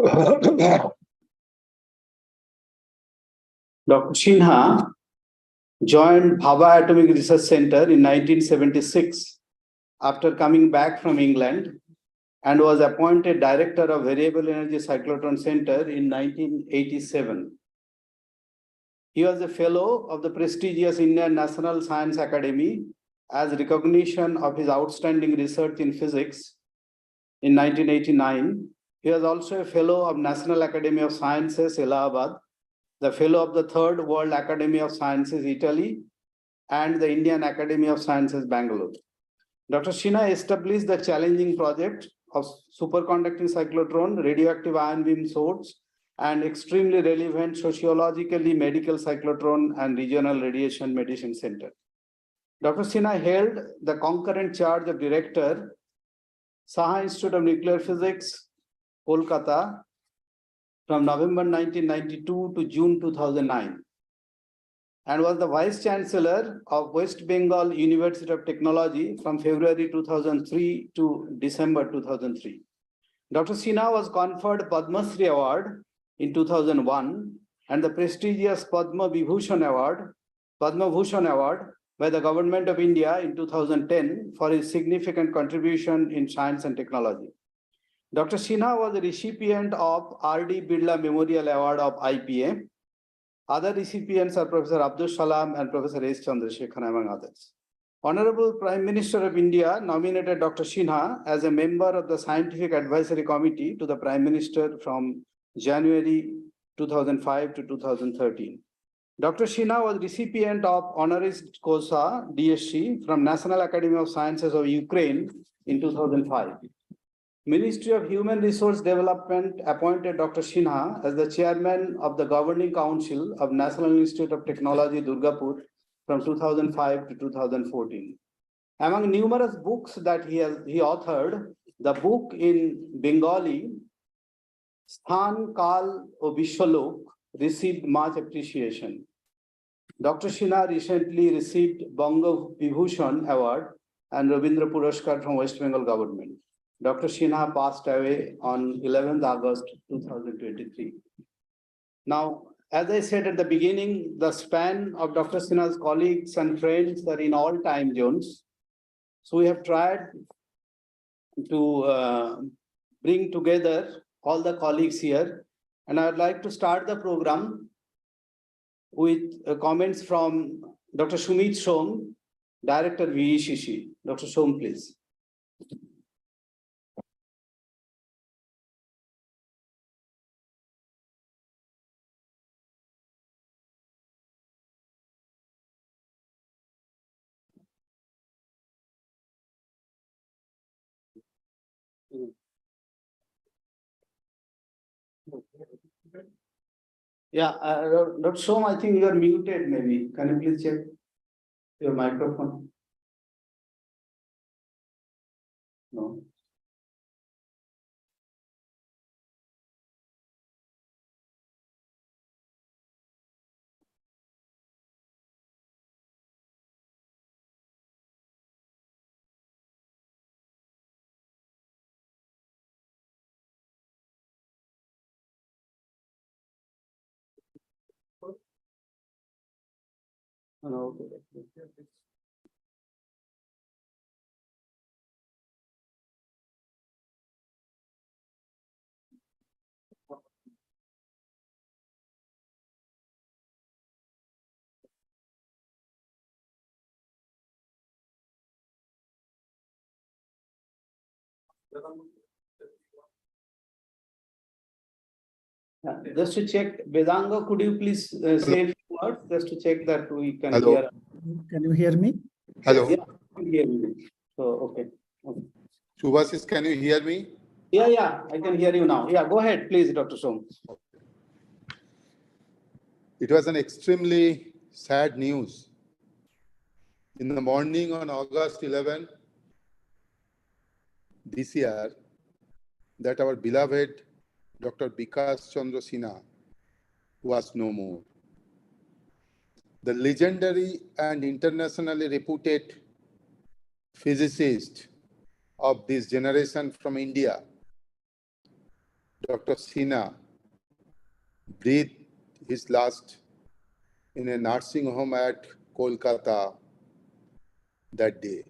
Dr. Sinha joined Bhabha Atomic Research Center in 1976 after coming back from England and was appointed Director of Variable Energy Cyclotron Center in 1987. He was a fellow of the prestigious Indian National Science Academy as recognition of his outstanding research in physics in 1989. He was also a fellow of National Academy of Sciences, Allahabad, the fellow of the Third World Academy of Sciences, Italy, and the Indian Academy of Sciences, Bangalore. Dr. Sinha established the challenging project of superconducting cyclotron, radioactive ion beam source, and extremely relevant sociologically medical cyclotron and regional radiation medicine center. Dr. Sinha held the concurrent charge of director, Saha Institute of Nuclear Physics, Kolkata, from November 1992 to June 2009, and was the Vice Chancellor of West Bengal University of Technology from February 2003 to December 2003. Dr. Sinha was conferred Padma Shri Award in 2001 and the prestigious Padma Bhushan Award by the Government of India in 2010 for his significant contribution in science and technology. Dr. Sinha was a recipient of R.D. Birla Memorial Award of IPA. Other recipients are Professor Abdul Salam and Professor S. Chandrasekhan, among others. Honorable Prime Minister of India nominated Dr. Sinha as a member of the Scientific Advisory Committee to the Prime Minister from January 2005 to 2013. Dr. Sinha was recipient of Honoris Causa DSc from National Academy of Sciences of Ukraine in 2005. Ministry of Human Resource Development appointed Dr. Sinha as the chairman of the Governing Council of National Institute of Technology, Durgapur, from 2005 to 2014. Among numerous books that he authored, the book in Bengali, Sthan Kal o Bisholok, received much appreciation. Dr. Sinha recently received Banga Vibhushan Award and Rabindra Puraskar from West Bengal government. Dr. Sinha passed away on 11th August 2023. Now, as I said at the beginning, the span of Dr. Sinha's colleagues and friends are in all time zones. So we have tried to bring together all the colleagues here. And I would like to start the program with comments from Dr. Sumit Som, Director VECC. Dr. Som, please. Yeah, Dr. Som, I think you are muted maybe. Can you please check your microphone? No. No. Just to check, Vedanga, could you please say a few words just to check that we can hear? Can you hear me? Hello. Yeah, I can hear you. So, okay. Subhasis, can you hear me? Yeah, I can hear you now. Yeah, go ahead, please, Dr. Som. It was an extremely sad news. In the morning on August 11 this year, that our beloved Dr. Bikash Chandra Sinha was no more. The legendary and internationally reputed physicist of this generation from India, Dr. Sinha breathed his last in a nursing home at Kolkata that day.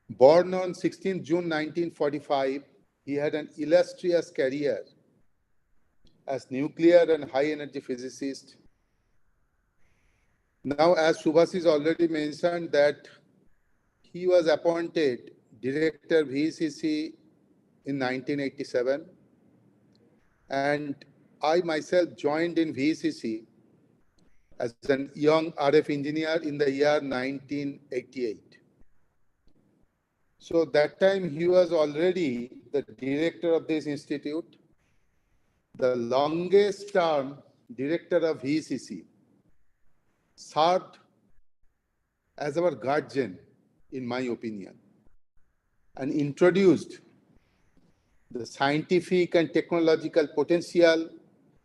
Born on 16 June 1945, he had an illustrious career as nuclear and high-energy physicist. Now, as Subhasis already mentioned, that he was appointed Director VECC in 1987, and I myself joined in VECC as a young RF engineer in the year 1988. So that time he was already the director of this institute, the longest term director of VECC, served as our guardian, in my opinion, and introduced the scientific and technological potential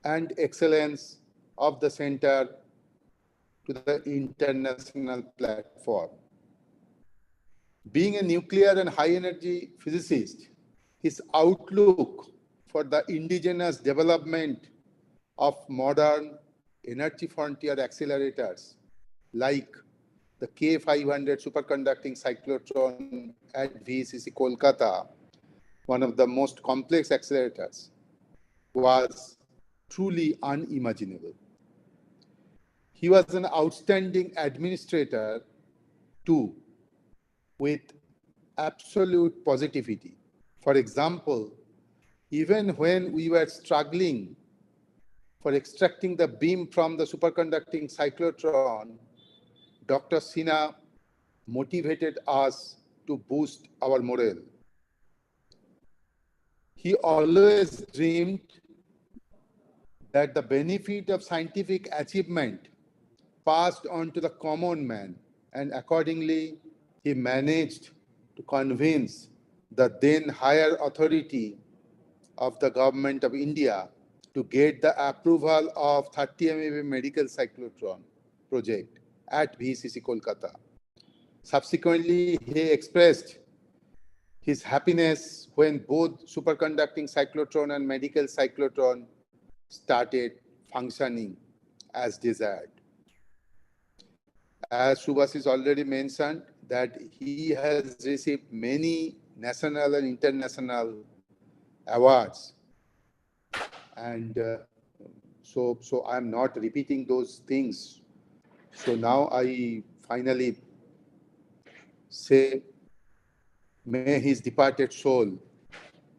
and excellence of the center to the international platform. Being a nuclear and high-energy physicist, his outlook for the indigenous development of modern energy frontier accelerators like the K500 superconducting cyclotron at VECC Kolkata, one of the most complex accelerators, was truly unimaginable. He was an outstanding administrator too, with absolute positivity. For example, even when we were struggling for extracting the beam from the superconducting cyclotron, Dr. Sinha motivated us to boost our morale. He always dreamed that the benefit of scientific achievement passed on to the common man, and accordingly, he managed to convince the then higher authority of the government of India to get the approval of 30 MeV medical cyclotron project at VECC Kolkata. Subsequently, he expressed his happiness when both superconducting cyclotron and medical cyclotron started functioning as desired. As Subhasis already mentioned, that he has received many national and international awards. And so I'm not repeating those things. So now I finally say, may his departed soul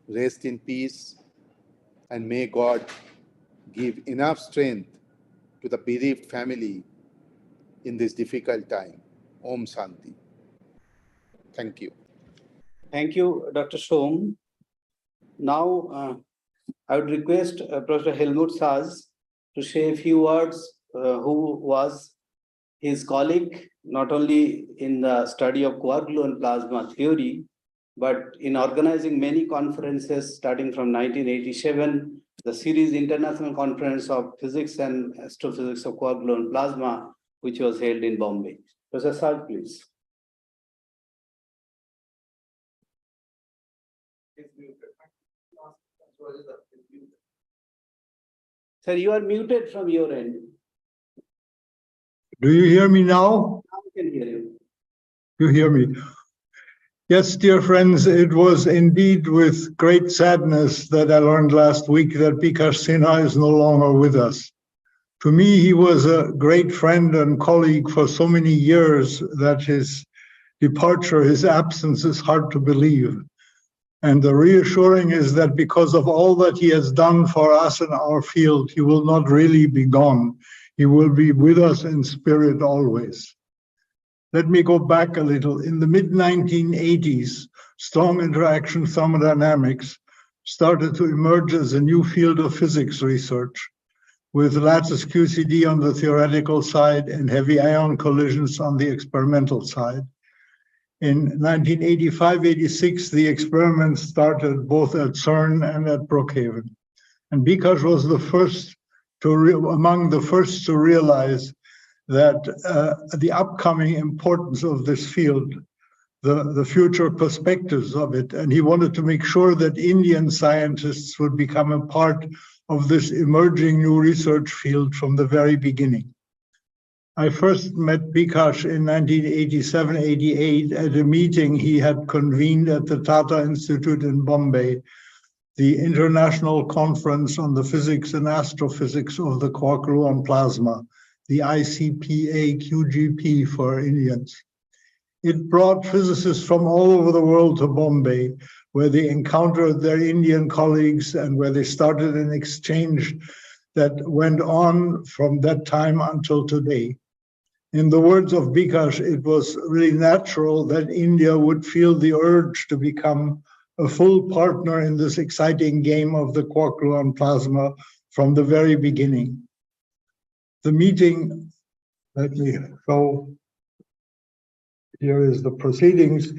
rest in peace, and may God give enough strength to the bereaved family in this difficult time. Om Shanti. Thank you. Thank you, Dr. Som. Now, I would request Professor Helmut Saaz to say a few words, who was his colleague, not only in the study of quark gluon plasma theory, but in organizing many conferences starting from 1987, the series International Conference of Physics and Astrophysics of Quark gluon plasma, which was held in Bombay. Professor Saaz, please. Sir, you are muted from your end. Do you hear me now? Now I can hear you. You hear me? Yes, dear friends, it was indeed with great sadness that I learned last week that Bikash Sinha is no longer with us. To me, he was a great friend and colleague for so many years that his departure, his absence is hard to believe. And the reassuring is that because of all that he has done for us in our field, he will not really be gone. He will be with us in spirit always. Let me go back a little. In the mid-1980s, strong interaction thermodynamics started to emerge as a new field of physics research, with lattice QCD on the theoretical side and heavy ion collisions on the experimental side. In 1985-86, the experiments started both at CERN and at Brookhaven. And Bikash was the first among the first to realize that the upcoming importance of this field the future perspectives of it. And he wanted to make sure that Indian scientists would become a part of this emerging new research field from the very beginning. I first met Bikash in 1987-88 at a meeting he had convened at the Tata Institute in Bombay, the International Conference on the Physics and Astrophysics of the Quark-gluon Plasma, the ICPA-QGP for Indians. It brought physicists from all over the world to Bombay, where they encountered their Indian colleagues and where they started an exchange that went on from that time until today. In the words of Bikash, it was really natural that India would feel the urge to become a full partner in this exciting game of the quark-gluon plasma from the very beginning. The meeting, let me show, here is the proceedings.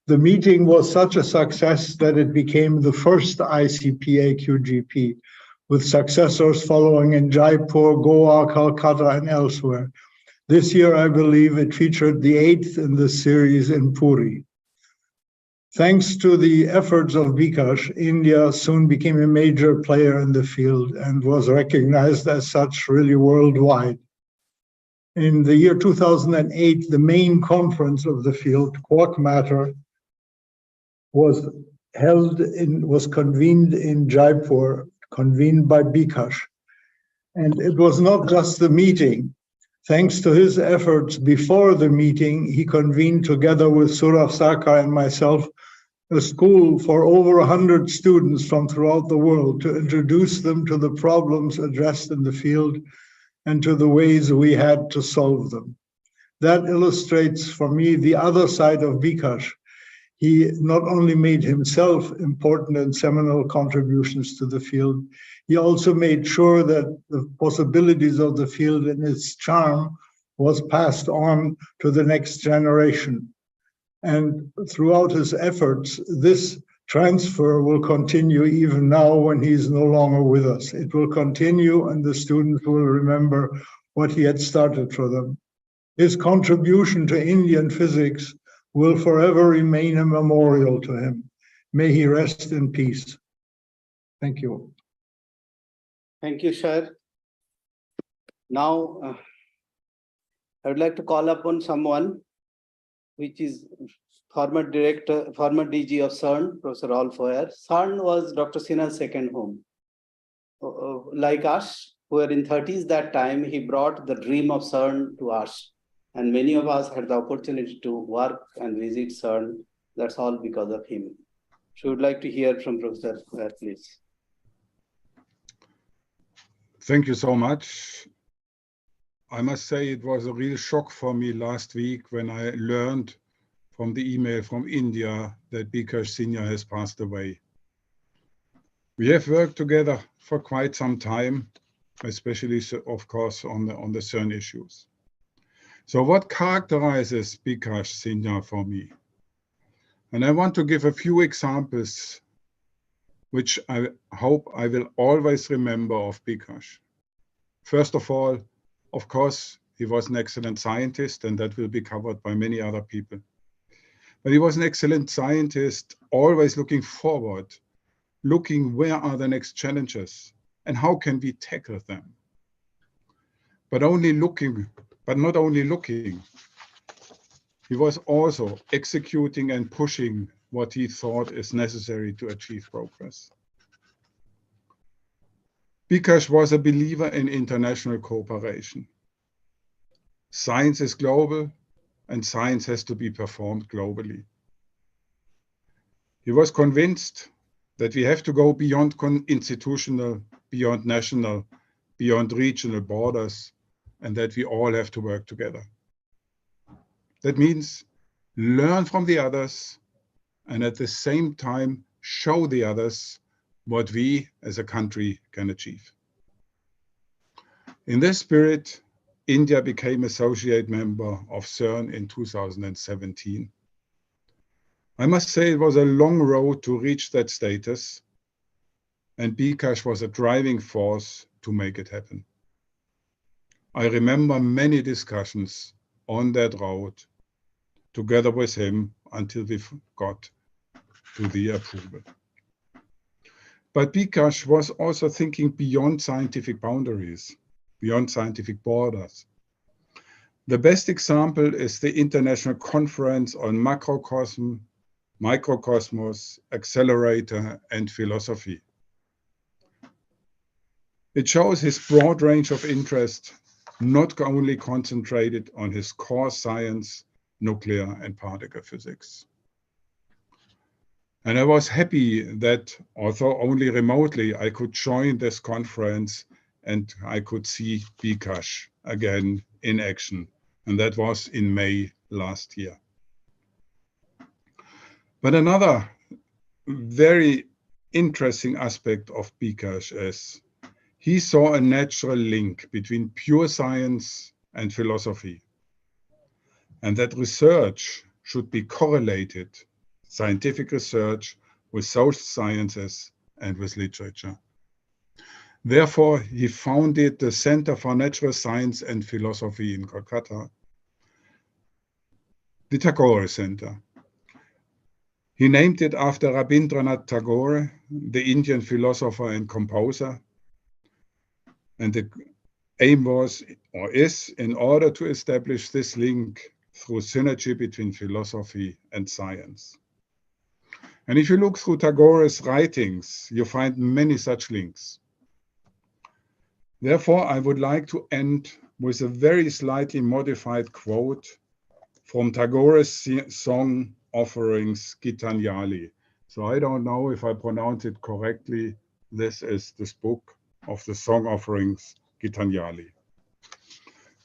The meeting was such a success that it became the first ICPA-QGP, with successors following in Jaipur, Goa, Calcutta, and elsewhere. This year, I believe it featured the 8th in this series in Puri. Thanks to the efforts of Bikash, India soon became a major player in the field and was recognized as such really worldwide. In the year 2008, the main conference of the field, Quark Matter, was convened in Jaipur, convened by Bikash. And it was not just the meeting. Thanks to his efforts before the meeting, he convened together with Surav Sarkar and myself a school for over 100 students from throughout the world to introduce them to the problems addressed in the field and to the ways we had to solve them. That illustrates for me the other side of Bikash. He not only made himself important and seminal contributions to the field, he also made sure that the possibilities of the field and its charm was passed on to the next generation. And throughout his efforts, this transfer will continue even now when he's no longer with us. It will continue and the students will remember what he had started for them. His contribution to Indian physics will forever remain a memorial to him. May he rest in peace. Thank you. Thank you, Shar. Now, I would like to call upon someone, which is former director, former DG of CERN, Professor Rolf Hoyer. CERN was Dr. Sinha's second home. Like us, who were in 30s that time, he brought the dream of CERN to us. And many of us had the opportunity to work and visit CERN. That's all because of him. So I would like to hear from Professor Hoyer, please. Thank you so much. I must say it was a real shock for me last week when I learned from the email from India that Bikash Sinha has passed away. We have worked together for quite some time, especially, of course, on the CERN issues. So what characterizes Bikash Sinha for me? And I want to give a few examples which I hope I will always remember of Bikash. First of all, of course, he was an excellent scientist, and that will be covered by many other people. But he was an excellent scientist, always looking forward, looking where are the next challenges and how can we tackle them. But not only looking, he was also executing and pushing what he thought is necessary to achieve progress. Bikash was a believer in international cooperation. Science is global, and science has to be performed globally. He was convinced that we have to go beyond institutional, beyond national, beyond regional borders, and that we all have to work together. That means learn from the others, and at the same time show the others what we as a country can achieve. In this spirit, India became associate member of CERN in 2017. I must say it was a long road to reach that status, and Bikash was a driving force to make it happen. I remember many discussions on that road together with him until we got to the approval. But Bikash was also thinking beyond scientific boundaries, beyond scientific borders. The best example is the International Conference on Macrocosm, Microcosmos, Accelerator, and Philosophy. It shows his broad range of interest, not only concentrated on his core science, nuclear and particle physics. And I was happy that, although only remotely, I could join this conference and I could see Bikash again in action. And that was in May last year. But another very interesting aspect of Bikash is he saw a natural link between pure science and philosophy, and that research should be correlated, scientific research, with social sciences and with literature. Therefore, he founded the Center for Natural Science and Philosophy in Kolkata, the Tagore Center. He named it after Rabindranath Tagore, the Indian philosopher and composer. And the aim was, or is, in order to establish this link through synergy between philosophy and science. And if you look through Tagore's writings, you find many such links. Therefore, I would like to end with a very slightly modified quote from Tagore's song offerings Gitanjali. So I don't know if I pronounce it correctly. This is this book of the song offerings Gitanjali.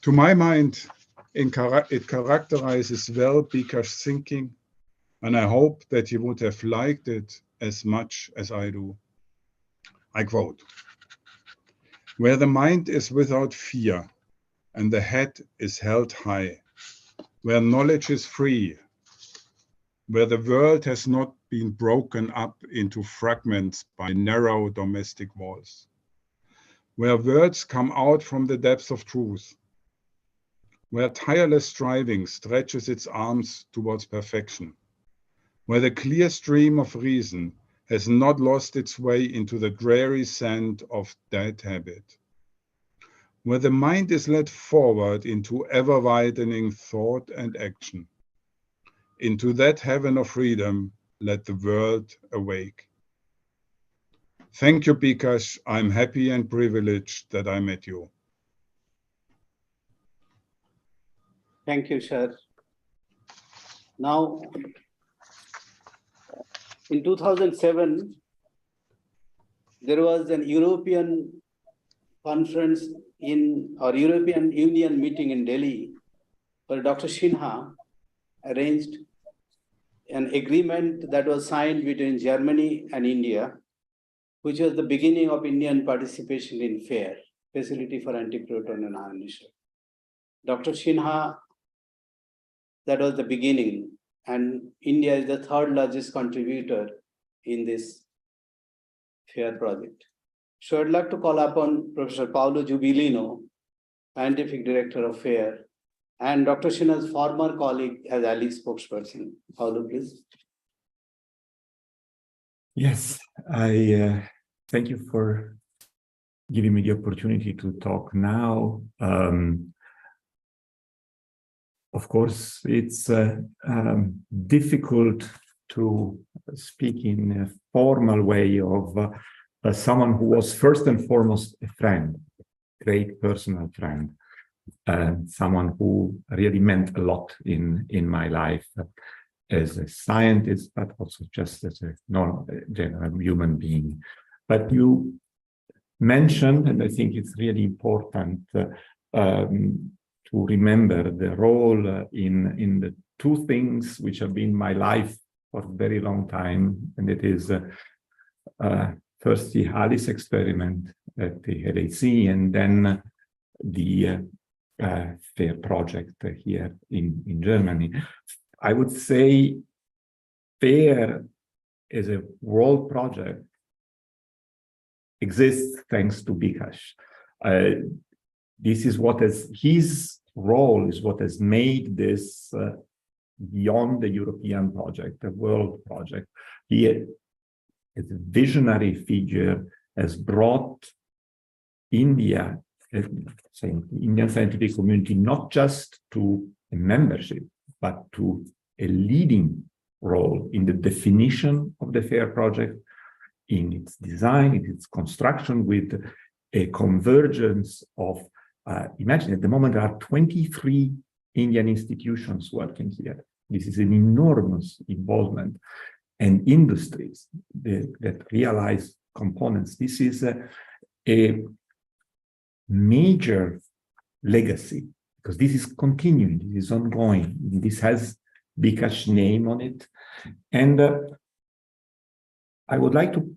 To my mind, it characterizes well Bikash thinking, and I hope that you would have liked it as much as I do. I quote, "Where the mind is without fear and the head is held high, where knowledge is free, where the world has not been broken up into fragments by narrow domestic walls, where words come out from the depths of truth, where tireless striving stretches its arms towards perfection, where the clear stream of reason has not lost its way into the dreary sand of dead habit, where the mind is led forward into ever-widening thought and action. Into that heaven of freedom, let the world awake." Thank you, Bikash. I'm happy and privileged that I met you. Thank you, sir. Now, in 2007, there was an European conference or European Union meeting in Delhi, where Dr. Sinha arranged an agreement that was signed between Germany and India, which was the beginning of Indian participation in FAIR, Facility for Anti-Proton and Ionization. Dr. Sinha, that was the beginning, and India is the third largest contributor in this FAIR project. So I'd like to call upon Professor Paolo Giubilino, Scientific Director of FAIR, and Dr. Sinha's former colleague as ally spokesperson. Paolo, please. Yes, I thank you for giving me the opportunity to talk now. Of course, it's difficult to speak in a formal way of someone who was first and foremost a friend, great personal friend, someone who really meant a lot in my life as a scientist, but also just as a normal, general human being. But you mentioned, and I think it's really important to remember the role in the two things which have been my life for a very long time, and it is first the ALICE experiment at the LHC, and then the FAIR project here in Germany. I would say FAIR as a world project exists thanks to Bikash. This is what has, his role is what has made this beyond the European project, the world project. He, as a visionary figure, has brought India, saying the Indian scientific community, not just to a membership, but to a leading role in the definition of the FAIR project, in its design, in its construction, with a convergence of, imagine at the moment there are 23 Indian institutions working here. This is an enormous involvement, and industries that realize components. This is a major legacy, because this is continuing, this is ongoing, this has Bikash name on it. And I would like to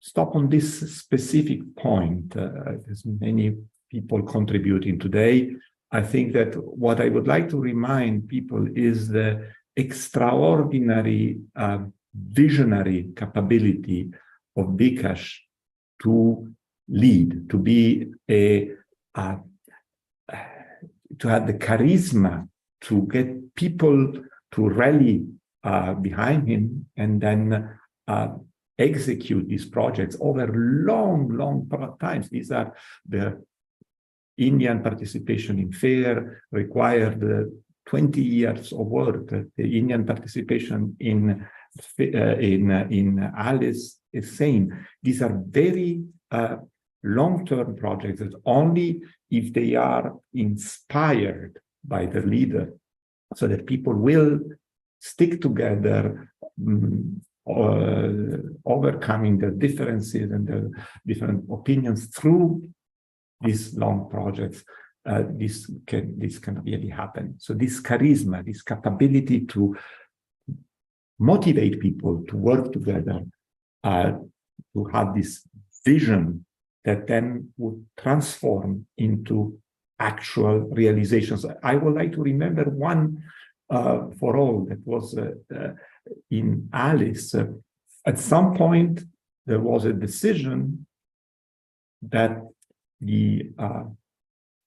stop on this specific point. There's many people contributing today. I think that what I would like to remind people is the extraordinary visionary capability of Bikash to lead, to be to have the charisma to get people to rally behind him, and then execute these projects over long times. These are the Indian participation in FAIR required 20 years of work. The Indian participation in ALICE is same. These are very long-term projects that only if they are inspired by the leader, so that people will stick together, overcoming their differences and their different opinions through these long projects, this can really happen. So this charisma, this capability to motivate people to work together, to have this vision that then would transform into actual realizations. I would like to remember one for all that was in ALICE. At some point, there was a decision that the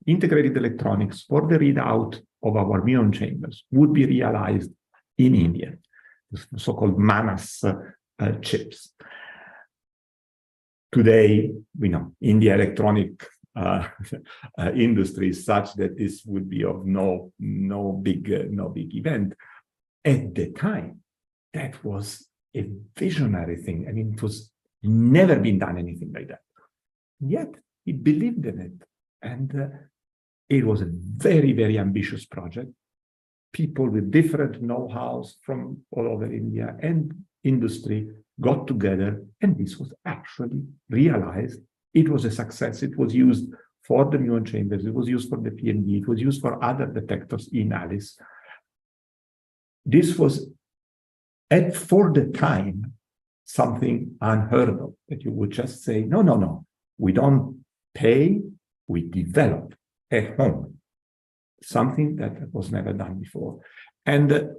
integrated electronics for the readout of our muon chambers would be realized in India, the so-called Manas chips. Today, we know India electronic industry is such that this would be of no big event. At the time, that was a visionary thing. I mean, it was never been done anything like that. Yet he believed in it, and it was a very ambitious project. People with different know-hows from all over India and industry got together, and this was actually realized. It was a success. It was used for the muon chambers. It was used for the PMD. It was used for other detectors in ALICE. This was, for the time, something unheard of, that you would just say, no, we don't pay, we develop at home. Something that was never done before. And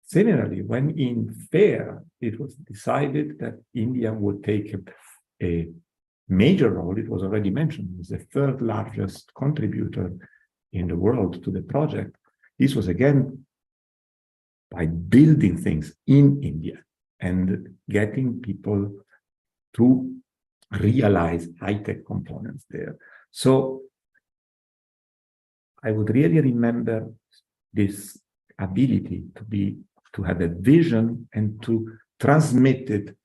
similarly, when in FAIR, it was decided that India would take a major role, it was already mentioned, it was the third largest contributor in the world to the project. This was again by building things in India and getting people to realize high-tech components there. So I would really remember this ability to have a vision and to transmit it,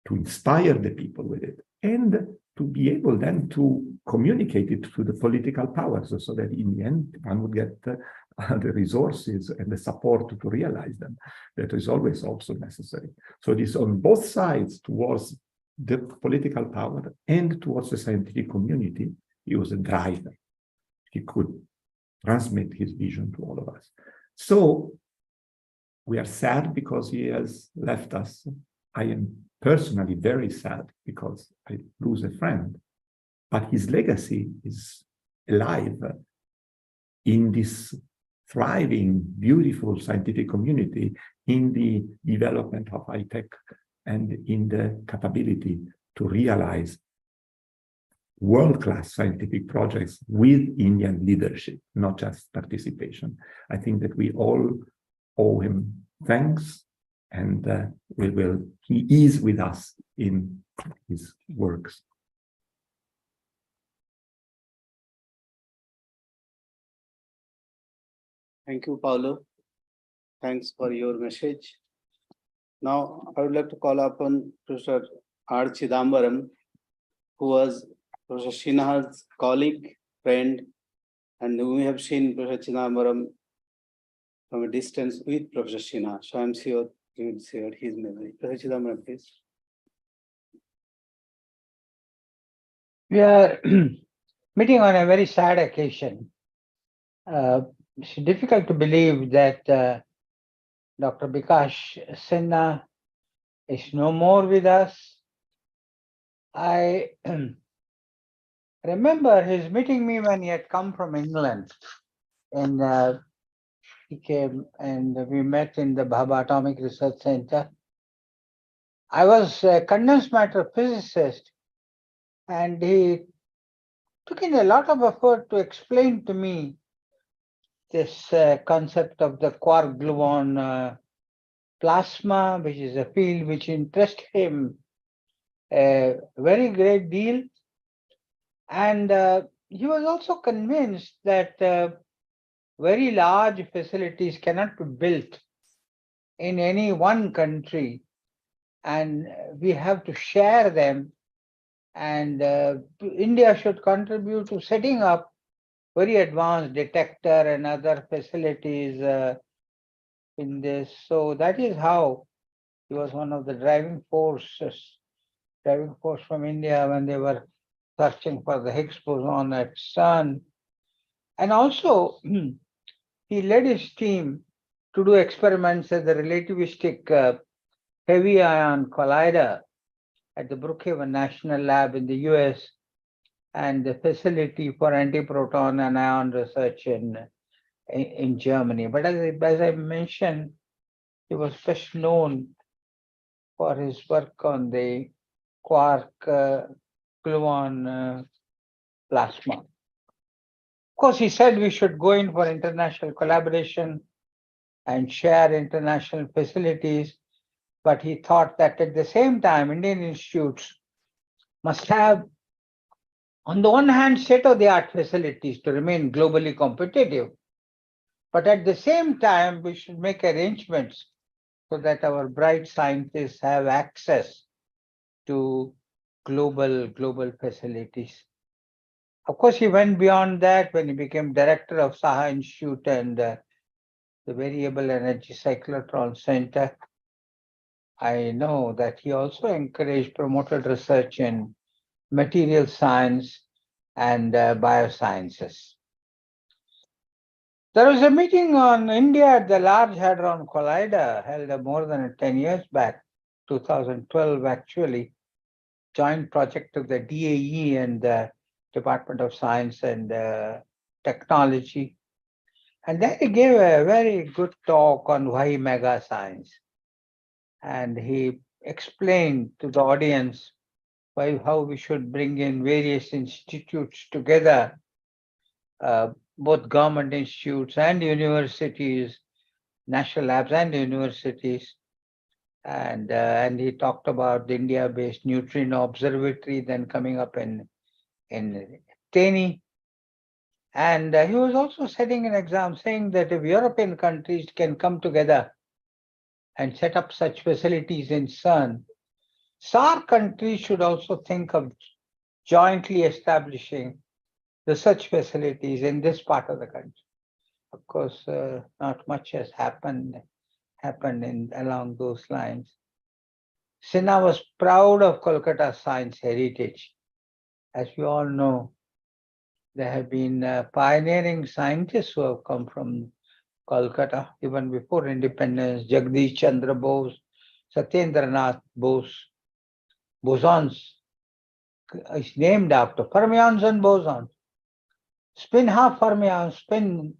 to inspire the people with it, and to be able then to communicate it to the political powers, so that in the end one would get the resources and the support to realize them. That is always also necessary. So it is on both sides, towards the political power and towards the scientific community. He was a driver. He could transmit his vision to all of us. So we are sad because he has left us. I am personally very sad because I lose a friend, but his legacy is alive in this thriving, beautiful scientific community, in the development of high tech and in the capability to realize world-class scientific projects with Indian leadership, not just participation. I think that we all owe him thanks, and he is with us in his works. Thank you, Paulo. Thanks for your message. Now, I would like to call upon Professor R. Chidambaram, who was Professor Sinha's colleague, friend, and we have seen Professor Chidambaram from a distance with Professor Sinha. So I'm sure you will share his memory. Professor Chidambaram, please. We are meeting on a very sad occasion. It's difficult to believe that Dr. Bikash Sinha is no more with us. I remember his meeting me when he had come from England, and he came and we met in the Bhabha Atomic Research Center. I was a condensed matter physicist, and he took in a lot of effort to explain to me this concept of the quark gluon plasma, which is a field which interests him a very great deal. And he was also convinced that very large facilities cannot be built in any one country, and we have to share them. And India should contribute to setting up very advanced detector and other facilities in this. So that is how he was one of the driving force from India when they were searching for the Higgs boson at CERN. And also, he led his team to do experiments at the relativistic heavy ion collider at the Brookhaven National Lab in the US, and the facility for antiproton and ion research in Germany. But as I mentioned, he was best known for his work on the quark gluon plasma. Of course, he said we should go in for international collaboration and share international facilities, but he thought that at the same time, Indian institutes must have, on the one hand, state-of-the-art facilities to remain globally competitive, but at the same time, we should make arrangements so that our bright scientists have access to global facilities. Of course, he went beyond that when he became director of Saha Institute and the Variable Energy Cyclotron Center. I know that he also encouraged, promoted research in material science and biosciences. There was a meeting on India at the Large Hadron Collider held more than 10 years back, 2012 actually, joint project of the DAE and the Department of Science and Technology. And then he gave a very good talk on why mega science. And he explained to the audience how we should bring in various institutes together, both government institutes and universities, national labs and universities. And he talked about the India-based neutrino observatory then coming up in Teni. And he was also setting an example, saying that if European countries can come together and set up such facilities in CERN, SAARC countries should also think of jointly establishing research facilities in this part of the country. Of course, not much has happened along those lines. Sinha was proud of Kolkata's science heritage. As you all know, there have been pioneering scientists who have come from Kolkata even before independence. Jagdish Chandra Bose, Satyendranath Bose. Bosons is named after fermions and bosons. Spin half fermion, spin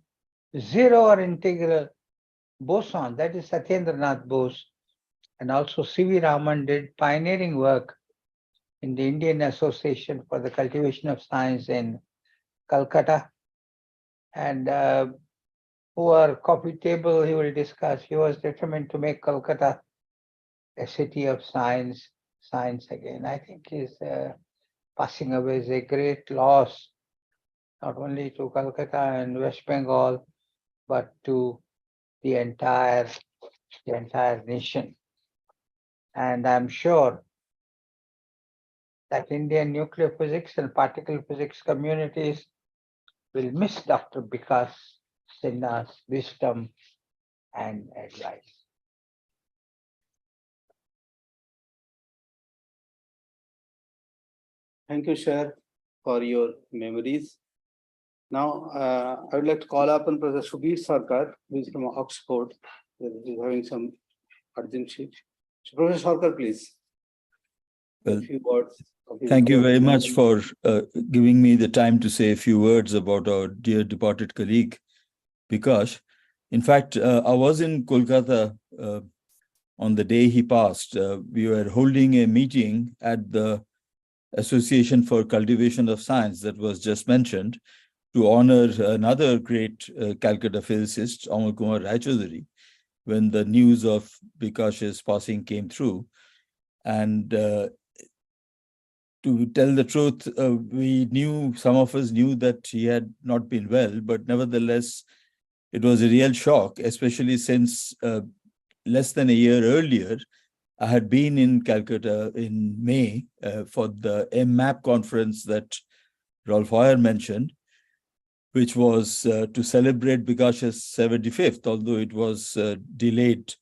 zero or integral boson, that is Satyendranath Bose. And also C.V. Raman did pioneering work in the Indian Association for the Cultivation of Science in Calcutta. And over coffee table, he will discuss. He was determined to make Kolkata a city of science again. I think his passing away is a great loss, not only to Calcutta and West Bengal, but to the entire nation. And I'm sure that Indian nuclear physics and particle physics communities will miss Dr. Bikash Sinha's wisdom and advice. Thank you, Sher, for your memories. Now, I would like to call upon Professor Subir Sarkar, who is from Oxford. He is having some urgent sheet. So, Professor Sarkar, please. Well, a few words. Thank you very much for giving me the time to say a few words about our dear departed colleague, Bikash. In fact, I was in Kolkata on the day he passed. We were holding a meeting at the Association for Cultivation of Science that was just mentioned to honor another great Calcutta physicist, Amar Kumar Raichaudhuri, when the news of Bikash's passing came through. And to tell the truth, some of us knew that he had not been well, but nevertheless, it was a real shock, especially since less than a year earlier, I had been in Calcutta in May for the MMAP conference that Rolf Hoyer mentioned, which was to celebrate Bikash's 75th, although it was delayed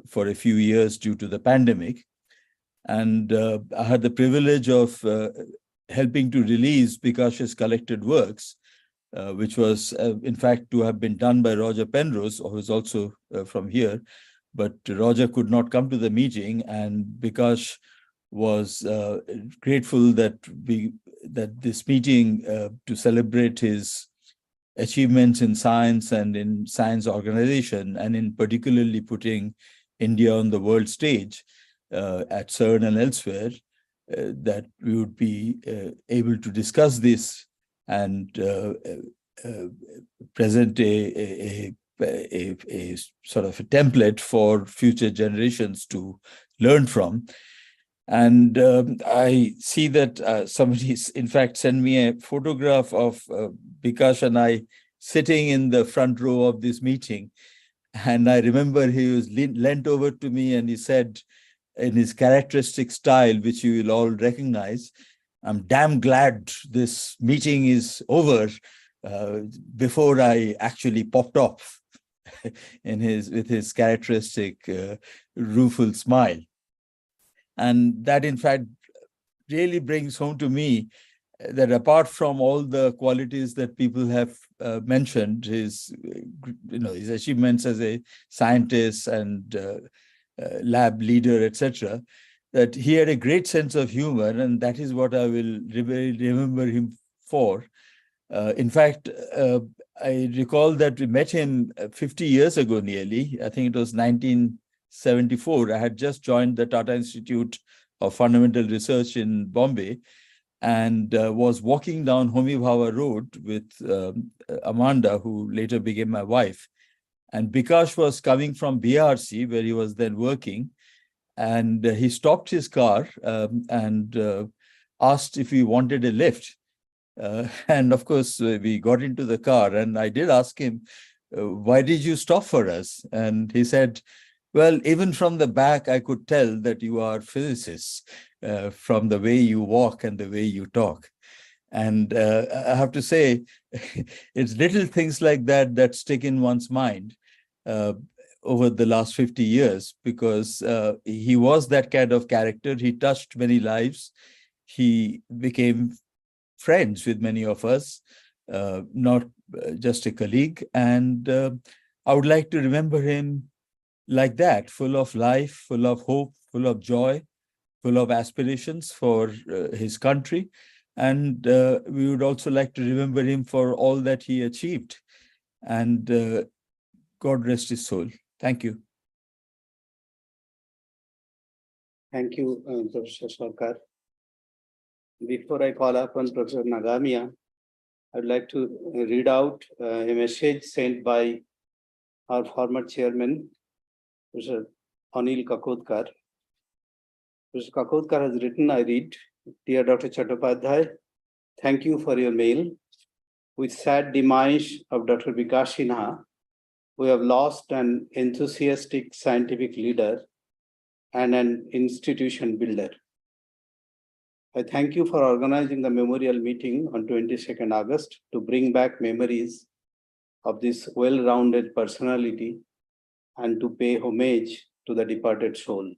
for a few years due to the pandemic. And I had the privilege of helping to release Bikash's collected works, which was, in fact, to have been done by Roger Penrose, who is also from here. But Roger could not come to the meeting, and Bikash was grateful that this meeting to celebrate his achievements in science and in science organization, and in particularly putting India on the world stage at CERN and elsewhere, that we would be able to discuss this and present a sort of a template for future generations to learn from. And I see that somebody, in fact, sent me a photograph of Bikash and I sitting in the front row of this meeting. And I remember he was leant over to me and he said, in his characteristic style, which you will all recognize, "I'm damn glad this meeting is over," before I actually popped off with his characteristic rueful smile. And that, in fact, really brings home to me that apart from all the qualities that people have mentioned, his achievements as a scientist and lab leader, etc., that he had a great sense of humor, and that is what I will remember him for. In fact, I recall that we met him 50 years ago nearly. I think it was 1974. I had just joined the Tata Institute of Fundamental Research in Bombay and was walking down Homi Bhabha Road with Amanda, who later became my wife. And Bikash was coming from BRC, where he was then working, and he stopped his car and asked if we wanted a lift. And of course, we got into the car, and I did ask him, "Why did you stop for us?" And he said, "Well, even from the back, I could tell that you are physicists from the way you walk and the way you talk." And I have to say, it's little things like that that stick in one's mind over the last 50 years, because he was that kind of character. He touched many lives. He became friends with many of us, not just a colleague. And I would like to remember him like that, full of life, full of hope, full of joy, full of aspirations for his country. And we would also like to remember him for all that he achieved. And God rest his soul. Thank you. Thank you, Professor Sarkar. Before I call upon Professor Nagamia, I'd like to read out a message sent by our former chairman, Mr. Anil Kakodkar. Mr. Kakodkar has written, I read, Dear Dr. Chattopadhyay, thank you for your mail. With sad demise of Dr. Bikash Sinha, we have lost an enthusiastic scientific leader and an institution builder. I thank you for organizing the memorial meeting on 22nd August to bring back memories of this well-rounded personality and to pay homage to the departed soul.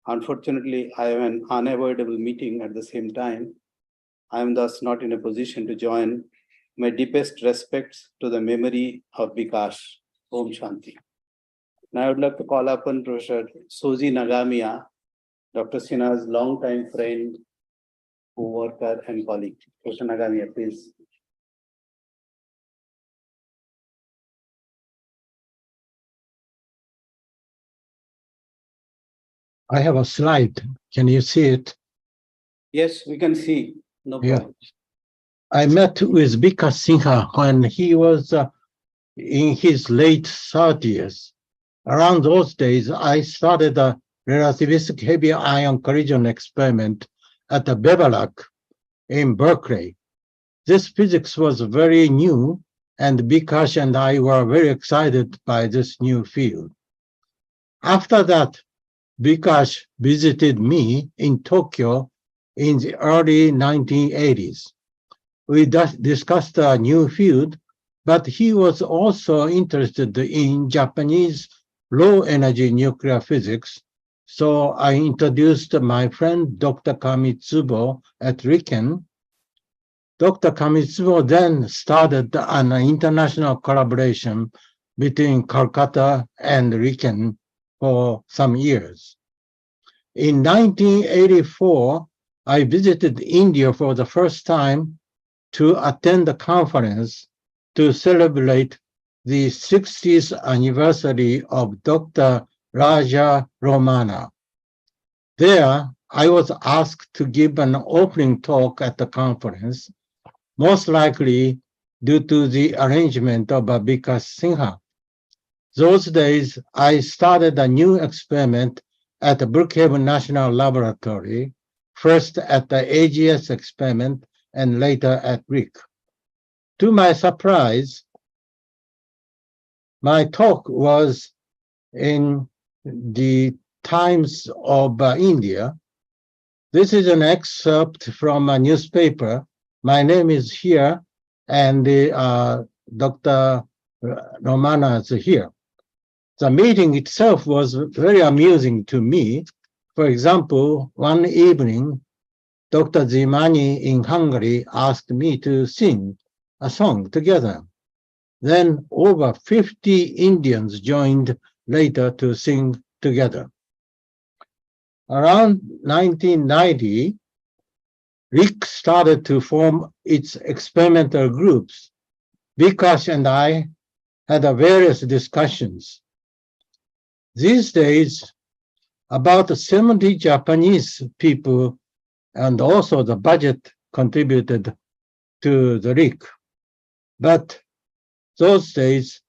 Unfortunately, I have an unavoidable meeting at the same time. I am thus not in a position to join. My deepest respects to the memory of Bikash. Om Shanti. Now I would like to call upon Professor Soji Nagamia, Dr. Sinha's longtime friend, co-worker and colleague. Professor Nagamia, please. I have a slide. Can you see it? Yes, we can see. No problem. I met with Bikash Sinha when he was in his late 30s. Around those days, I started a relativistic heavy ion collision experiment at the Beverlock in Berkeley. This physics was very new, and Bikash and I were very excited by this new field. After that, Bikash visited me in Tokyo in the early 1980s. We discussed a new field, but he was also interested in Japanese low-energy nuclear physics, so I introduced my friend Dr. Kamitsubo at RIKEN. Dr. Kamitsubo then started an international collaboration between Calcutta and RIKEN for some years. In 1984, I visited India for the first time to attend a conference to celebrate the 60th anniversary of Dr. Raja Romana. There, I was asked to give an opening talk at the conference, most likely due to the arrangement of Bikash Sinha. Those days, I started a new experiment at the Brookhaven National Laboratory, first at the AGS experiment and later at RIC. To my surprise, my talk was in the Times of India. This is an excerpt from a newspaper. My name is here, and Dr. Romana is here. The meeting itself was very amusing to me. For example, one evening, Dr. Zimani in Hungary asked me to sing a song together. Then over 50 Indians joined later to sing together. Around 1990, RIC started to form its experimental groups. Bikash and I had various discussions. These days, about 70 Japanese people and also the budget contributed to the RIC. But those days,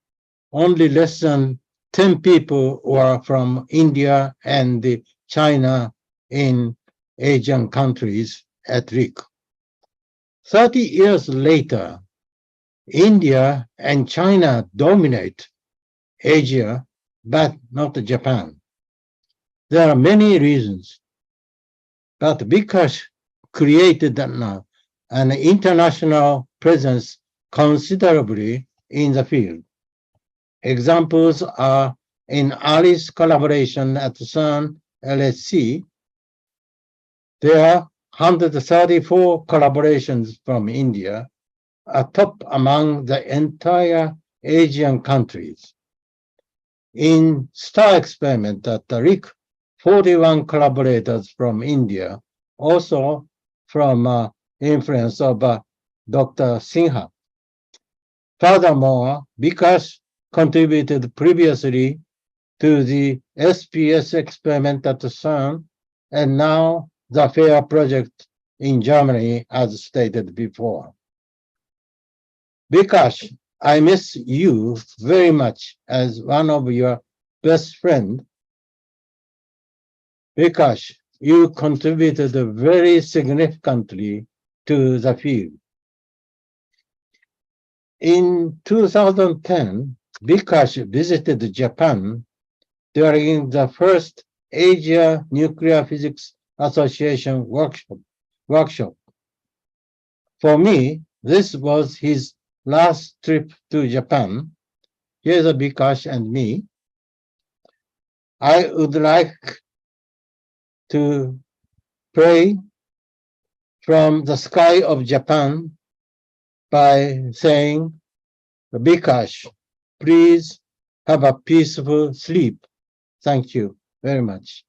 only less than 10 people were from India and China in Asian countries at RIC. 30 years later, India and China dominate Asia, but not Japan. There are many reasons, but Bikash created an international presence considerably in the field. Examples are in Ali's collaboration at CERN LHC. There are 134 collaborations from India, a top among the entire Asian countries. In STAR experiment at the RIC, 41 collaborators from India, also from influence of Dr. Sinha. Furthermore, Bikash contributed previously to the SPS experiment at CERN, and now the FAIR project in Germany, as stated before. Bikash I miss you very much as one of your best friend. Bikash, you contributed very significantly to the field. In 2010, Bikash visited Japan during the first Asia Nuclear Physics Association workshop. For me, this was his last trip to Japan. Here's a Bikash and me. I would like to pray from the sky of Japan by saying, Bikash, please have a peaceful sleep. Thank you very much.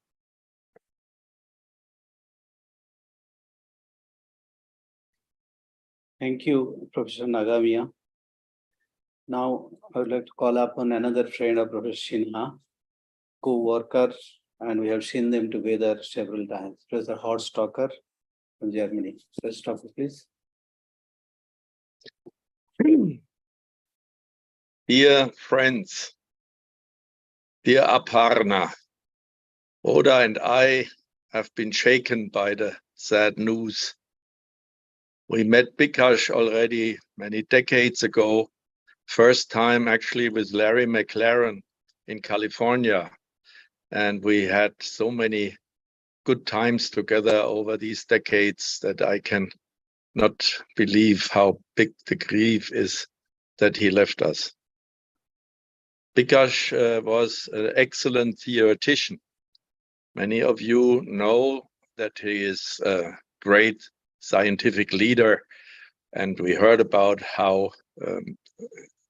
Thank you, Professor Nagamiya. Now, I would like to call upon another friend of Professor Sinha, co-worker, and we have seen them together several times. Professor Horst Stocker from Germany. Professor Stocker, please. Dear friends, dear Aparna, Rhoda and I have been shaken by the sad news. We met Bikash already many decades ago, first time actually with Larry McLaren in California. And we had so many good times together over these decades that I can not believe how big the grief is that he left us. Bikash was an excellent theoretician. Many of you know that he is a great scientific leader, and we heard about how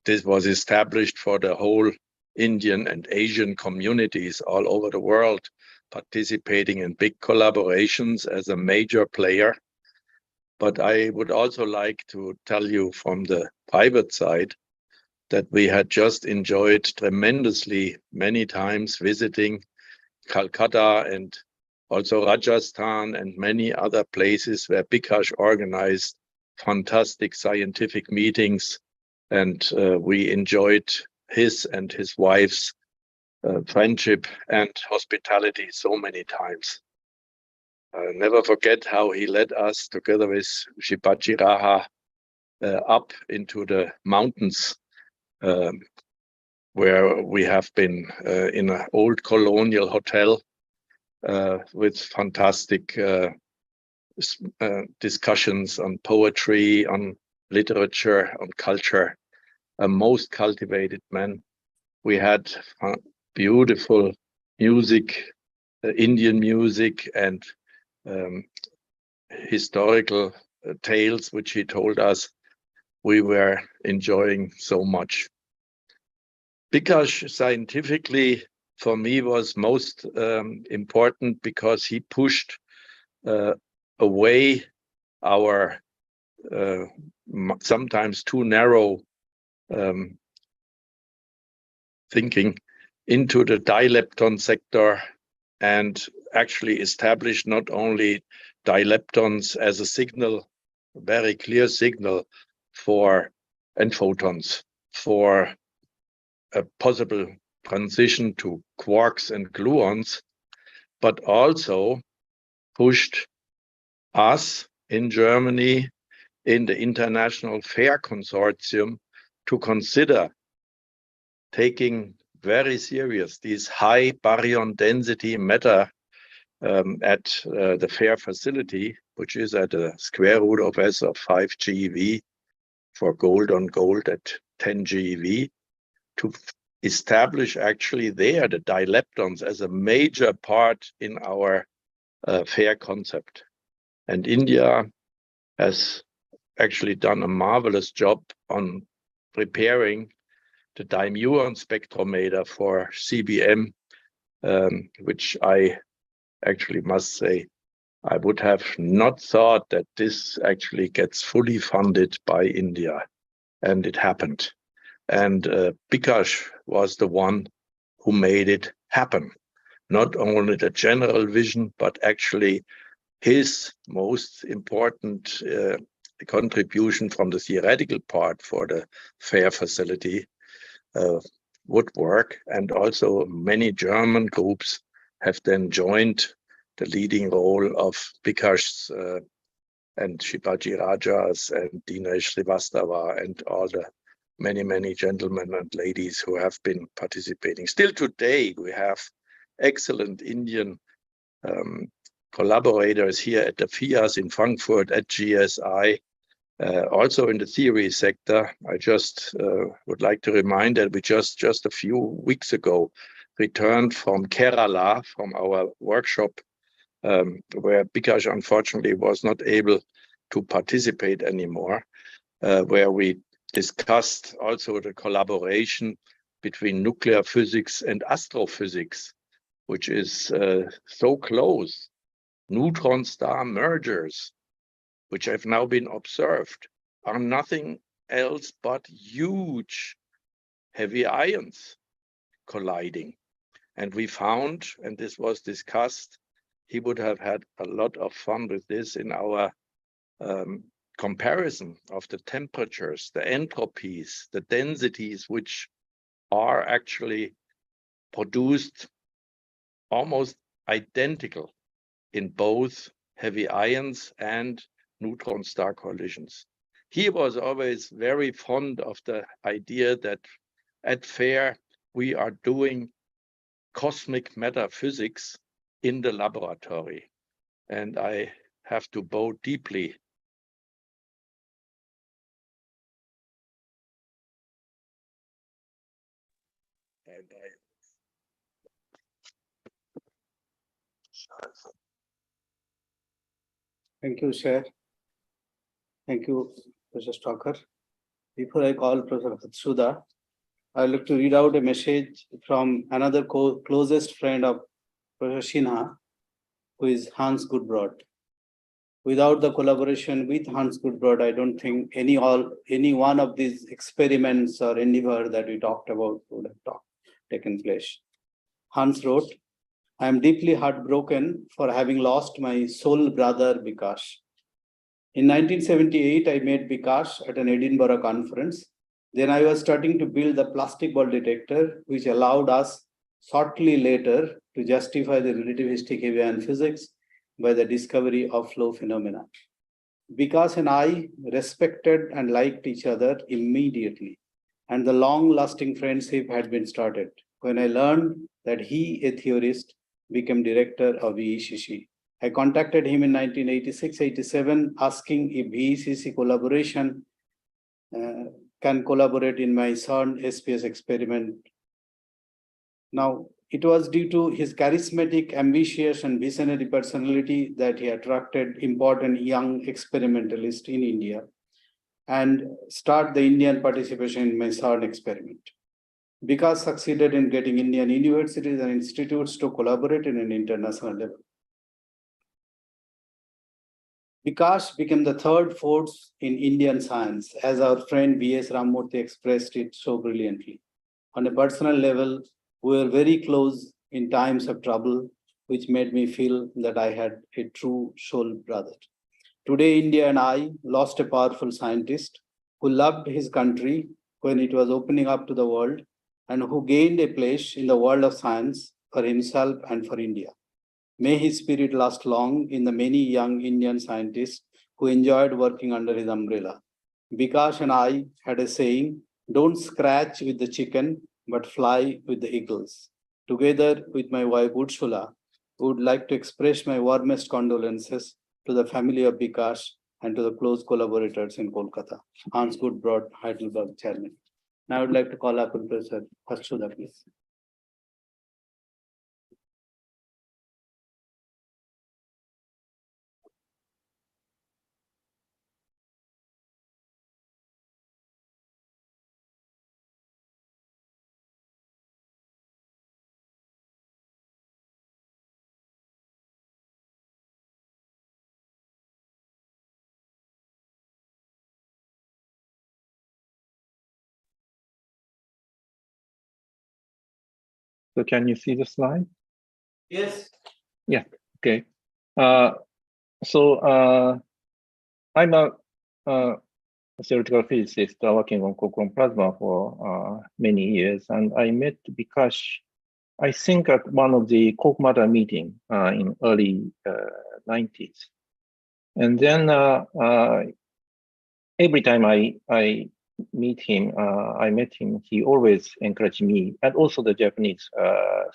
this was established for the whole Indian and Asian communities all over the world, participating in big collaborations as a major player. But I would also like to tell you from the private side that we had just enjoyed tremendously many times visiting Calcutta and also Rajasthan and many other places where Bikash organized fantastic scientific meetings. And we enjoyed his and his wife's friendship and hospitality so many times. I'll never forget how he led us together with Shibaji Raha up into the mountains where we have been in an old colonial hotel with fantastic discussions on poetry, on literature, on culture. A most cultivated man. We had beautiful music, Indian music, and historical tales which he told us. We were enjoying so much. Bikash scientifically, for me, was most important because he pushed away our sometimes too narrow thinking into the dilepton sector and actually established not only dileptons as a signal, a very clear signal for, and photons for a possible transition to quarks and gluons, but also pushed us in Germany in the International FAIR Consortium to consider taking very serious these high baryon density matter at the FAIR facility, which is at a square root of S of 5 GeV for gold on gold at 10 GeV, to establish actually there the dileptons as a major part in our FAIR concept. And India has actually done a marvelous job on preparing the dimuon spectrometer for CBM, which I actually must say, I would have not thought that this actually gets fully funded by India, and it happened. And Bikash was the one who made it happen. Not only the general vision, but actually his most important contribution from the theoretical part for the fair facility would work. And also many German groups have then joined the leading role of Bikash and Shivaji Rajas and Dinesh Srivastava and all the many gentlemen and ladies who have been participating. Still today, we have excellent Indian collaborators here at the FIAS in Frankfurt, at GSI, also in the theory sector. I just would like to remind that we just a few weeks ago returned from Kerala, from our workshop, where Bikash unfortunately was not able to participate anymore, where we discussed also the collaboration between nuclear physics and astrophysics, which is so close. Neutron star mergers, which have now been observed, are nothing else but huge heavy ions colliding. And we found, and this was discussed, he would have had a lot of fun with this in our comparison of the temperatures, the entropies, the densities, which are actually produced almost identical in both heavy ions and neutron star collisions. He was always very fond of the idea that at FAIR, we are doing cosmic matter physics in the laboratory. And I have to bow deeply. And Thank you, Chair. Thank you, Professor Stalker. Before I call Professor Hatsuda, I'd like to read out a message from another closest friend of Professor Sinha, who is Hans Gudbrod. Without the collaboration with Hans Gudbrod, I don't think any one of these experiments or endeavor that we talked about would have taken place. Hans wrote, I am deeply heartbroken for having lost my soul brother Bikash. In 1978, I met Bikash at an Edinburgh conference. Then I was starting to build the plastic ball detector, which allowed us shortly later to justify the relativistic heavy ion physics by the discovery of flow phenomena. Bikash and I respected and liked each other immediately, and the long-lasting friendship had been started when I learned that he, a theorist, became director of VECC. I contacted him in 1986-87, asking if VECC collaboration can collaborate in my CERN SPS experiment. Now, it was due to his charismatic, ambitious, and visionary personality that he attracted important young experimentalists in India and start the Indian participation in my CERN experiment. Bikash succeeded in getting Indian universities and institutes to collaborate in an international level. Bikash became the third force in Indian science, as our friend B.S. Ramamurthy expressed it so brilliantly. On a personal level, we were very close in times of trouble, which made me feel that I had a true soul brother. Today, India and I lost a powerful scientist who loved his country when it was opening up to the world and who gained a place in the world of science for himself and for India. May his spirit last long in the many young Indian scientists who enjoyed working under his umbrella. Bikash and I had a saying, don't scratch with the chicken, but fly with the eagles. Together with my wife Ursula, I would like to express my warmest condolences to the family of Bikash and to the close collaborators in Kolkata. Hans Gudbrod, Heidelberg Chairman. Now I would like to call up Professor Hatsuda, please. So can you see the slide? Yes. Yeah, okay. I'm a theoretical physicist working on quantum plasma for many years, and I met Bikash, I think, at one of the Kokumada meeting in early 90s. And then every time I met him, he always encouraged me, and also the Japanese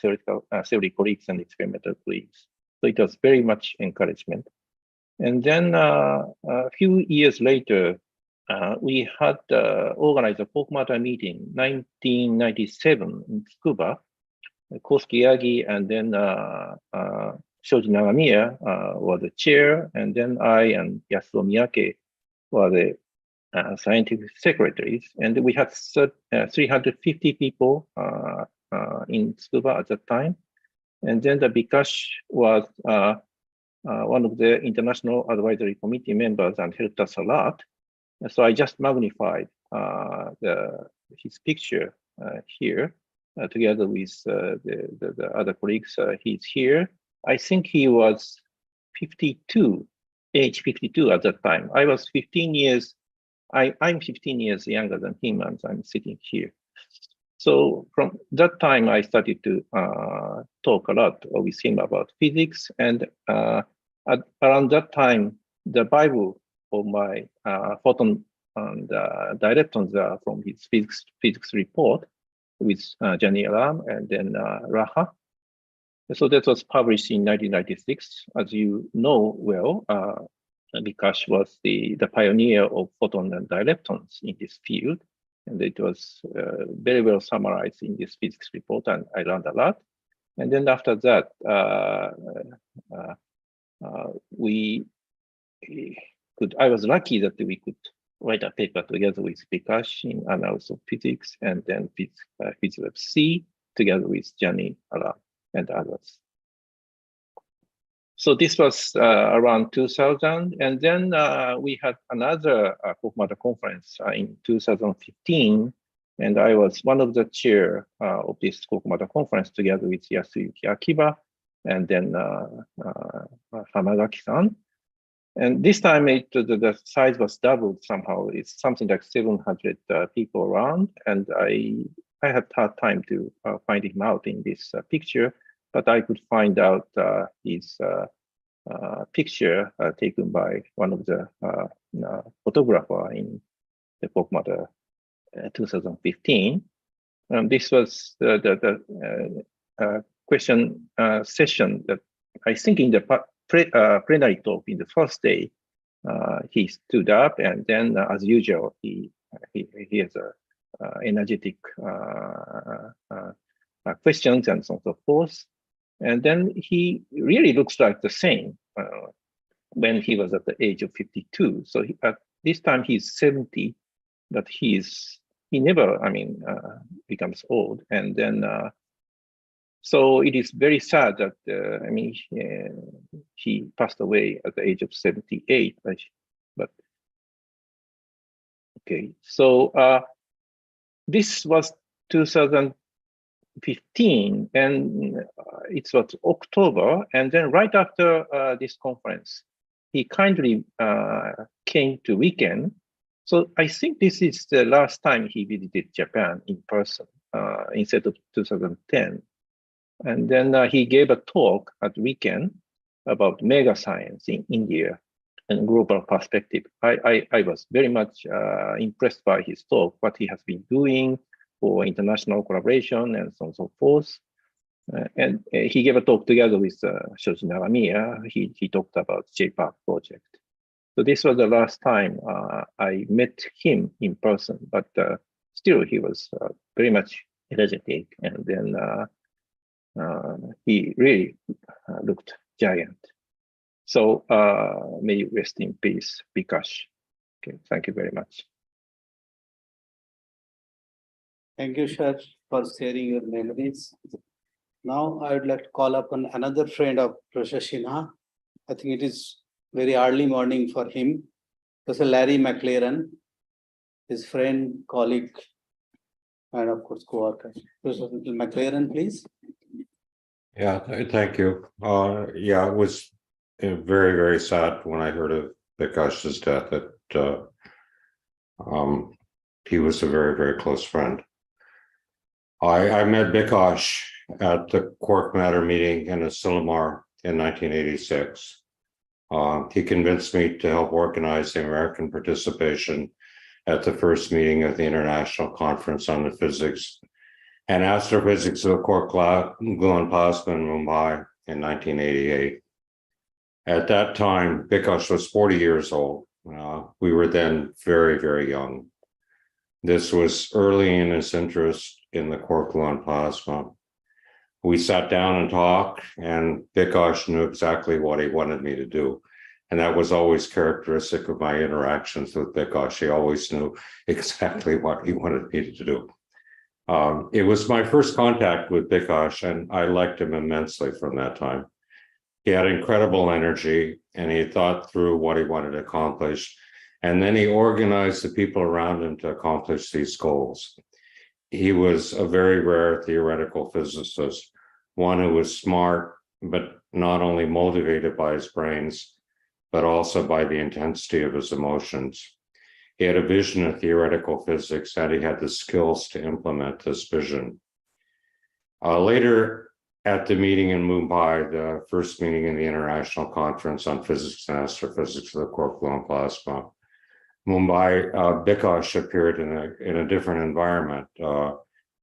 theory colleagues and experimental colleagues. So it was very much encouragement. And then a few years later, we had organized a Kokumada meeting, 1997 in Tsukuba. Kosuke Yagi and then Shoji Nagamiya were the chair, and then I and Yasuo Miyake were the scientific secretaries. And we had 350 people in Tsukuba at that time. And then the Bikash was one of the international advisory committee members and helped us a lot. So I just magnified his picture here together with the other colleagues. He's here. I think he was 52, age 52 at that time. I was 15 years, I'm 15 years younger than him, and I'm sitting here. So from that time, I started to talk a lot with him about physics. And around that time, the Bible of my photon and directons are from his physics report with Jani Alam and then Raha. So that was published in 1996. As you know well, Bikash was the pioneer of photon and leptons in this field. And it was very well summarized in this physics report, and I learned a lot. And then after that, I was lucky that we could write a paper together with Bikash in Annals of Physics, and then VECC together with Jani Alam and others. So this was around 2000, and then we had another Kokumada conference in 2015, and I was one of the chair of this Kokumada conference together with Yasuyuki Akiba and then Hamagaki-san. And this time the size was doubled somehow. It's something like 700 people around, and I had hard time to find him out in this picture, but I could find out his picture taken by one of the photographer in the Kokumada 2015. This was the question session that I think in the plenary talk in the first day, he stood up, and then as usual, he has energetic questions and so on and so forth. And then he really looks like the same when he was at the age of 52. So at this time he's 70, but he never, becomes old. And then, so it is very sad that, he passed away at the age of 78, but okay. So this was 2015, and it was October, and then right after this conference, he kindly came to weekend. So I think this is the last time he visited Japan in person instead of 2010. And then he gave a talk at weekend about mega science in India and global perspective. I was very much impressed by his talk, what he has been doing for international collaboration and so on and so forth. And he gave a talk together with Shoji Nagamiya. He talked about J-PARC project. So this was the last time I met him in person, but still he was very much energetic, and then he really looked giant. So may you rest in peace, Bikash. Okay, thank you very much. Thank you, Shar, for sharing your memories. Now I would like to call upon another friend of Professor Sinha. I think it is very early morning for him. Professor Larry McLaren, his friend, colleague, and of course co-worker. Professor McLaren, please. Yeah, thank you. Yeah, it was very, very sad when I heard of Bikash's death. he was a very, very close friend. I met Bikash at the Quark Matter meeting in Asilomar in 1986. He convinced me to help organize the American participation at the first meeting of the International Conference on the Physics and Astrophysics of the Quark Gluon Plasma in Mumbai in 1988. At that time, Bikash was 40 years old. We were then very, very young. This was early in his interest in the quark gluon plasma. We sat down and talked, and Bikash knew exactly what he wanted me to do. And that was always characteristic of my interactions with Bikash. He always knew exactly what he wanted me to do. It was my first contact with Bikash, and I liked him immensely from that time. He had incredible energy, and he thought through what he wanted to accomplish. And then he organized the people around him to accomplish these goals. He was a very rare theoretical physicist, one who was smart, but not only motivated by his brains, but also by the intensity of his emotions. He had a vision of theoretical physics, and he had the skills to implement this vision. Later, at the meeting in Mumbai, the first meeting in the International Conference on Physics and Astrophysics of the Quark Gluon Plasma, Mumbai, Bikash appeared in a different environment,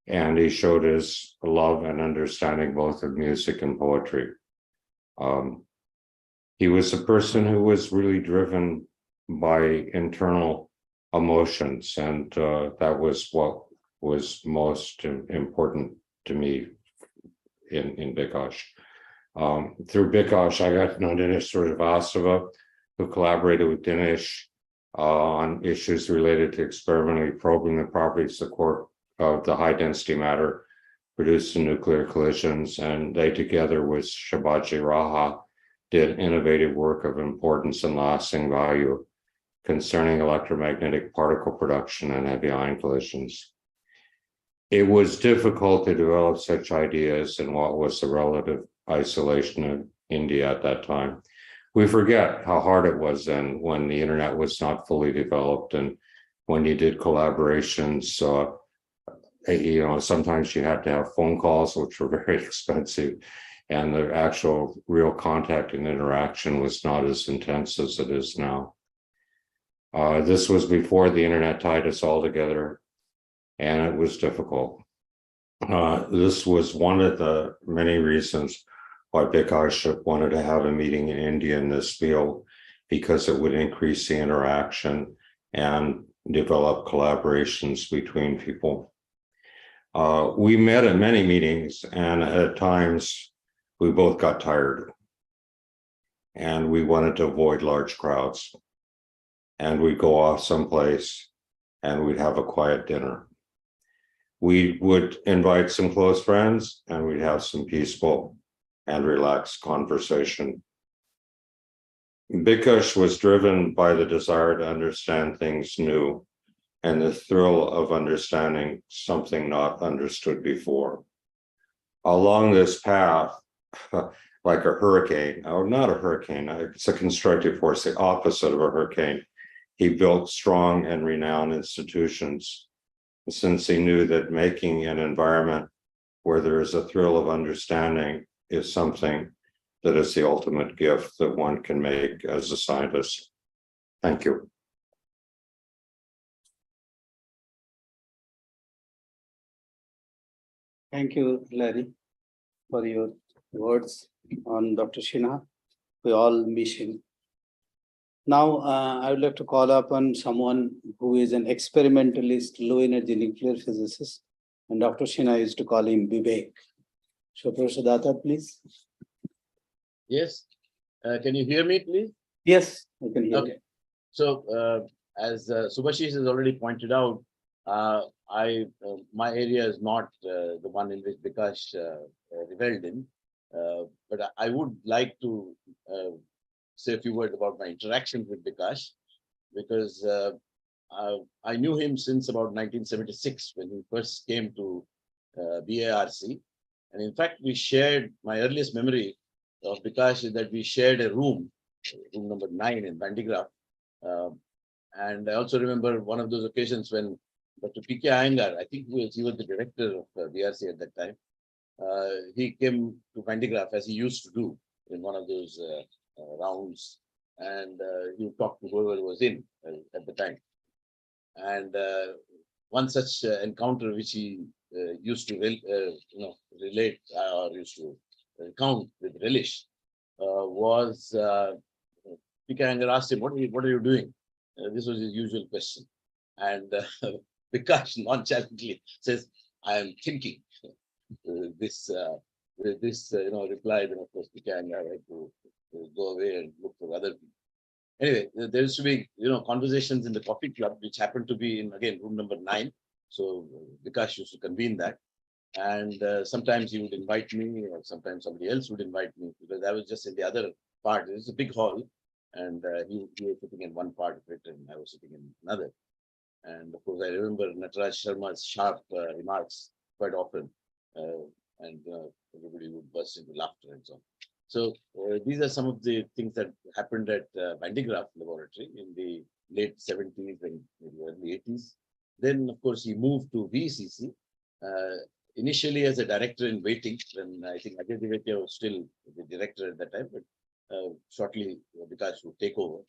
and he showed his love and understanding both of music and poetry. He was a person who was really driven by internal emotions, and that was what was most important to me in Bikash. Through Bikash, I got to know Dinesh Srivastava, who collaborated with Dinesh on issues related to experimentally probing the properties of the high density matter produced in nuclear collisions, and they, together with Shivaji Raha, did innovative work of importance and lasting value concerning electromagnetic particle production and heavy ion collisions. It was difficult to develop such ideas in what was the relative isolation of India at that time. We forget how hard it was then, when the internet was not fully developed, and when you did collaborations, sometimes you had to have phone calls, which were very expensive, and the actual real contact and interaction was not as intense as it is now. This was before the internet tied us all together, and it was difficult. This was one of the many reasons why Bikash wanted to have a meeting in India in this field, because it would increase the interaction and develop collaborations between people. We met at many meetings, and at times we both got tired, and we wanted to avoid large crowds, and we'd go off someplace and we'd have a quiet dinner. We would invite some close friends, and we'd have some peaceful and relaxed conversation. Bikash was driven by the desire to understand things new and the thrill of understanding something not understood before. Along this path, like a hurricane, or not a hurricane, it's a constructive force, the opposite of a hurricane, he built strong and renowned institutions, since he knew that making an environment where there is a thrill of understanding is something that is the ultimate gift that one can make as a scientist. Thank you. Thank you, Larry, for your words on Dr. Sinha. We all miss him. Now, I would like to call upon someone who is an experimentalist, low-energy nuclear physicist, and Dr. Sinha used to call him Vivek. So, Professor Datta, please. Yes. Can you hear me, please? Yes, I can hear Okay. you. So, as Subhashish has already pointed out, my area is not the one in which Bikash reveled in, but I would like to say a few words about my interactions with Bikash, because I knew him since about 1976 when he first came to BARC. And in fact, we shared, my earliest memory of Bikash is that we shared a room number 9 in Bandigraph. And I also remember one of those occasions when Dr. P.K. Iyengar, I think he was the director of VRC at that time. He came to Vandigraph as he used to do in one of those rounds, and he talked to whoever was in at the time. And one such encounter which he used to relate or used to recount with relish was P.K. Iyengar asked him, what are you doing? This was his usual question. And Bikash nonchalantly says, I am thinking. This reply, then of course P.K. Iyengar had to go away and look for other people. Anyway, there used to be, conversations in the coffee club, which happened to be in, again, room number 9. So Bikash used to convene that. And sometimes he would invite me, or sometimes somebody else would invite me, because I was just in the other part. It's a big hall, and he was sitting in one part of it, and I was sitting in another. And of course, I remember Nataraj Sharma's sharp remarks quite often, and everybody would burst into laughter and so on. So these are some of the things that happened at Vandigraph Laboratory in the late 70s and maybe early 80s. Then, of course, he moved to VECC, initially as a director in waiting, when I think Ajay Divetia was still the director at that time, but shortly Bikash would take over.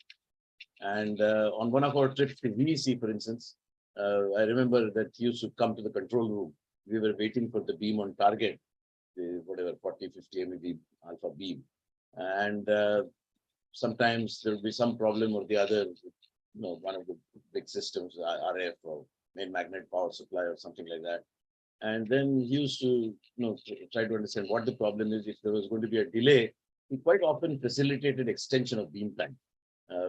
And on one of our trips to VEC, for instance, I remember that he used to come to the control room. We were waiting for the beam on target, the whatever 40, 50 MeV alpha beam. And sometimes there would be some problem or the other, one of the big systems, RF or main magnet power supply or something like that. And then he used to try to understand what the problem is. If there was going to be a delay, he quite often facilitated extension of beam time,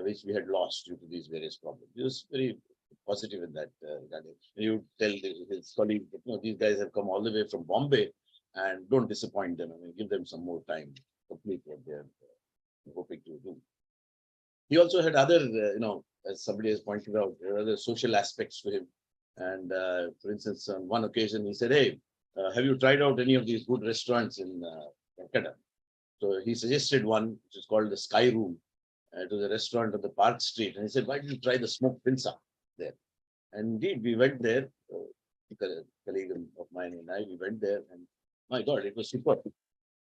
which we had lost due to these various problems. He was very positive in that regard. He would tell his colleagues, these guys have come all the way from Bombay, and don't disappoint them. I mean, give them some more time to complete what they're hoping to do. He also had other, as somebody has pointed out, there are other social aspects to him. And for instance, on one occasion, he said, hey, have you tried out any of these good restaurants in Calcutta? So he suggested one, which is called the Sky Room. It was a restaurant on the Park Street. And he said, why don't you try the smoked pinsa there? And indeed, we went there, a colleague of mine and I, we went there, and my God, it was super.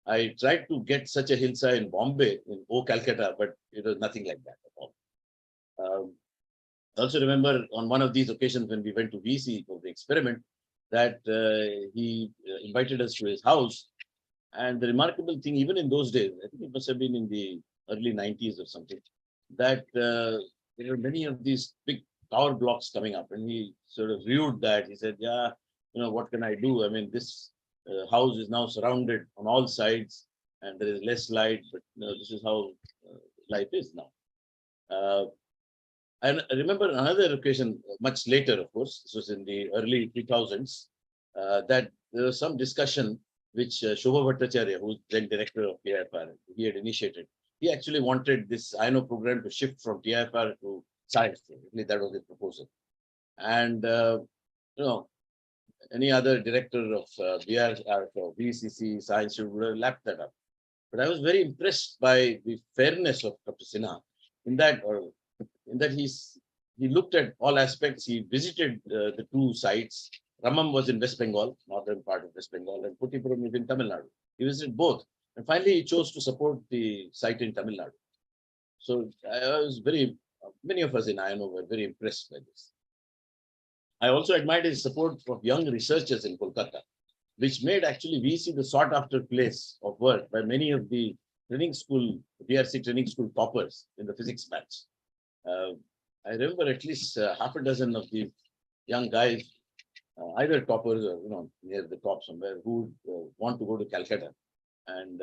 I tried to get such a hilsa in Bombay, in Calcutta, but it was nothing like that at all. I also remember on one of these occasions when we went to VC for the experiment, that he invited us to his house. And the remarkable thing, even in those days, I think it must have been in the early 90s or something, that there were many of these big tower blocks coming up. And he sort of viewed that. He said, yeah, what can I do? I mean, this house is now surrounded on all sides and there is less light, but this is how life is now. And I remember another occasion much later, of course, this was in the early 2000s, that there was some discussion which Shobha Bhattacharya, who's then director of TIFR, he had initiated. He actually wanted this INO program to shift from TIFR to science. That was his proposal. And, any other director of VECC science would have lapped that up. But I was very impressed by the fairness of Dr. Sinha in that he looked at all aspects. He visited the two sites. Ramam was in West Bengal, northern part of West Bengal, and Puttipuram is in Tamil Nadu. He visited both. And finally, he chose to support the site in Tamil Nadu. So I was many of us in INO were very impressed by this. I also admired his support of young researchers in Kolkata, which made actually VC the sought after place of work by many of the VRC training school toppers in the physics batch. I remember at least half a dozen of these young guys, either toppers or near the top somewhere, who want to go to Calcutta. And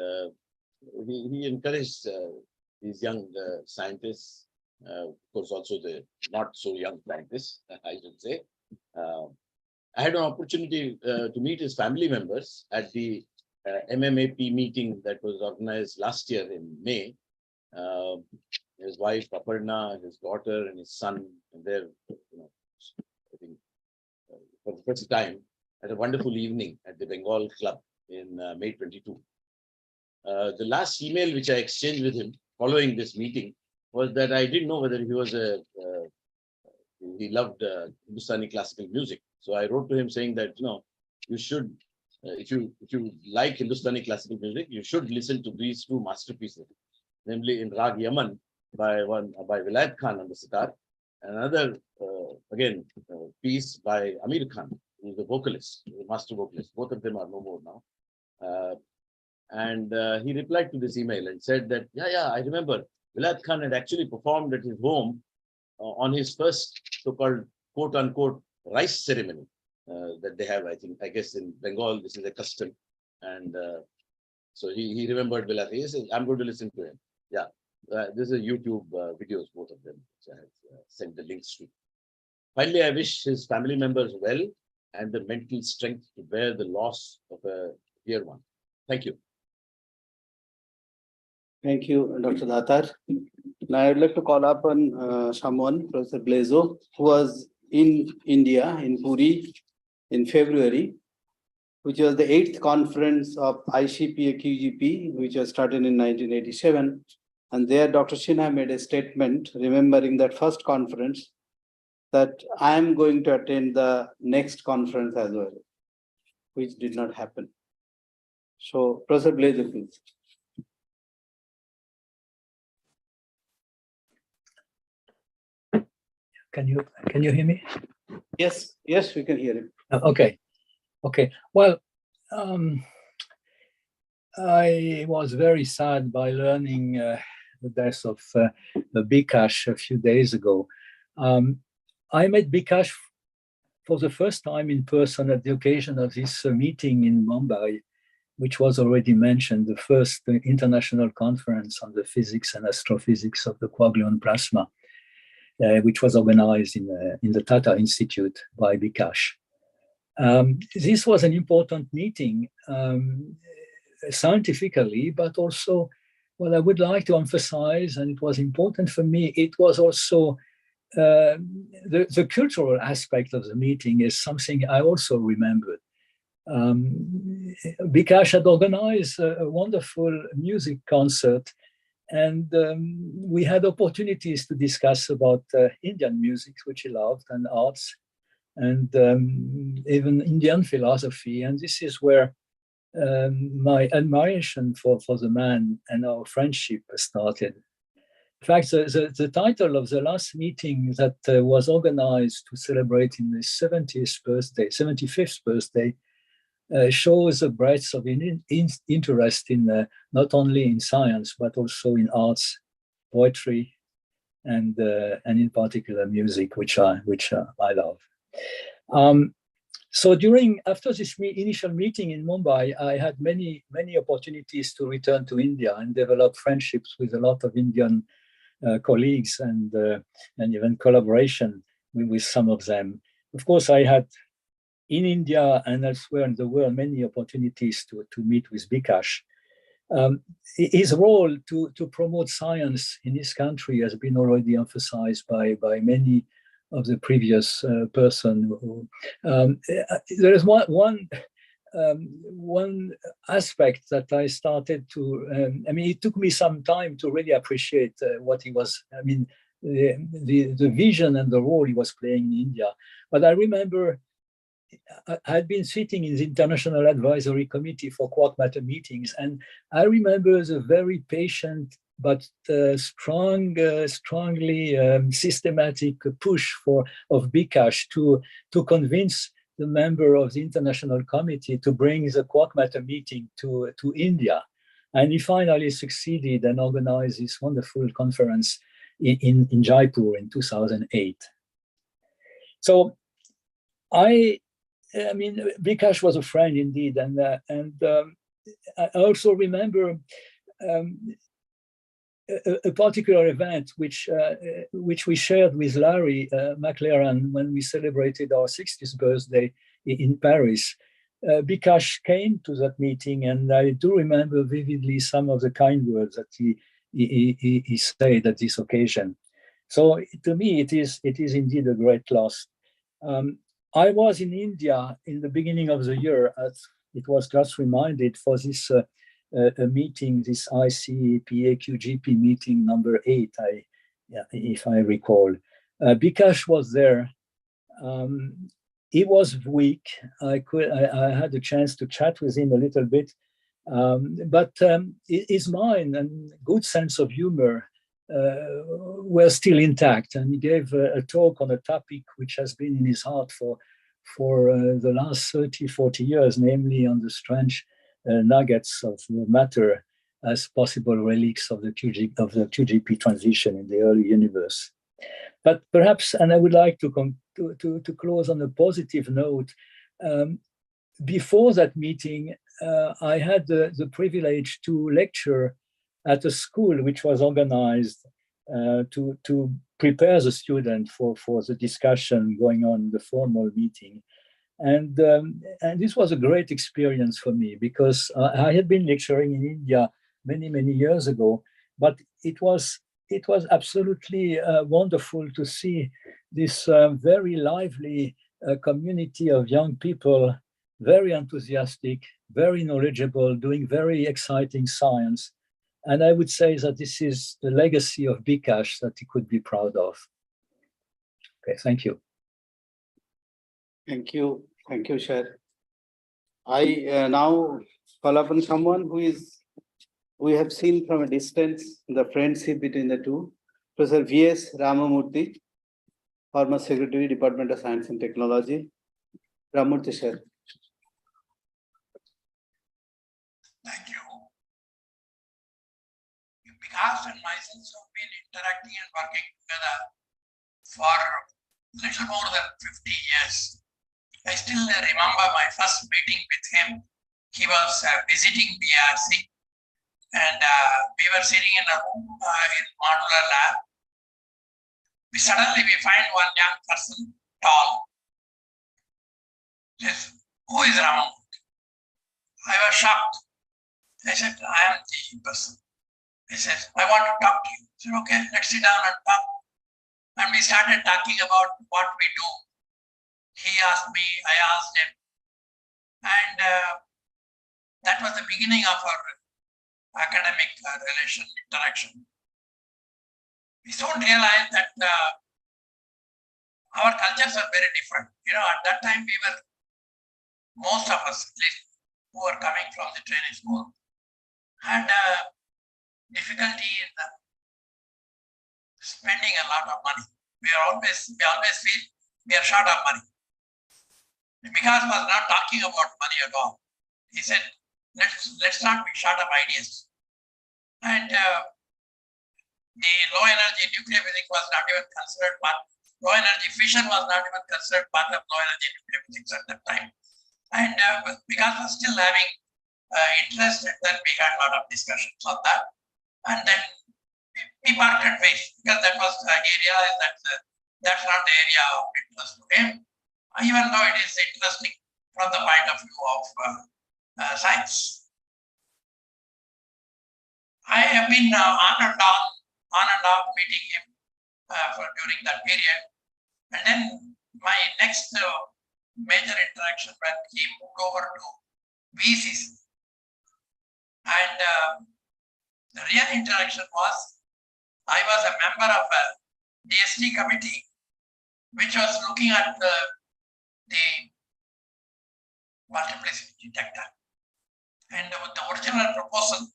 he encouraged these young scientists, of course, also the not so young scientists, I should say. I had an opportunity to meet his family members at the MMAP meeting that was organized last year in May. His wife, Aparna, his daughter, and his son, and they're, I think, for the first time, had a wonderful evening at the Bengal Club in May 22. The last email which I exchanged with him following this meeting was that I didn't know whether he was a he loved Hindustani classical music. So I wrote to him saying that, you should, if you like Hindustani classical music, you should listen to these two masterpieces, namely in Rag Yaman by Vilayat Khan on the sitar, and another piece by Amir Khan, who is the vocalist, the master vocalist. Both of them are no more now. And he replied to this email and said that, yeah, I remember Vilayat Khan had actually performed at his home on his first so-called quote-unquote rice ceremony that they have, I guess in Bengal, this is a custom. And so he remembered Vilayat. He said, I'm going to listen to him. Yeah, this is YouTube videos, both of them, which I have sent the links to. Finally, I wish his family members well and the mental strength to bear the loss of a dear one. Thank you. Thank you, Dr. Datar. Now I'd like to call upon someone, Professor Blezo, who was in India, in Puri, in February, which was the 8th conference of ICPA-QGP, which was started in 1987. And there, Dr. Sinha made a statement, remembering that first conference, that I am going to attend the next conference as well, which did not happen. So, Professor Blezo, please. Can you hear me? Yes, we can hear him. Okay. Well, I was very sad by learning the death of Bikash a few days ago. I met Bikash for the first time in person at the occasion of this meeting in Mumbai, which was already mentioned, the first international conference on the physics and astrophysics of the quark-gluon plasma, which was organized in the Tata Institute by Bikash. This was an important meeting scientifically, but also what I would like to emphasize, and it was important for me, it was also the cultural aspect of the meeting is something I also remembered. Bikash had organized a wonderful music concert, and we had opportunities to discuss about Indian music, which he loved, and arts, and even Indian philosophy. And this is where my admiration for the man and our friendship started. In fact, the title of the last meeting that was organized to celebrate in his 75th birthday, shows a breadth of interest in not only in science, but also in arts, poetry, and in particular music, which I love. So after this initial meeting in Mumbai, I had many opportunities to return to India and develop friendships with a lot of Indian colleagues and even collaboration with some of them. Of course, I had in India and elsewhere in the world many opportunities to meet with Bikash. His role to promote science in his country has been already emphasized by many of the previous person. There is one aspect that I started to, it took me some time to really appreciate what he was, the vision and the role he was playing in India. But I remember I had been sitting in the International Advisory Committee for quark matter meetings, and I remember the very patient but strongly systematic push of Bikash to convince the member of the International Committee to bring the quark matter meeting to India. And he finally succeeded and organized this wonderful conference in Jaipur in 2008. So Bikash was a friend indeed, and I also remember a particular event which we shared with Larry McLaren when we celebrated our 60th birthday in Paris. Bikash came to that meeting, and I do remember vividly some of the kind words that he said at this occasion. So to me, it is indeed a great loss. I was in India in the beginning of the year, as it was just reminded, for this meeting, this ICPA-QGP meeting number 8, if I recall. Bikash was there. He was weak. I had a chance to chat with him a little bit, but his mind and good sense of humor were still intact. And he gave a talk on a topic which has been in his heart for the last 30, 40 years, namely on the strange nuggets of matter as possible relics of the 2GP transition in the early universe. But perhaps, and I would like to close on a positive note, before that meeting, I had the privilege to lecture at a school which was organized to prepare the student for the discussion going on in the formal meeting. And this was a great experience for me, because I had been lecturing in India many, many years ago, but it was absolutely wonderful to see this very lively community of young people, very enthusiastic, very knowledgeable, doing very exciting science. And I would say that this is the legacy of Bikash that he could be proud of. Okay, thank you. Thank you, Sher. I now call upon someone we have seen from a distance the friendship between the two, Professor V.S. Ramamurthy, former Secretary, Department of Science and Technology. Ramamurthy, sir. Thank you. Bikash and myself have been interacting and working together for little more than 50 years. I still remember my first meeting with him. He was visiting BRC, and we were sitting in a room in modular lab. Suddenly we find one young person, tall. Says, "Who is Ramamurthy?" I was shocked. I said, "I am the person." He says, "I want to talk to you." I said, "Okay, let's sit down and talk." And we started talking about what we do. He asked me, I asked him. And that was the beginning of our academic interaction. We soon realized that our cultures are very different. At that time we were, most of us at least, who were coming from the training school, had difficulty in spending a lot of money. We always feel we are short of money. Bikash was not talking about money at all. He said, let's not be short of ideas. And the low energy nuclear physics was not even considered part. Low energy fission was not even considered part of low energy nuclear physics at that time. And Bikash was still having interest, and then we had a lot of discussions on that. And then we parted ways, because that was the area that's not the area of interest to him, even though it is interesting from the point of view of science. I have been on and off meeting him during that period. And then my next major interaction when he moved over to VECC. And the real interaction was, I was a member of a DST committee, which was looking at the multiplicity detector. And the original proposal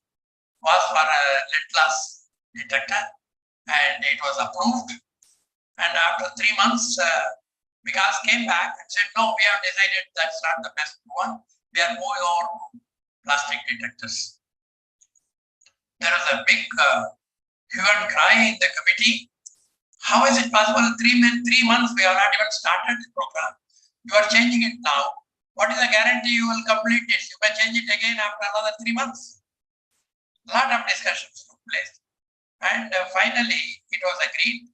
was for a lead-glass detector, and it was approved. And after 3 months, Bikash came back and said, "No, we have decided that's not the best one. We are moving over to plastic detectors." There was a big hue and cry in the committee. How is it possible in 3 months we have not even started the program? You are changing it now. What is the guarantee you will complete it? You may change it again after another 3 months. A lot of discussions took place. And finally, it was agreed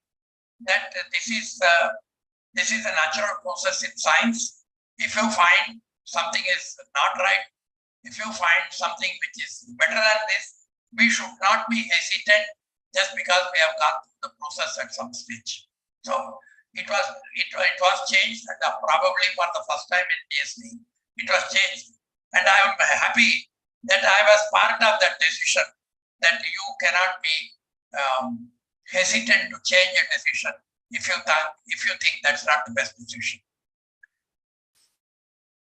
that this is a natural process in science. If you find something is not right, if you find something which is better than this, we should not be hesitant just because we have gone through the process at some stage. So it was changed, and probably for the first time in DST, it was changed. And I am happy that I was part of that decision, that you cannot be hesitant to change a decision if you think that's not the best decision.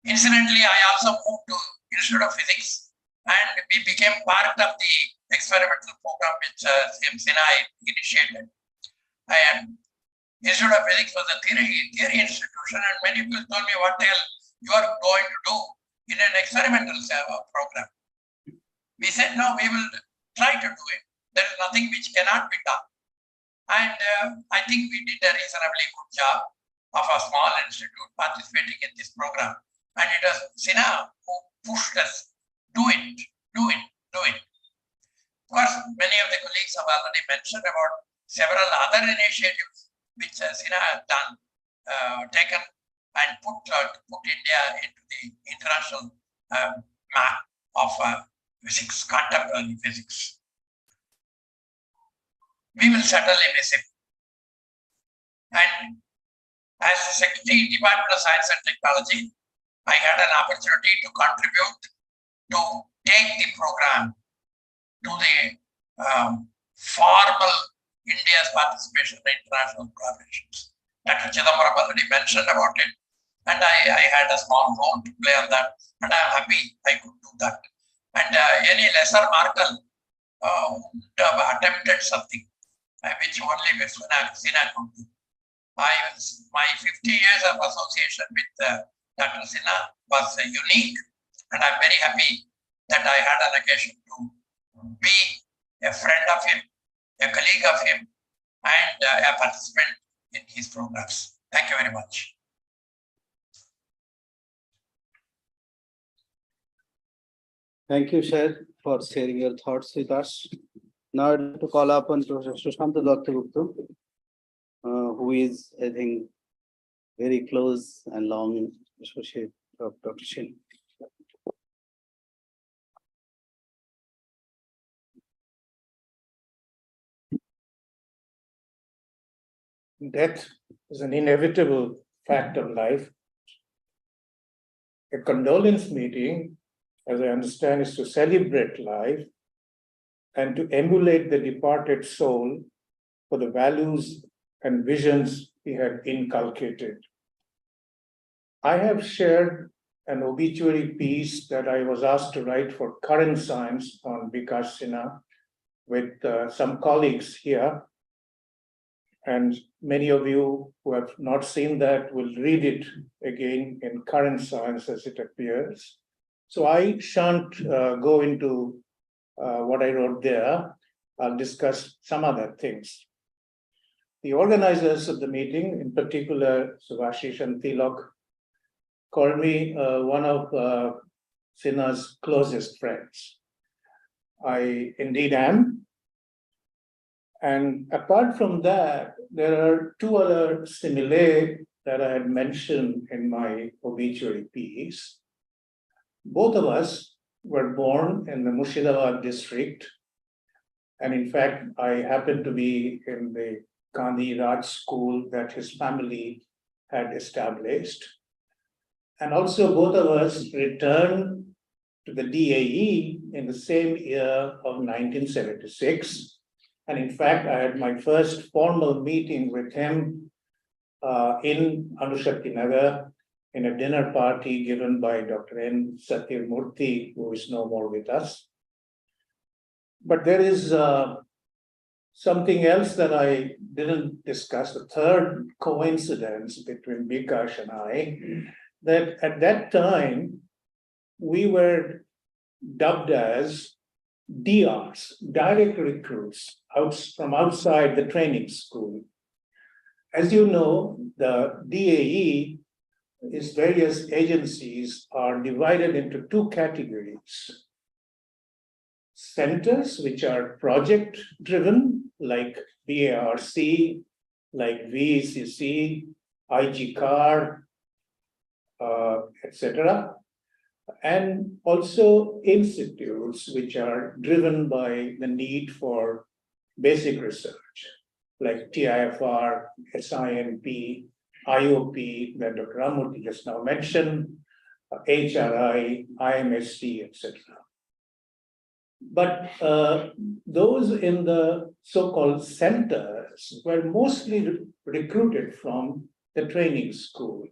Incidentally, I also moved to Institute of Physics, and we became part of the experimental program which Sinha initiated. And Institute of Physics was a theory institution, and many people told me, what the hell you are going to do in an experimental program. We said, no, we will try to do it. There is nothing which cannot be done. And I think we did a reasonably good job of a small institute participating in this program. And it was Sinha who pushed us, do it, do it, do it. Of course, many of the colleagues have already mentioned about several other initiatives which Sinha has done, taken and put India into the international map of physics, contemporary physics. We will certainly miss him. And as Secretary, Department of Science and Technology, I had an opportunity to contribute to take the program to the formal India's participation in international collaborations. Dr. Chidambaram already mentioned about it, and I had a small role to play on that, and I'm happy I could do that. And any lesser Markle would have attempted something which only Sinha could do. My 50 years of association with Dr. Sinha was unique, and I'm very happy that I had an occasion to be a friend of him, a colleague of him, and a participant in his programs. Thank you very much. Thank you, Sher, for sharing your thoughts with us. Now I'd like to call upon Professor Sushanta Dattagupta, who is, I think, very close and long associate of Dr. Sinha. Death is an inevitable fact of life. A condolence meeting, as I understand, is to celebrate life and to emulate the departed soul for the values and visions he had inculcated. I have shared an obituary piece that I was asked to write for Current Science on Bikash Sinha with some colleagues here. And many of you who have not seen that will read it again in Current Science as it appears. So I shan't go into what I wrote there. I'll discuss some other things. The organizers of the meeting, in particular Subhashish and Tilak, called me one of Sinha's closest friends. I indeed am. And apart from that, there are two other simile that I had mentioned in my obituary piece. Both of us were born in the Murshidabad district. And in fact, I happened to be in the Gandhi Raj school that his family had established. And also both of us returned to the DAE in the same year of 1976. And in fact, I had my first formal meeting with him in Anushakti Nagar in a dinner party given by Dr. N. Satyamurthy, who is no more with us. But there is something else that I didn't discuss, the third coincidence between Bikash and I, that at that time, we were dubbed as DRs, direct recruits from outside the training school. As you know, the DAE is various agencies are divided into two categories. Centers, which are project driven, like BARC, like VECC, IG CAR, etc. And also institutes which are driven by the need for basic research, like TIFR, SINP, IOP that Dr. Ramurthy just now mentioned, HRI, IMSC, etc. But those in the so-called centers were mostly recruited from the training school.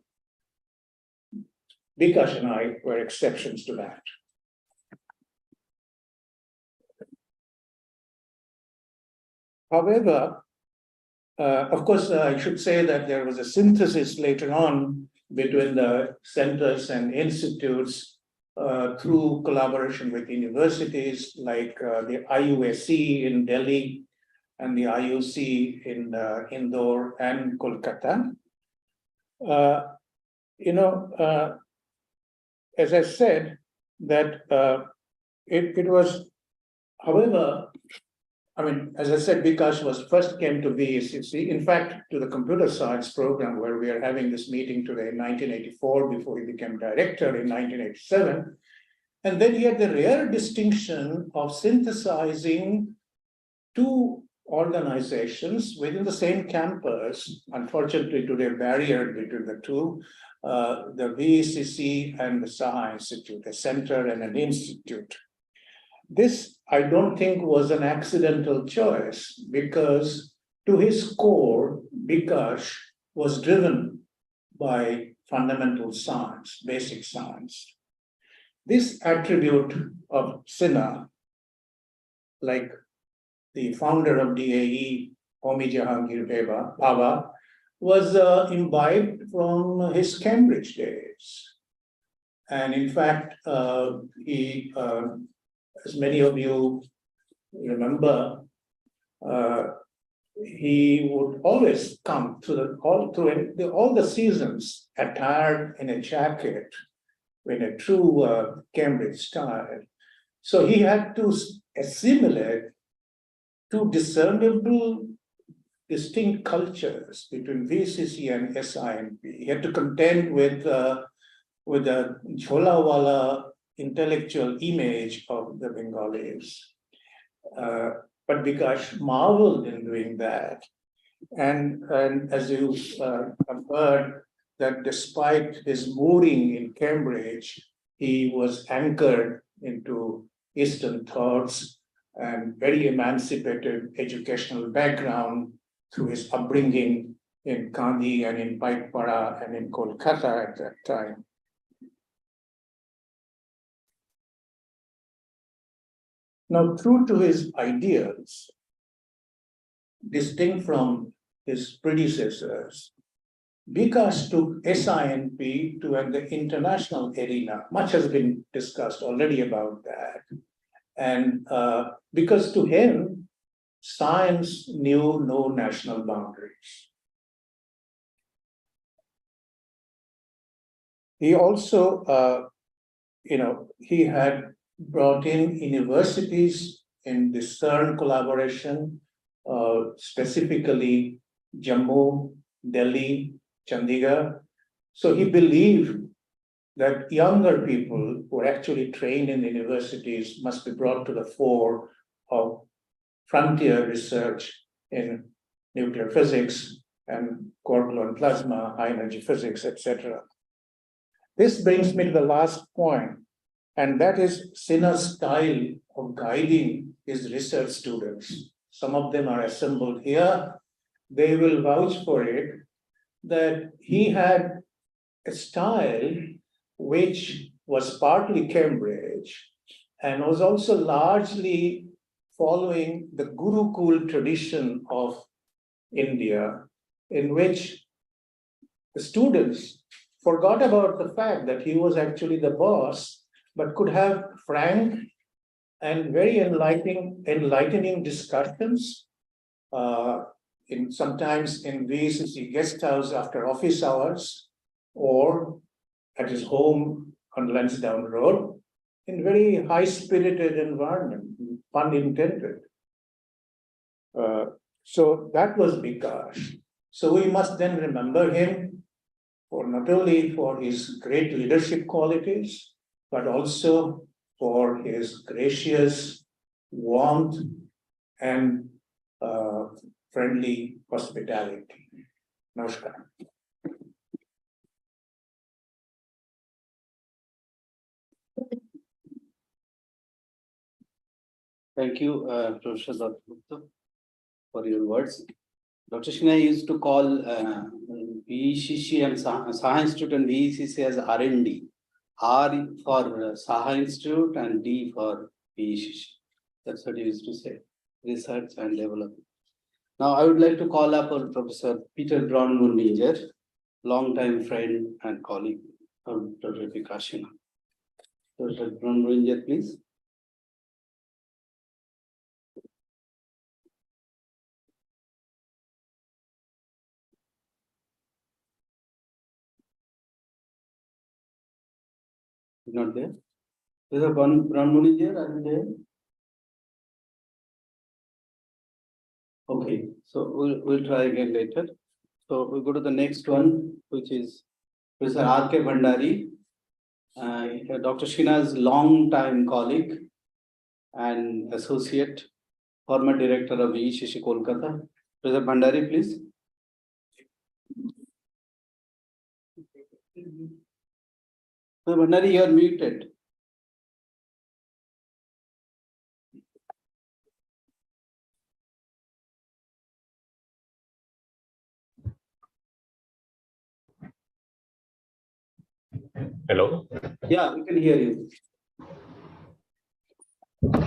Bikash and I were exceptions to that. However, of course, I should say that there was a synthesis later on between the centers and institutes through collaboration with universities like the IUSC in Delhi and the IUC in Indore and Kolkata. As I said, that it was, however, I mean, as I said, Bikash first came to VECC, in fact, to the computer science program where we are having this meeting today in 1984 before he became director in 1987. And then he had the rare distinction of synthesizing two organizations within the same campus, unfortunately today barrier between the two, the VECC and the Saha Institute, a center and an institute. This, I don't think, was an accidental choice because to his core, Bikash was driven by fundamental science, basic science. This attribute of Sinha, like the founder of DAE, Homi Jahangir Baba, was imbibed from his Cambridge days. And in fact, he, as many of you remember, he would always come to all the seasons attired in a jacket in a true Cambridge style. So he had to assimilate two discernible, distinct cultures between VCC and SINP. He had to contend with the Jholawala intellectual image of the Bengalis. But Bikash marveled in doing that. And as you have heard, that despite his mooring in Cambridge, he was anchored into Eastern thoughts and very emancipated educational background through his upbringing in Kandy and in Paikpara and in Kolkata at that time. Now, true to his ideals, distinct from his predecessors, Bikash took SINP to the international arena. Much has been discussed already about that. And because to him, science knew no national boundaries. He also, he had brought in universities in the CERN collaboration, specifically Jammu, Delhi, Chandigarh. So he believed that younger people who are actually trained in the universities must be brought to the fore of frontier research in nuclear physics and quark-gluon plasma, high energy physics, etc. This brings me to the last point, and that is Sinha's style of guiding his research students. Some of them are assembled here. They will vouch for it, that he had a style which was partly Cambridge and was also largely following the Gurukul tradition of India, in which the students forgot about the fact that he was actually the boss, but could have frank and very enlightening discussions, sometimes in VECC guest house after office hours, or at his home on Lansdowne Road, in very high-spirited environment, pun intended. So that was Bikash. So we must then remember him for not only for his great leadership qualities, but also for his gracious warmth and friendly hospitality. Namaskar. Thank you, Professor Dr. Gupta, for your words. Dr. Sinha used to call VECC and Saha Institute and VECC as R&D. R for Saha Institute and D for VECC. That's what he used to say, research and development. Now I would like to call up Professor Peter Braun-Munninger, longtime friend and colleague of Dr. Bikash Sinha. Dr. Braun-Munninger, please. Not there. Professor Braun-Munninger, are you there? Okay, so we'll try again later. So we'll go to the next one, which is Professor R.K. Bhandari, Dr. Sinha's long-time colleague and associate, former director of VECC Kolkata. Professor Bhandari, please. Professor Bhandari, you are muted. Hello? Yeah, we can hear you.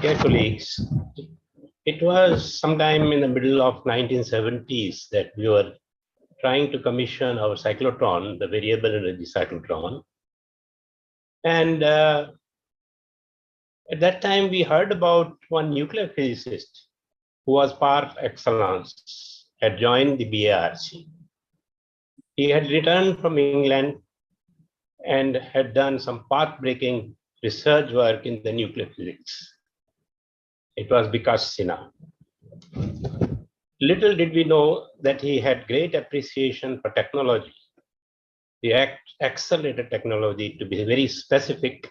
Dear colleagues, it was sometime in the middle of 1970s that we were trying to commission our cyclotron, the variable energy cyclotron. And at that time, we heard about one nuclear physicist who was par excellence, had joined the BARC. He had returned from England and had done some path-breaking research work in the nuclear physics. It was Bikash Sinha. Little did we know that he had great appreciation for technology, the accelerated technology, to be very specific.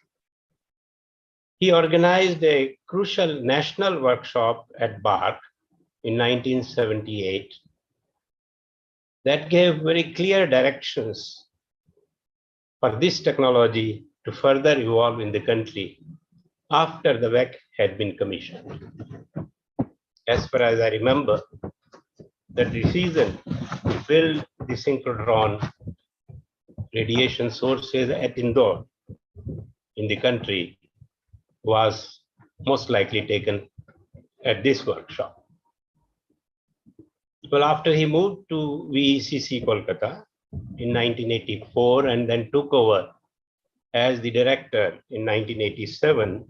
He organized a crucial national workshop at BARC in 1978 that gave very clear directions for this technology to further evolve in the country after the VECC had been commissioned. As far as I remember, the decision to build the synchrotron radiation sources at Indore in the country was most likely taken at this workshop. Well, after he moved to VECC Kolkata in 1984 and then took over as the director in 1987,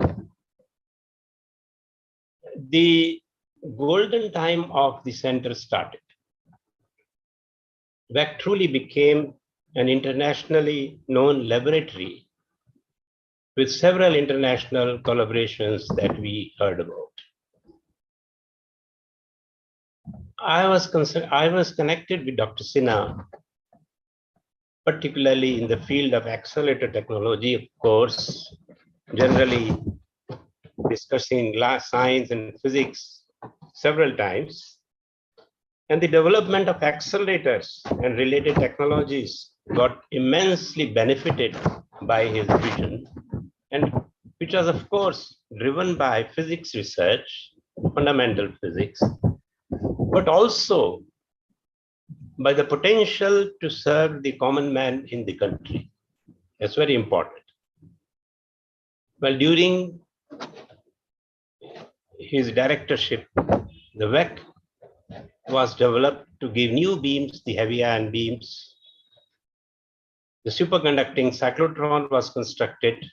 the golden time of the center started. VECC truly became an internationally known laboratory with several international collaborations that we heard about. I was connected with Dr. Sinha, particularly in the field of accelerator technology, of course, generally discussing science and physics several times. And the development of accelerators and related technologies got immensely benefited by his vision, and which was, of course, driven by physics research, fundamental physics, but also by the potential to serve the common man in the country. That's very important. Well, during his directorship, the VECC was developed to give new beams, the heavy ion beams. The superconducting cyclotron was constructed,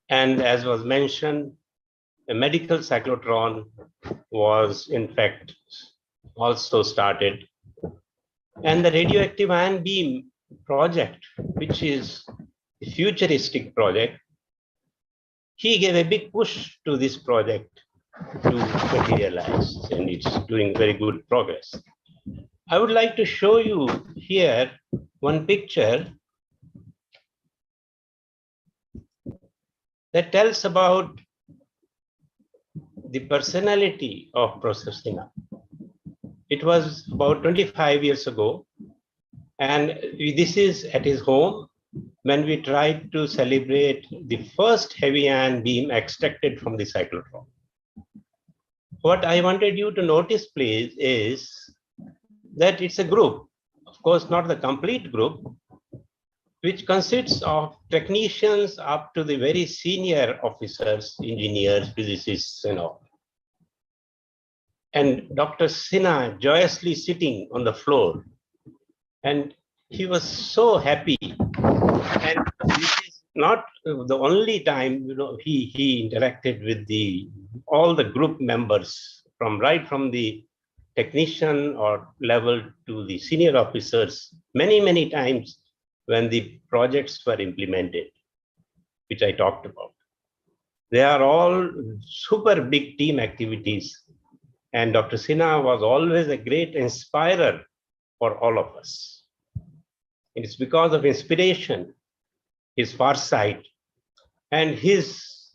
and as was mentioned, a medical cyclotron was in fact also started. And the radioactive ion beam project, which is a futuristic project, he gave a big push to this project to materialize, and it's doing very good progress. I would like to show you here one picture that tells about the personality of Professor Sinha. It was about 25 years ago, and this is at his home when we tried to celebrate the first heavy ion beam extracted from the cyclotron. What I wanted you to notice, please, is that it's a group, of course, not the complete group, which consists of technicians up to the very senior officers, engineers, physicists, and all. And Dr. Sinha joyously sitting on the floor. And he was so happy. And this is not the only time, he interacted with all the group members right from the technician or level to the senior officers, many, many times when the projects were implemented, which I talked about. They are all super big team activities. And Dr. Sinha was always a great inspirer for all of us. It is because of inspiration, his foresight, and his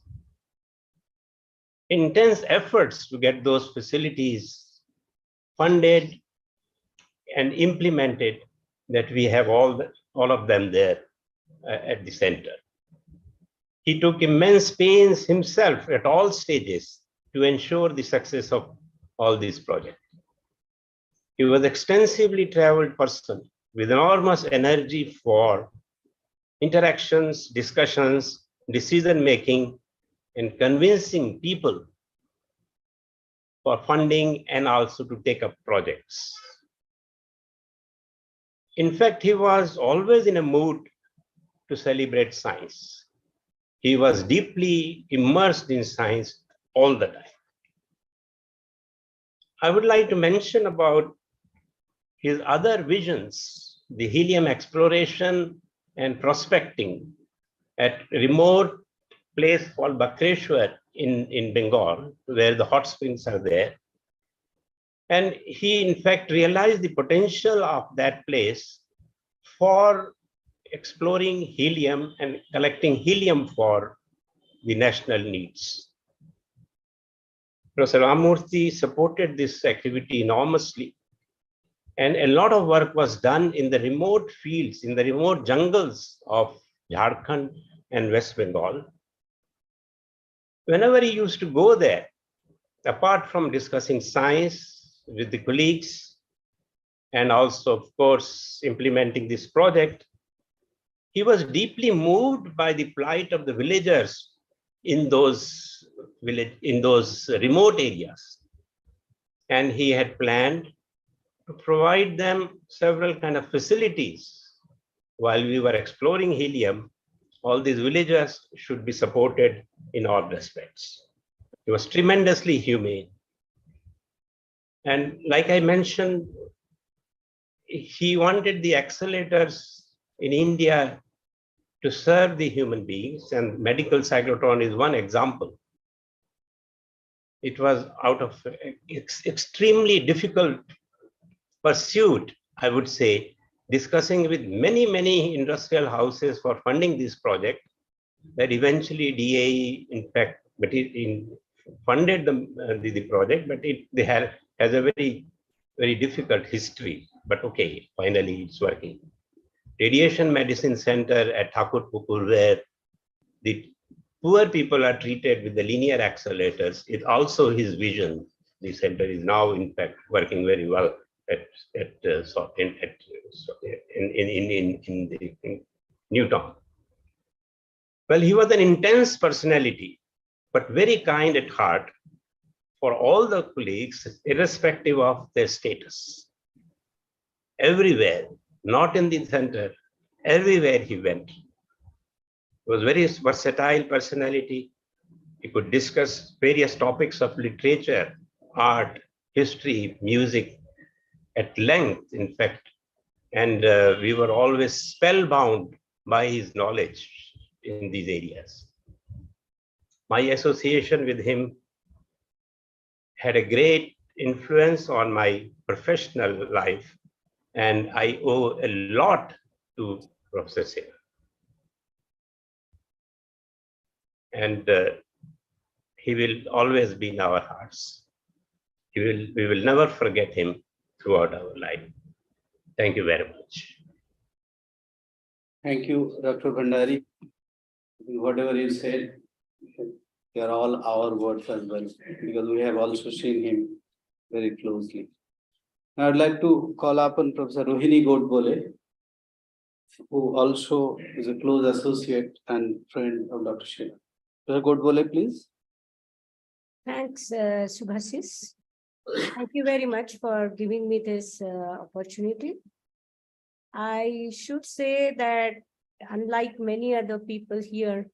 intense efforts to get those facilities funded and implemented that we have all of them there at the center. He took immense pains himself at all stages to ensure the success of all these projects. He was an extensively traveled person with enormous energy for interactions, discussions, decision-making, and convincing people for funding and also to take up projects. In fact, he was always in a mood to celebrate science. He was deeply immersed in science all the time. I would like to mention about his other visions, the helium exploration and prospecting at a remote place called Bakreshwar in Bengal, where the hot springs are there. And he, in fact, realized the potential of that place for exploring helium and collecting helium for the national needs. Professor Ramurthy supported this activity enormously. And a lot of work was done in the remote fields, in the remote jungles of Jharkhand and West Bengal. Whenever he used to go there, apart from discussing science with the colleagues and also, of course, implementing this project, he was deeply moved by the plight of the villagers in those remote areas. And he had planned to provide them several kind of facilities. While we were exploring helium, all these villagers should be supported in all respects. He was tremendously humane. And like I mentioned, he wanted the accelerators in India to serve the human beings, and medical cyclotron is one example. It was out of extremely difficult pursuit, I would say, discussing with many, many industrial houses for funding this project, that eventually DAE, in fact, funded the project, but has a very, very difficult history. But okay, finally it's working. Radiation Medicine Center at Thakurpukur, where the poor people are treated with the linear accelerators, is also his vision. The center is now, in fact, working very well in Newtown. Well, he was an intense personality, but very kind at heart for all the colleagues, irrespective of their status. Everywhere, not in the center, everywhere he went. He was very versatile personality. He could discuss various topics of literature, art, history, music at length, in fact. And we were always spellbound by his knowledge in these areas. My association with him had a great influence on my professional life, and I owe a lot to Professor Sinha. And he will always be in our hearts. We will never forget him throughout our life. Thank you very much. Thank you, Dr. Bhandari. Whatever you said, they are all our words as well, because we have also seen him very closely. I'd like to call upon Professor Rohini Godbole, who also is a close associate and friend of Dr. Sinha. Professor Godbole, please. Thanks, Subhasis. Thank you very much for giving me this opportunity. I should say that unlike many other people here,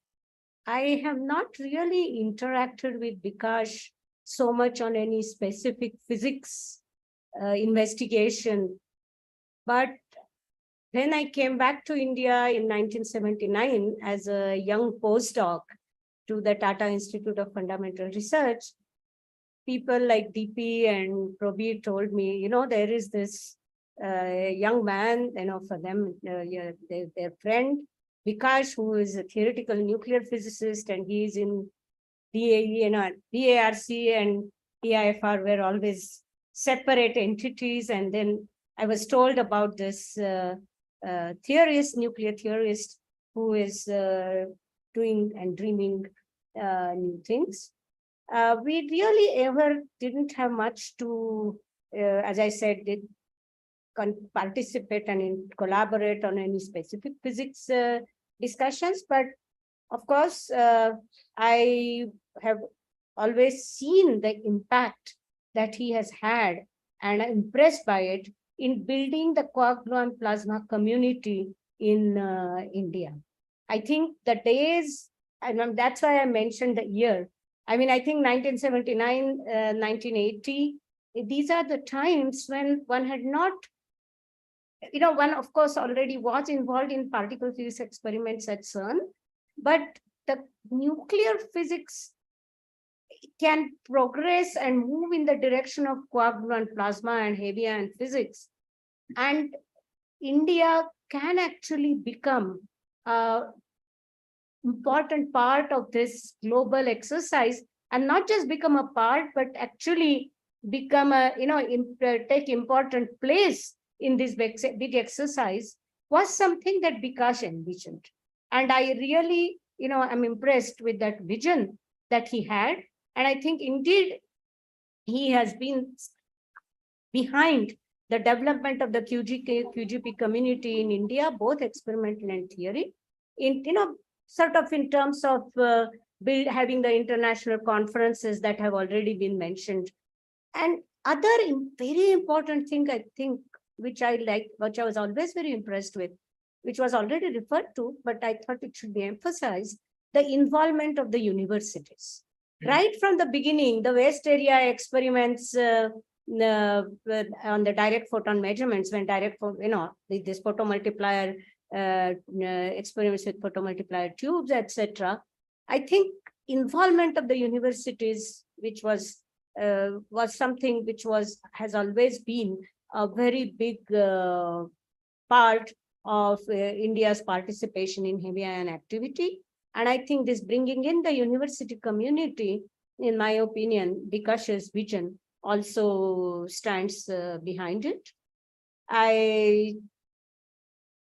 I have not really interacted with Bikash so much on any specific physics investigation. But when I came back to India in 1979 as a young postdoc to the Tata Institute of Fundamental Research, people like DP and Prabir told me, you know, there is this young man, you know, for them, their friend, Bikash, who is a theoretical nuclear physicist, and he is in DAE and DARC and EIFR were always separate entities. And then I was told about this theorist, nuclear theorist, who is doing and dreaming new things. We really ever didn't have much to, as I said, did participate and collaborate on any specific physics discussions. But of course, I have always seen the impact that he has had and I'm impressed by it in building the quark-gluon plasma community in India. I think the days, and that's why I mentioned the year. I mean, I think 1979, 1980, these are the times when one had not, you know, one of course already was involved in particle physics experiments at CERN, but the nuclear physics can progress and move in the direction of quark-gluon plasma and heavy ion physics. And India can actually become an important part of this global exercise, and not just become a part, but actually become a, you know, take important place in this big exercise, was something that Bikash envisioned. And I really, you know, I'm impressed with that vision that he had. And I think indeed he has been behind the development of the QGP community in India, both experimental and theory, in, you know, sort of in terms of having the international conferences that have already been mentioned. And other very important thing, I think, which I like, which I was always very impressed with, which was already referred to, but I thought it should be emphasized, the involvement of the universities. Right from the beginning, the West area experiments on the direct photon measurements, when direct, you know, this photomultiplier experiments with photomultiplier tubes, etc. I think involvement of the universities, which was something which has always been a very big part of India's participation in heavy ion activity. And I think this bringing in the university community, in my opinion, Bikash's vision also stands behind it. I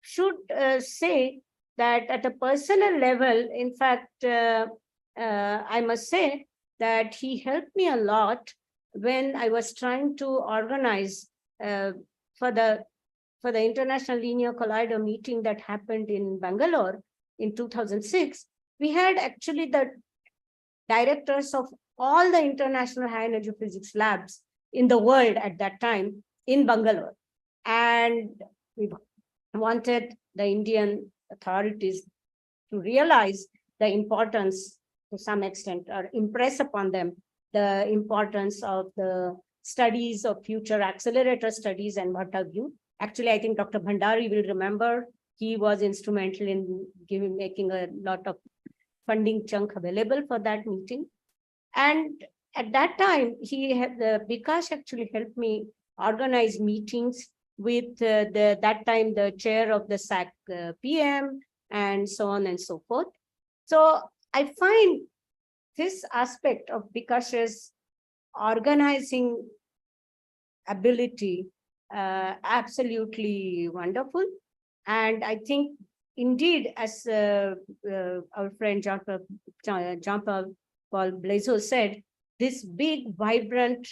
should say that at a personal level, in fact, I must say that he helped me a lot when I was trying to organize for the International Linear Collider meeting that happened in Bangalore in 2006. We had actually the directors of all the international high energy physics labs in the world at that time in Bangalore. And we wanted the Indian authorities to realize the importance, to some extent, or impress upon them the importance of the studies of future accelerator studies and what have you. Actually, I think Dr. Bhandari will remember, he was instrumental in making a lot of funding chunk available for that meeting. And at that time, Bikash actually helped me organize meetings with that time the chair of the SAC PM and so on and so forth. So I find this aspect of Bikash's organizing ability absolutely wonderful. And I think indeed, as our friend Jean-Paul Blaiseau said, this big, vibrant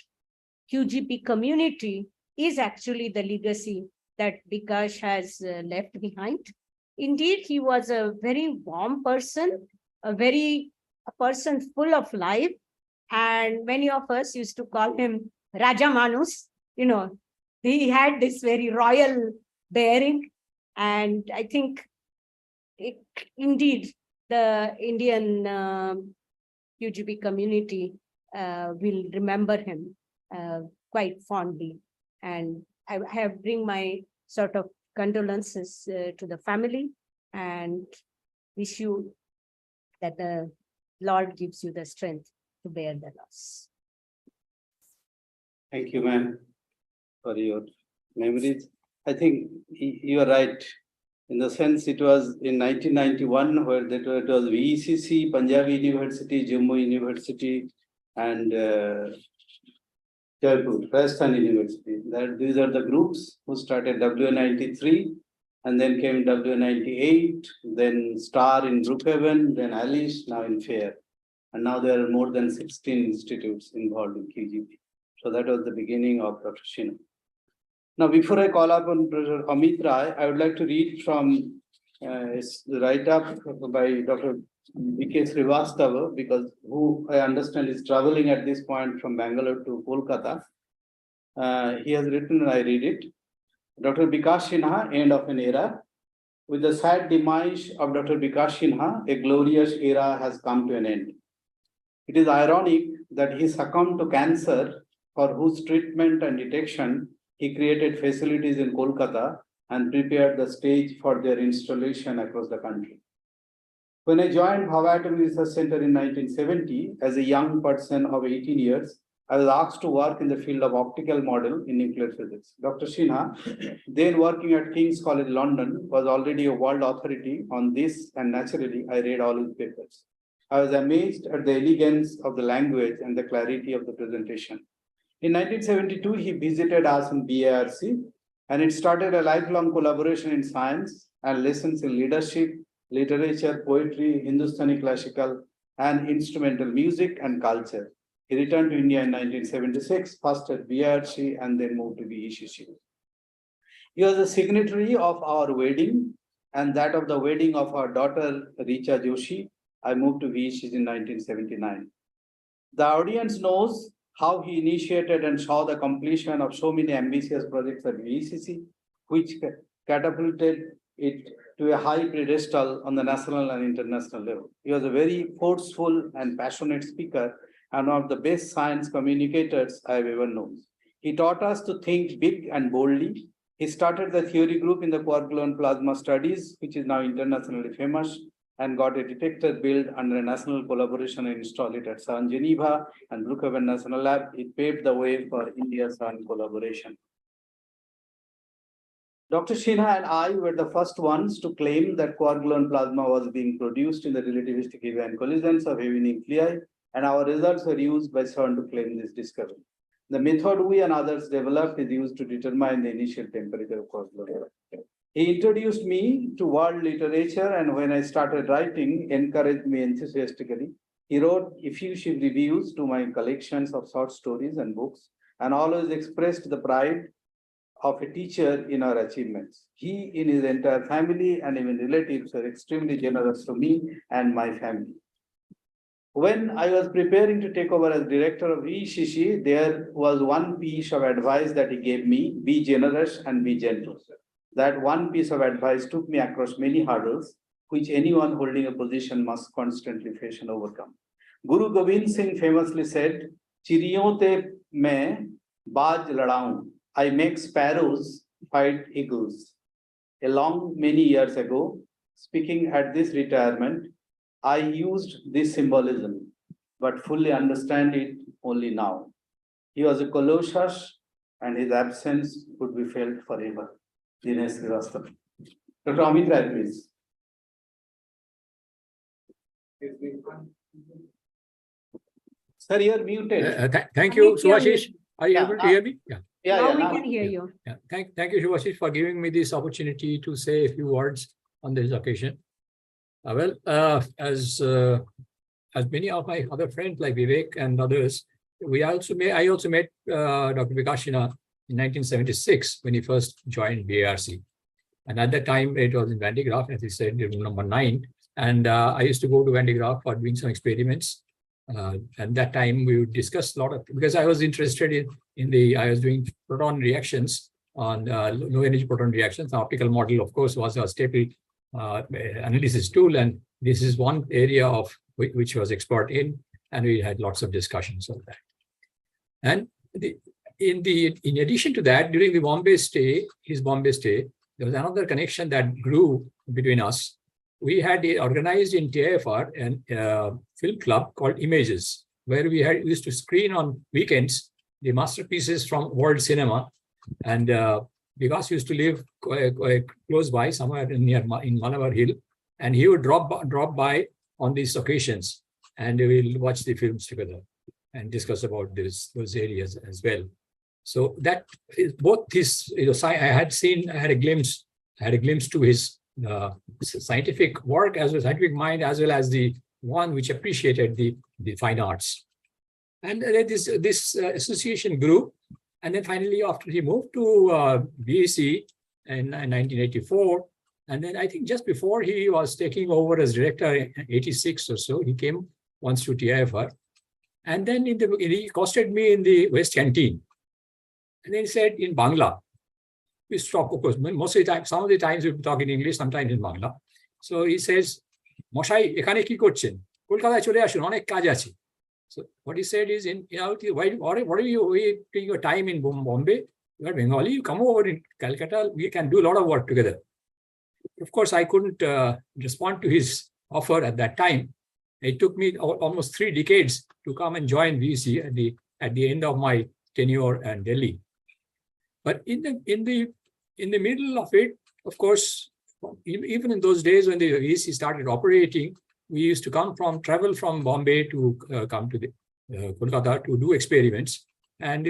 QGP community is actually the legacy that Bikash has left behind. Indeed, he was a very warm person, a person full of life. And many of us used to call him Raja Manus. You know, he had this very royal bearing. And I think indeed the Indian UGB community will remember him quite fondly. And I have bring my sort of condolences to the family and wish you that the Lord gives you the strength to bear the loss. Thank you, ma'am, for your memories. I think you are right. In the sense, it was in 1991 where it was VECC, Punjab University, Jammu University, and Jaipur, Rajasthan University. These are the groups who started W93, and then came W98, then Star in Brookhaven, then Alice, now in Fair. And now there are more than 16 institutes involved in QGB. So that was the beginning of Dr. Sinha. Now, before I call upon Professor Amit Rai, I would like to read from the write-up by Dr. Bikash Sinha, because who I understand is traveling at this point from Bangalore to Kolkata. He has written, and I read it. Dr. Bikash Sinha, End of an Era. With the sad demise of Dr. Bikash Sinha, a glorious era has come to an end. It is ironic that he succumbed to cancer, for whose treatment and detection he created facilities in Kolkata and prepared the stage for their installation across the country. When I joined Bhabha Atomic Research Center in 1970, as a young person of 18 years, I was asked to work in the field of optical model in nuclear physics. Dr. Sinha, then working at King's College London, was already a world authority on this, and naturally, I read all his papers. I was amazed at the elegance of the language and the clarity of the presentation. In 1972, he visited us in BARC, and it started a lifelong collaboration in science and lessons in leadership, literature, poetry, Hindustani classical, and instrumental music and culture. He returned to India in 1976, first at BARC and then moved to VECC. He was a signatory of our wedding and that of the wedding of our daughter, Richa Joshi. I moved to VECC in 1979. The audience knows how he initiated and saw the completion of so many ambitious projects at VECC, which catapulted it to a high pedestal on the national and international level. He was a very forceful and passionate speaker and one of the best science communicators I have ever known. He taught us to think big and boldly. He started the theory group in the quark-gluon plasma studies, which is now internationally famous, and got a detector built under a national collaboration and installed it at CERN Geneva and Brookhaven National Lab. It paved the way for India-CERN collaboration. Dr. Sinha and I were the first ones to claim that quark-gluon plasma was being produced in the relativistic heavy-ion collisions of heavy nuclei, and our results were used by CERN to claim this discovery. The method we and others developed is used to determine the initial temperature of quark-gluon. He introduced me to world literature, and when I started writing, encouraged me enthusiastically. He wrote effusive reviews to my collections of short stories and books, and always expressed the pride of a teacher in our achievements. He, in his entire family, and even relatives were extremely generous to me and my family. When I was preparing to take over as director of VECC, there was one piece of advice that he gave me: be generous and be gentle. That one piece of advice took me across many hurdles, which anyone holding a position must constantly face and overcome. Guru Gobind Singh famously said, "Chiriyon te main baaj ladaun." I make sparrows fight eagles. Many years ago, speaking at this retirement, I used this symbolism, but fully understand it only now. He was a colossus, and his absence would be felt forever. Dinesh Srivastava. Dr. Amit Rai, please. Sir, you're muted. Thank you, Amit, you're Subhashish. Are you able to hear me? Yeah. Now we can hear you. Yeah. Thank you, Subhashish, for giving me this opportunity to say a few words on this occasion. As many of my other friends like Vivek and others, I also met Dr. Bikash Sinha in 1976 when he first joined VARC. And at that time, it was in Van de Graaff, as he said, room number 9. And I used to go to Van de Graaff for doing some experiments. And that time we would discuss a lot of, because I was interested I was doing proton reactions on low energy proton reactions. The optical model, of course, was a staple analysis tool. And this is one area of which was expert in, and we had lots of discussions on that. And in addition to that, during the his Bombay stay, there was another connection that grew between us. We had organized in TIFR a film club called Images, where we used to screen on weekends the masterpieces from world cinema. And Bikash used to live close by, somewhere in Malabar Hill, and he would drop by on these occasions, and we'll watch the films together and discuss about those areas as well. So that is both his, I had a glimpse to his scientific work, as well as scientific mind, as well as the one which appreciated the fine arts. And this association grew. And then finally, after he moved to VECC in 1984, and then I think just before he was taking over as director in 86 or so, he came once to TIFR. And then he accosted me in the West Canteen. And then he said, in Bangla, we stop, of course, most of the time, some of the times we talk in English, sometimes in Bangla. So he says, Moshai, ekhane ki korchen? Kolkata chole ashun, onek kaj ache. So what he said is, what are you taking your time in Bombay? You are Bengali, you come over in Calcutta, we can do a lot of work together. Of course, I couldn't respond to his offer at that time. It took me almost 3 decades to come and join VECC at the end of my tenure in Delhi. But in the middle of it, of course, even in those days when the VECC started operating, we used to travel from Bombay to come to the Kolkata to do experiments. And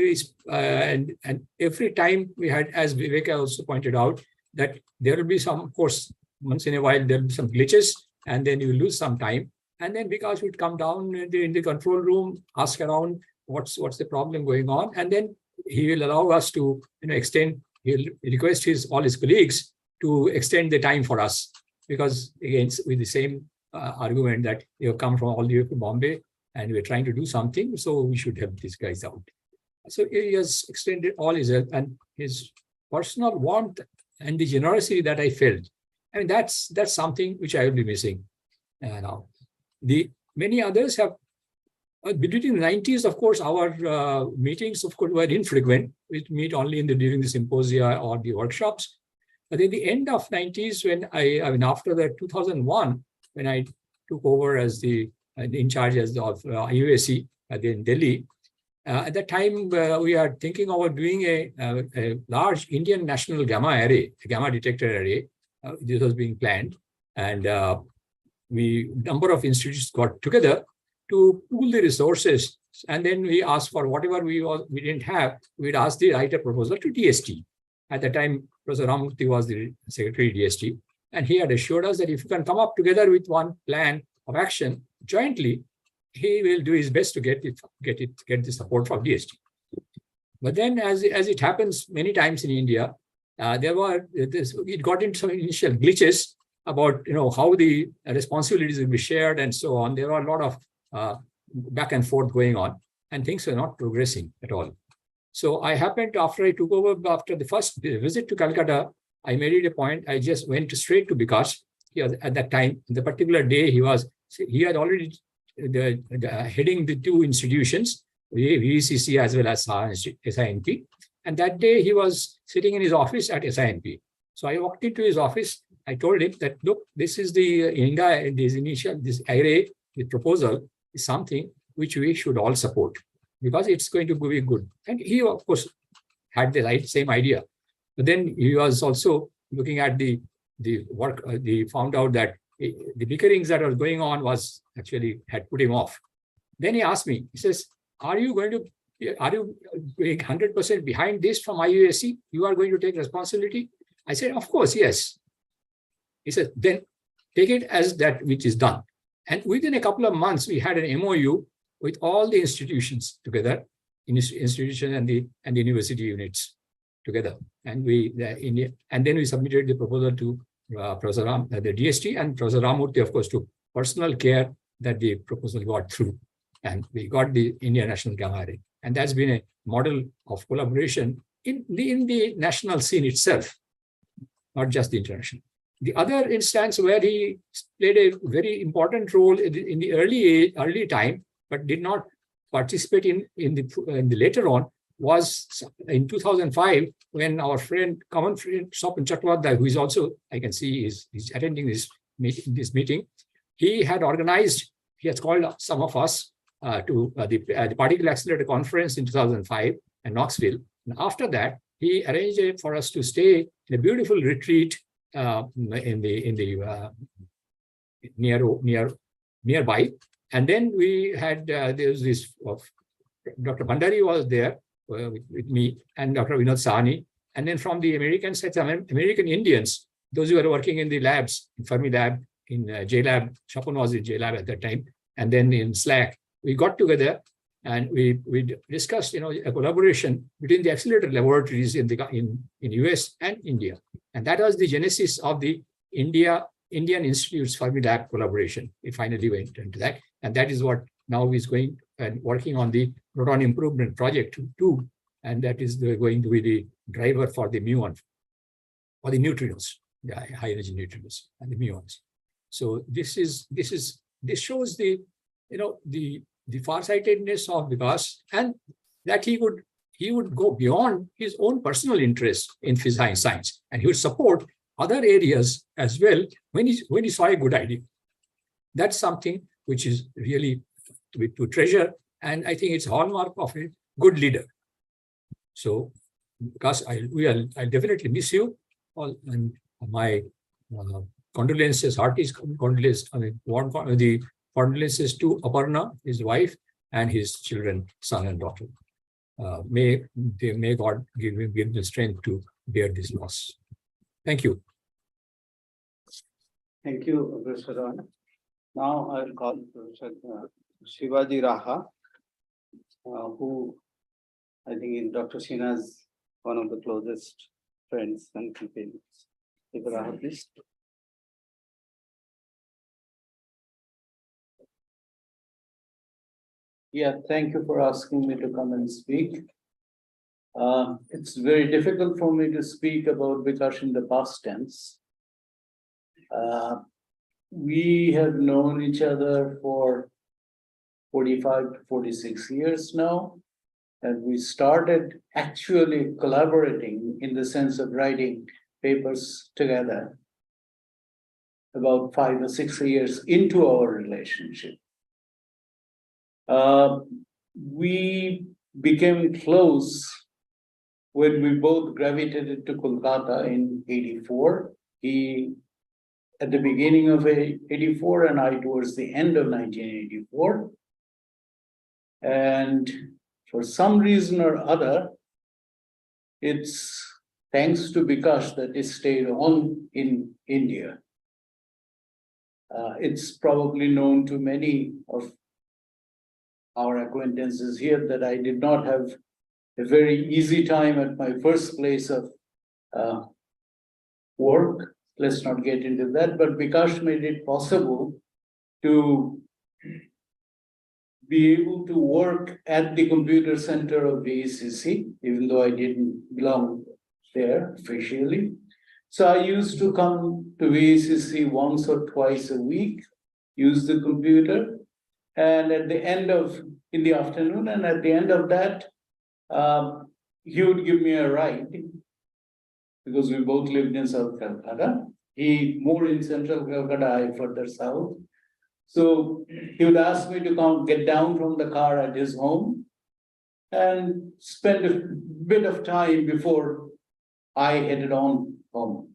every time we had, as Vivek also pointed out, that there will be some, of course, once in a while, there will be some glitches, and then you lose some time. And then Bikash would come down in the control room, ask around what's the problem going on, and then he will allow us to extend. He'll request all his colleagues to extend the time for us, because again, with the same argument that you have come from all the way to Bombay and we're trying to do something, so we should help these guys out. So he has extended all his help, and his personal warmth and the generosity that I felt. I mean, that's something which I will be missing now. Many others have. Between the 90s, of course, our meetings, of course, were infrequent. We meet only during the symposia or the workshops. But in the end of 90s, when after the 2001, when I took over as in charge as of IUAC in Delhi, at that time we are thinking about doing a large Indian national gamma array, a gamma detector array. This was being planned, and number of institutes got together to pool the resources, and then we asked for whatever we didn't have. We'd ask the write a proposal to DST. At the time, Professor Ramurthy was the secretary DST, and he had assured us that if you can come up together with one plan of action jointly, he will do his best to get the support from DST. But then, as it happens many times in India, it got into some initial glitches about how the responsibilities will be shared and so on. There were a lot of back and forth going on, and things were not progressing at all. So I happened to, after I took over, after the first visit to Calcutta, I made it a point. I just went straight to Bikash. He was, at that time, the particular day, he had already heading the 2 institutions, VECC as well as SINP. And that day he was sitting in his office at SINP. So I walked into his office. I told him that, look, this is this array, the proposal is something which we should all support, because it's going to be good. And he, of course, had the same idea. But then he was also looking at the work. He found out that the bickerings that was going on had put him off. Then he asked me, he says, are you going 100% behind this from IUAC? You are going to take responsibility? I said, of course, yes. He said, then take it as that which is done. And within a couple of months, we had an MOU with all the institutions together, institutions and the university units. together. And then we submitted the proposal to Professor the DST, and Professor Ramurthy, of course, took personal care that the proposal got through. And we got the Indian National Gamma Ray. And that's been a model of collaboration in the national scene itself, not just the international. The other instance where he played a very important role in the early time, but did not participate in the later on, was in 2005 when our common friend Sopin Chakravarty, who is also, I can see, is attending this meeting. He had organized, he has called some of us to the Particle Accelerator Conference in 2005 in Knoxville. And after that, he arranged for us to stay in a beautiful retreat nearby. And then we had there's this Dr. Bhandari was there with me, and Dr. Vinod Sahni. And then from the American side, American Indians, those who were working in the labs, in Fermi Lab, in JLab, Chapun was in JLab at that time, and then in SLAC, we got together and we discussed, a collaboration between the accelerator laboratories in US and India. And that was the genesis of the Indian Institute's Fermi Lab collaboration. We finally went into that. And that is what now is going and working on the proton improvement project too. And that is going to be the driver for the muon, or the neutrinos, the high energy neutrinos and the muons. So this shows the farsightedness of Bikash, and that he would go beyond his own personal interest in physics science, and he would support other areas as well when he saw a good idea. That's something which is really to treasure, and I think it's hallmark of a good leader. So, Bikash, I'll definitely miss you all, and my condolences, hearty condolences, the condolences to Aparna, his wife, and his children, son and daughter. May God give them strength to bear this loss. Thank you. Thank you, Professor Ram. Now I'll call Professor Shivaji Raha, who I think is Dr. Sinha's one of the closest friends and companions. Raha, please. Yeah, thank you for asking me to come and speak. It's very difficult for me to speak about Bikash in the past tense. We have known each other for 45 to 46 years now, and we started actually collaborating in the sense of writing papers together about 5 or 6 years into our relationship. We became close when we both gravitated to Kolkata in '84. He at the beginning of '84 and I towards the end of 1984. And for some reason or other, it's thanks to Bikash that he stayed on in India. It's probably known to many of our acquaintances here that I did not have a very easy time at my first place of work. Let's not get into that, but Bikash made it possible to be able to work at the computer center of VECC, even though I didn't belong there officially. So I used to come to VECC once or twice a week, use the computer, and in the afternoon, and at the end of that, he would give me a ride because we both lived in South Calcutta. He more in Central Calcutta, I further south. So he would ask me to get down from the car at his home and spend a bit of time before I headed on home.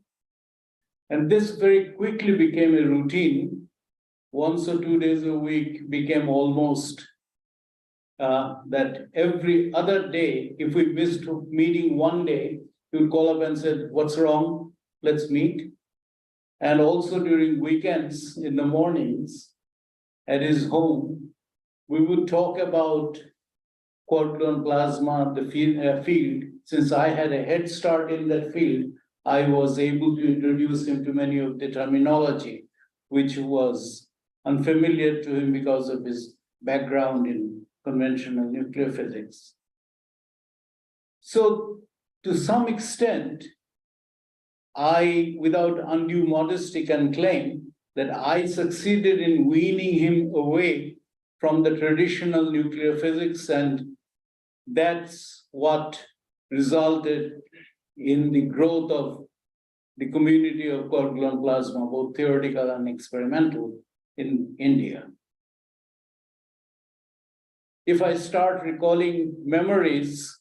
And this very quickly became a routine. 1 or 2 days a week became almost that every other day, if we missed a meeting one day, he would call up and said, "What's wrong? Let's meet." And also during weekends in the mornings at his home, we would talk about quark-gluon plasma, the field, since I had a head start in that field, I was able to introduce him to many of the terminology, which was unfamiliar to him because of his background in conventional nuclear physics. So to some extent, I, without undue modesty, can claim that I succeeded in weaning him away from the traditional nuclear physics, and that's what resulted in the growth of the community of quark-gluon plasma, both theoretical and experimental, in India. If I start recalling memories,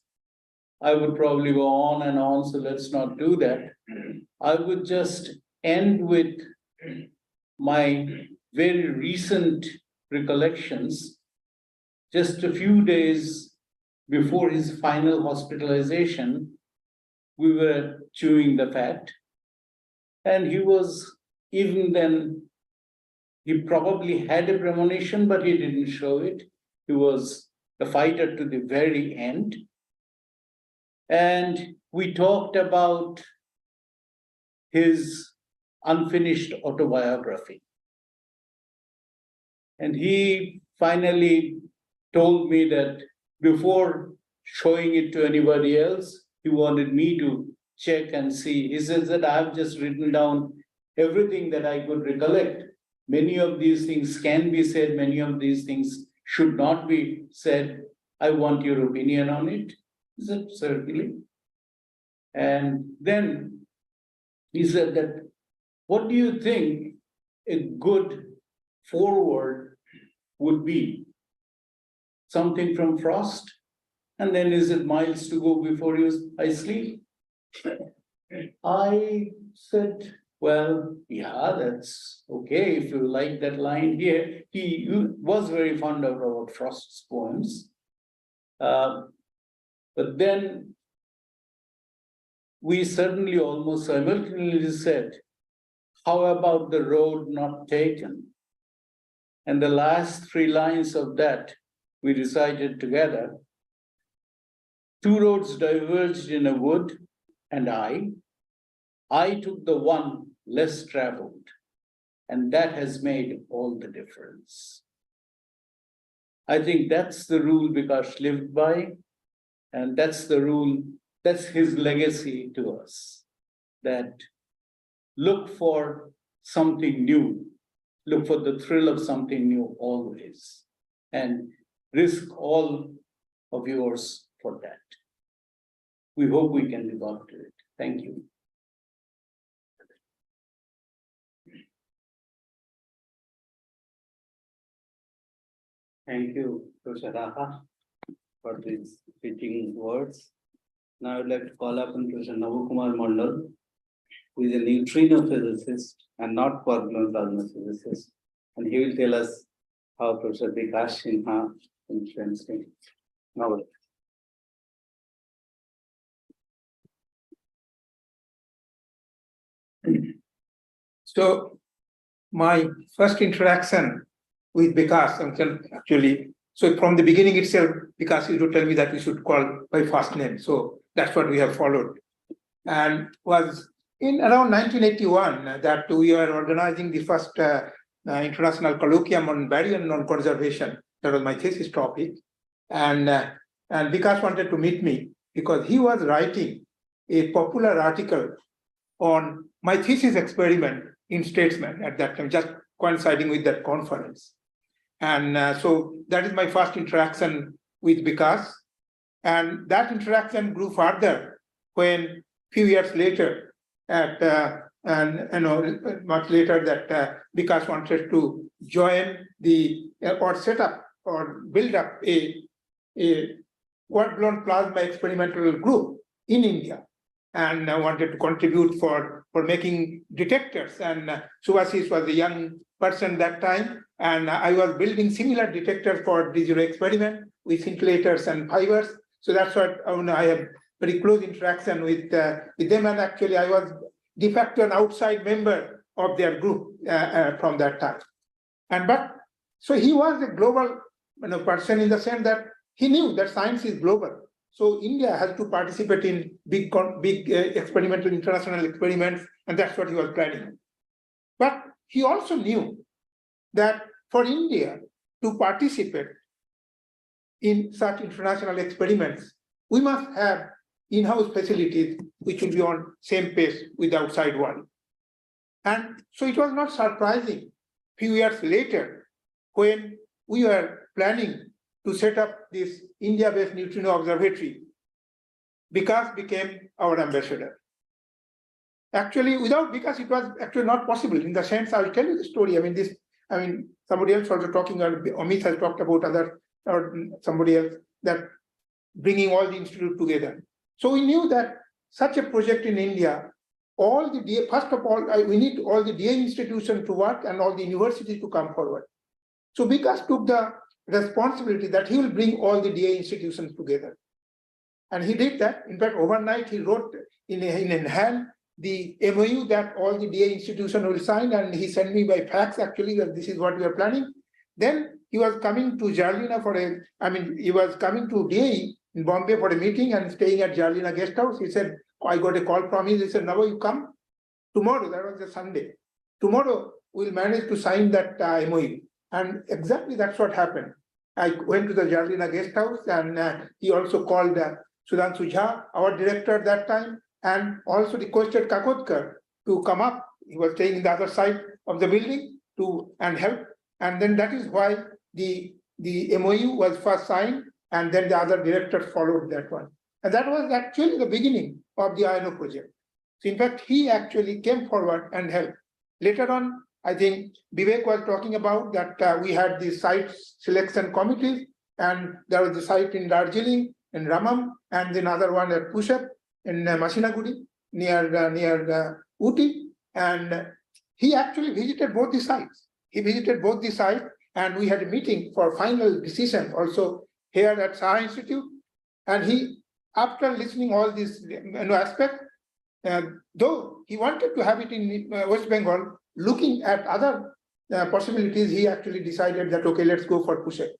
I would probably go on and on, so let's not do that. I would just end with my very recent recollections. Just a few days before his final hospitalization, we were chewing the fat. And he was, even then, he probably had a premonition, but he didn't show it. He was a fighter to the very end. And we talked about his unfinished autobiography. And he finally told me that before showing it to anybody else, he wanted me to check and see. He says that I've just written down everything that I could recollect. Many of these things can be said, many of these things should not be said. I want your opinion on it. He said, certainly. And then he said that, what do you think a good foreword would be? Something from Frost? And then is it miles to go before I sleep? I said, well, yeah, that's okay if you like that line here. He was very fond of Robert Frost's poems. But then we certainly almost simultaneously said, how about the road not taken? And the last three lines of that we recited together. Two roads diverged in a wood, and I took the one less traveled, and that has made all the difference. I think that's the rule Bikash lived by, and that's the rule, that's his legacy to us, that look for something new, look for the thrill of something new always, and risk all of yours for that. We hope we can live up to it. Thank you. Thank you, Professor Raha, for these fitting words. Now I would like to call upon Professor Navukumar Mandal, who is a neutrino physicist and not quark-gluon plasma physicist. And he will tell us how Professor Bikash Sinha influenced him. Now, so my first interaction with Bikash, actually, so from the beginning itself, Bikash used to tell me that we should call by first name. So that's what we have followed. And was in around 1981 that we were organizing the first international colloquium on baryon non-conservation. That was my thesis topic. And Bikash wanted to meet me because he was writing a popular article on my thesis experiment in Statesman at that time, just coinciding with that conference. And so that is my first interaction with Bikash. And that interaction grew further when few years later, much later, that Bikash wanted to join or set up or build up a quark-gluon plasma experimental group in India, and wanted to contribute for making detectors. And Subhasis was a young person that time, and I was building similar detectors for the zero experiment with scintillators and fibers. So that's what I have very close interaction with them. And actually, I was de facto an outside member of their group from that time. So he was a global person in the sense that he knew that science is global. So India has to participate in big experimental international experiments, and that's what he was planning. But he also knew that for India to participate in such international experiments, we must have in-house facilities which will be on same pace with the outside world. And so it was not surprising few years later when we were planning to set up this India-based neutrino observatory. Bikash became our ambassador. Actually, without Bikash, it was actually not possible. In the sense, I'll tell you the story. Somebody else also talking, or Amit has talked about other, or somebody else, that bringing all the institute together. So we knew that such a project in India, all the DA, first of all, we need all the DA institutions to work and all the universities to come forward. So Bikash took the responsibility that he will bring all the DA institutions together. And he did that. In fact, overnight, he wrote in hand the MOU that all the DA institutions will sign, and he sent me by fax actually that this is what we are planning. Then he was coming to Jarlina he was coming to DAE in Bombay for a meeting and staying at Jarlina guest house. He said, I got a call from him. He said, Navo, you come tomorrow. That was a Sunday. Tomorrow we'll manage to sign that MOU. And exactly that's what happened. I went to the Jarlina guest house, and he also called Sudhanshu Jha, our director at that time, and also requested Kakotkar to come up. He was staying in the other side of the building and help. And then that is why the MOU was first signed, and then the other directors followed that one. And that was actually the beginning of the INO project. So in fact, he actually came forward and helped. Later on, I think Vivek was talking about that we had the site selection committees, and there was the site in Darjeeling, in Ramam, and then another one at Pushap in Masinaguri near Uti. And he actually visited both the sites. And we had a meeting for final decision also here at Saha Institute. And he, after listening all these aspects, though he wanted to have it in West Bengal, looking at other possibilities, he actually decided that, okay, let's go for Pushap.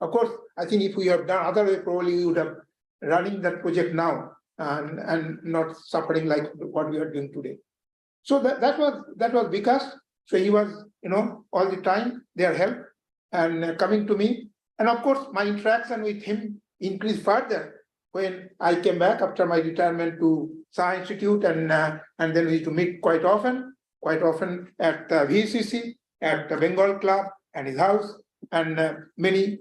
Of course, I think if we have done other way, probably we would have running that project now and not suffering like what we are doing today. So that was Bikash. So he was, all the time their help and coming to me. And of course, my interaction with him increased further when I came back after my retirement to Saha Institute, and then we used to meet quite often at VECC, at the Bengal Club and his house, and many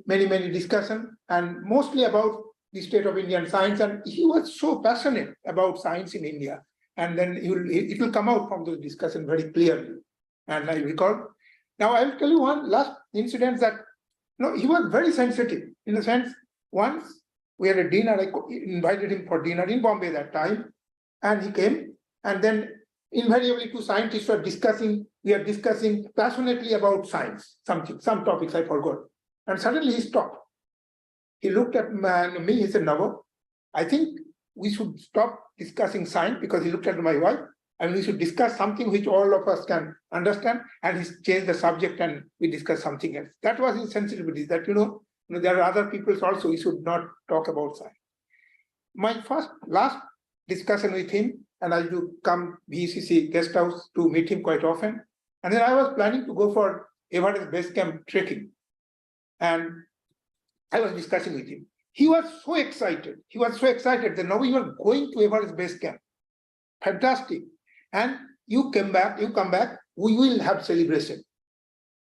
discussions, and mostly about the state of Indian science. And he was so passionate about science in India. And then it will come out from those discussions very clearly. And I recall. Now I will tell you one last incident that he was very sensitive in the sense, once we had a dinner, I invited him for dinner in Bombay that time, and he came, and then invariably two scientists were discussing passionately about science, some topics I forgot. And suddenly he stopped. He looked at me, he said, Navo, I think we should stop discussing science, because he looked at my wife, and we should discuss something which all of us can understand. And he changed the subject and we discussed something else. That was his sensitivity, that, there are other people also, we should not talk about science. My last discussion with him, and I do come VECC guest house to meet him quite often. And then I was planning to go for Everest Base Camp trekking. And I was discussing with him. He was so excited. That now we are going to Everest Base Camp. Fantastic. And you come back, we will have celebration.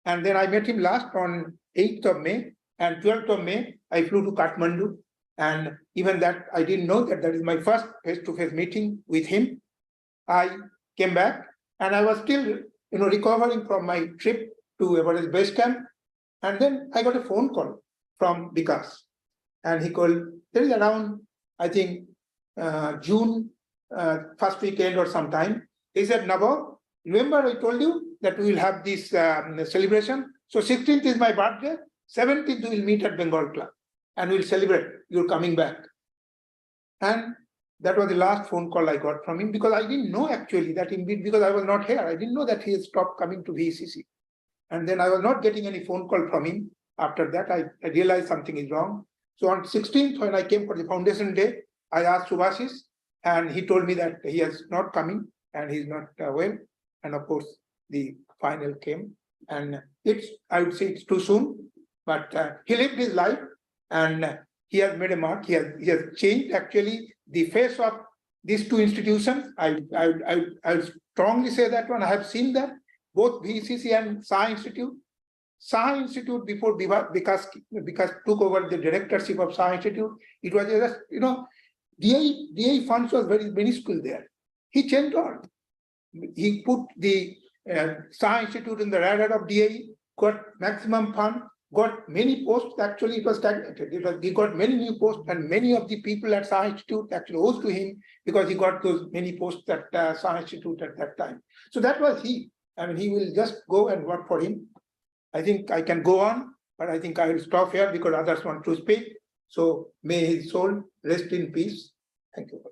And then I met him last on 8th of May, and 12th of May, I flew to Kathmandu. And even that, I didn't know that is my first face-to-face meeting with him. I came back, and I was still, recovering from my trip to Everest Base Camp. And then I got a phone call from Bikash. And he called, there is around, I think, June, first weekend or sometime. He said, Navo, remember I told you that we will have this celebration? So 16th is my birthday, 17th we will meet at Bengal Club and we'll celebrate your coming back. And that was the last phone call I got from him, because I didn't know actually that indeed, because I was not here, I didn't know that he had stopped coming to VECC. And then I was not getting any phone call from him. After that, I realized something is wrong. So on 16th, when I came for the foundation day, I asked Subhashis, and he told me that he is not coming and he's not well. And of course, the final came, and I would say it's too soon, but he lived his life and he has made a mark. He has changed actually the face of these two institutions. I would strongly say that one. I have seen that both VECC and Saha Institute. Saha Institute, before Bikash took over the directorship of Saha Institute, it was just, DI funds was very minuscule there. He changed all. He put the Saha Institute in the radar of DI, got maximum fund, got many posts. Actually, it was stagnated. He got many new posts, and many of the people at Saha Institute actually owes to him because he got those many posts at Saha Institute at that time. So that was he. I mean, he will just go and work for him. I think I can go on, but I think I will stop here because others want to speak. So may his soul rest in peace. Thank you.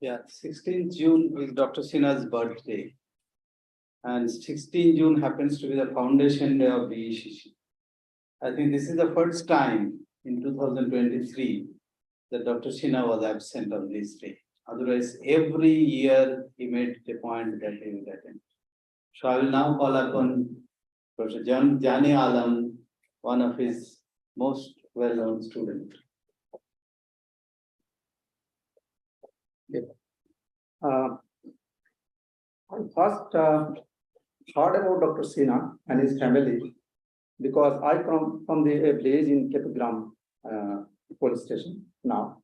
Yeah, 16th June is Dr. Sinha's birthday. And 16 June happens to be the foundation day of VECC. I think this is the first time in 2023 that Dr. Sinha was absent on this day. Otherwise, every year he made a point that he would attend. So I will now call upon Professor Jani Alam, one of his most well-known students. I first heard about Dr. Sinha and his family because I come from the village in Ketugram police station now,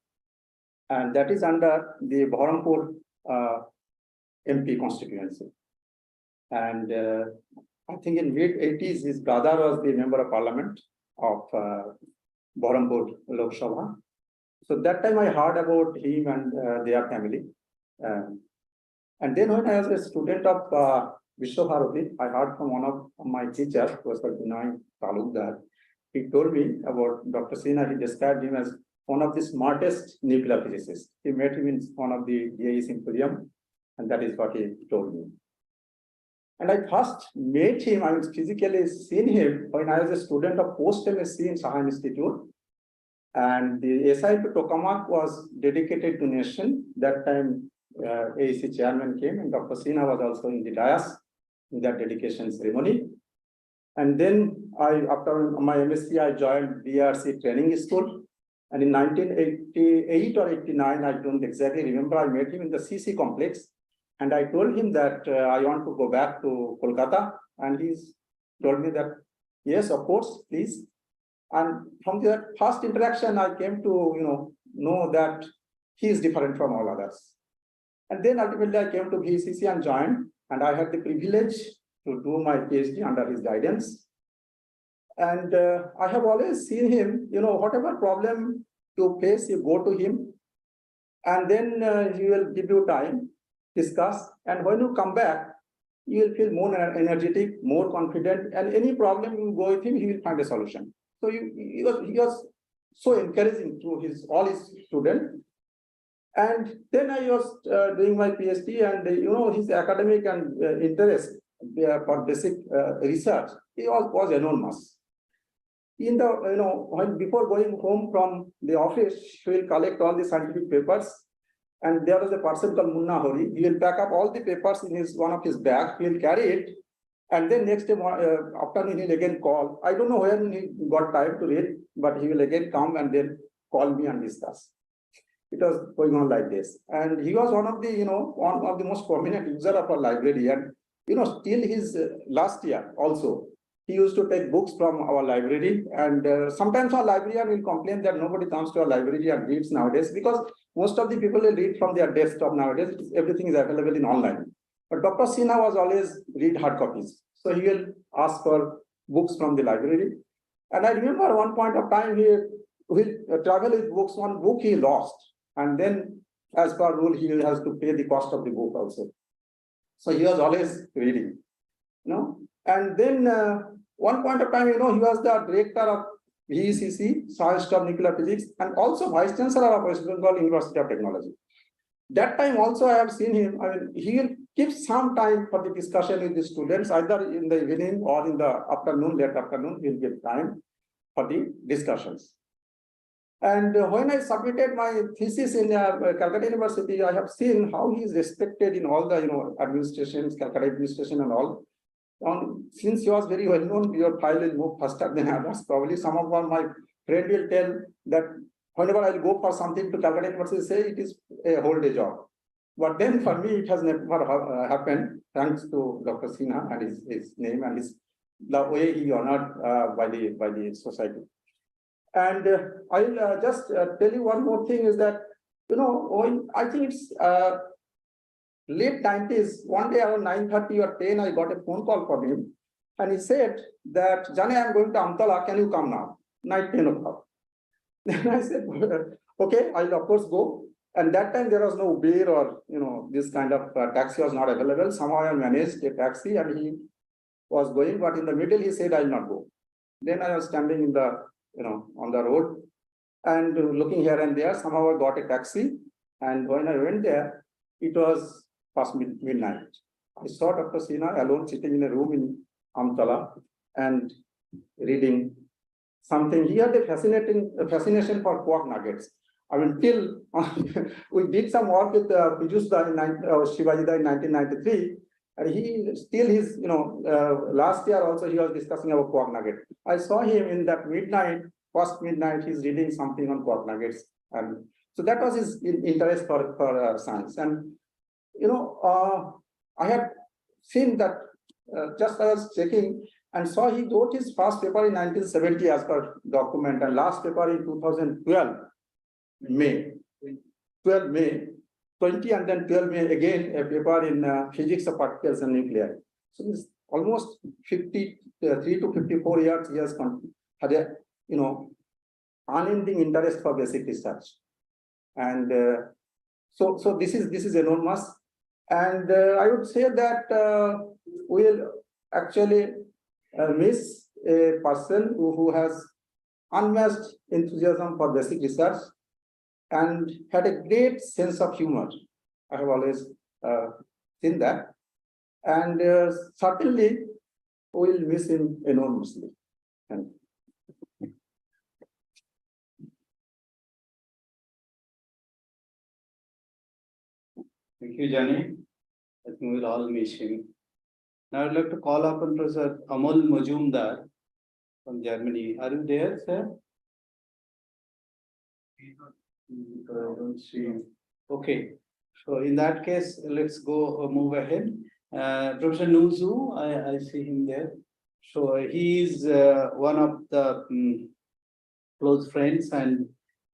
and that is under the Baharampur MP constituency. And I think in mid-80s, his brother was the member of parliament of Baharampur Lok Sabha. So that time I heard about him and their family. And then when I was a student of Vishwabharati, I heard from one of my teachers, Professor Vinay Talukdar. He told me about Dr. Sinha. He described him as one of the smartest nuclear physicists. He met him in one of the DIE symposium, and that is what he told me. And I first met him, I was physically seen him when I was a student of post-MSc in Saha Institute. And the SI to Tokamak was dedicated to nation. That time, AEC chairman came, and Dr. Sinha was also in the dais in that dedication ceremony. And then after my MSc, I joined BRC training school. And in 1988 or 89, I don't exactly remember, I met him in the CC complex. And I told him that I want to go back to Kolkata. And he's told me that, yes, of course, please. And from that first interaction, I came to know that he is different from all others. And then ultimately I came to VECC and joined, and I had the privilege to do my PhD under his guidance. And I have always seen him, whatever problem you face, you go to him, and then he will give you time, discuss, and when you come back, you will feel more energetic, more confident, and any problem you go with him, he will find a solution. So he was so encouraging to all his students. And then I was doing my PhD, and his academic and interest for basic research, it was enormous. In the when before going home from the office, he will collect all the scientific papers, and there was a person called Munna Hori. He will pack up all the papers in one of his bag. He will carry it, and then next day afternoon he will again call. I don't know when he got time to read, but he will again come and then call me and discuss. It was going on like this, and he was one of the most prominent user of our library, and till his last year also, he used to take books from our library, and sometimes our librarian will complain that nobody comes to our library and reads nowadays, because most of the people will read from their desktop nowadays. Everything is available in online. But Dr. Sinha was always read hard copies, so he will ask for books from the library. And I remember one point of time he will travel with books. One book he lost, and then as per rule he has to pay the cost of the book also. So he was always reading, And then one point of time, he was the director of VECC, Science of Nuclear Physics, and also Vice Chancellor of West Bengal University of Technology. That time also I have seen him. I mean, he will keep some time for the discussion with the students, either in the evening or in the afternoon, late afternoon, we'll give time for the discussions. And when I submitted my thesis in Calcutta University, I have seen how he is respected in all the administrations, Calcutta administration and all. Since he was very well known, your file will move faster than others. Probably some of my friends will tell that whenever I'll go for something to Calcutta University, say it is a whole day job. But then for me, it has never happened, thanks to Dr. Sinha and his name and the way he honored by the society. And I'll just tell you one more thing is that, I think it's late 90s, one day around 9:30 or 10, I got a phone call from him. And he said that, Jane, I'm going to Amtala, can you come now? Night 10 o'clock. Then I said, okay, I'll of course go. And that time there was no Uber or, this kind of taxi was not available. Somehow I managed a taxi and he was going, but in the middle he said, I'll not go. Then I was standing in the, on the road and looking here and there. Somehow I got a taxi. And when I went there, it was past midnight. I saw Dr. Sinha alone sitting in a room in Amtala and reading something. He had a fascination for pork nuggets. I mean, till we did some work with Pijusda Shivajida in 1993, and he still his, last year also he was discussing about pork nugget. I saw him in that first midnight, he's reading something on pork nuggets. And so that was his interest for science. And, I had seen that just I was checking and saw he wrote his first paper in 1970 as per document and last paper in 2012, May 20 and then 12 May again a paper in physics of particles and nuclei. So it's almost 53 to 54 years he has had a unending interest for basic research. And so this is enormous. And I would say that we'll actually miss a person who has unmatched enthusiasm for basic research and had a great sense of humor. I have always seen that. And certainly we'll miss him enormously. And thank you, Jani. I think we'll all miss him. Now I'd like to call upon Professor Amol Majumdar from Germany. Are you there, sir? I don't see. Okay. So in that case, let's go move ahead. Professor Nuzu, I see him there. So he is one of the close friends and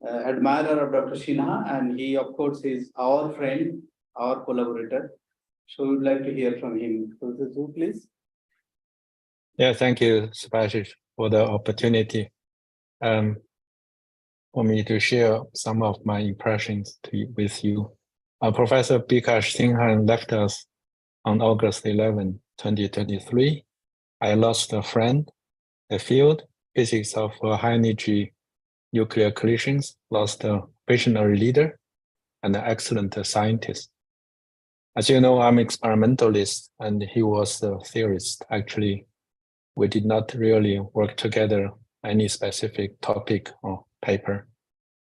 admirer of Dr. Sinha, and he, of course, is our friend, our collaborator. So we would like to hear from him. Professor Zhu, please. Yeah, thank you, Subhashish, for the opportunity for me to share some of my impressions with you. Professor Bikash Sinha left us on August 11, 2023. I lost a friend. The field, physics of high-energy nuclear collisions, lost a visionary leader and an excellent scientist. As you know, I'm an experimentalist and he was a theorist. Actually, we did not really work together any specific topic or paper.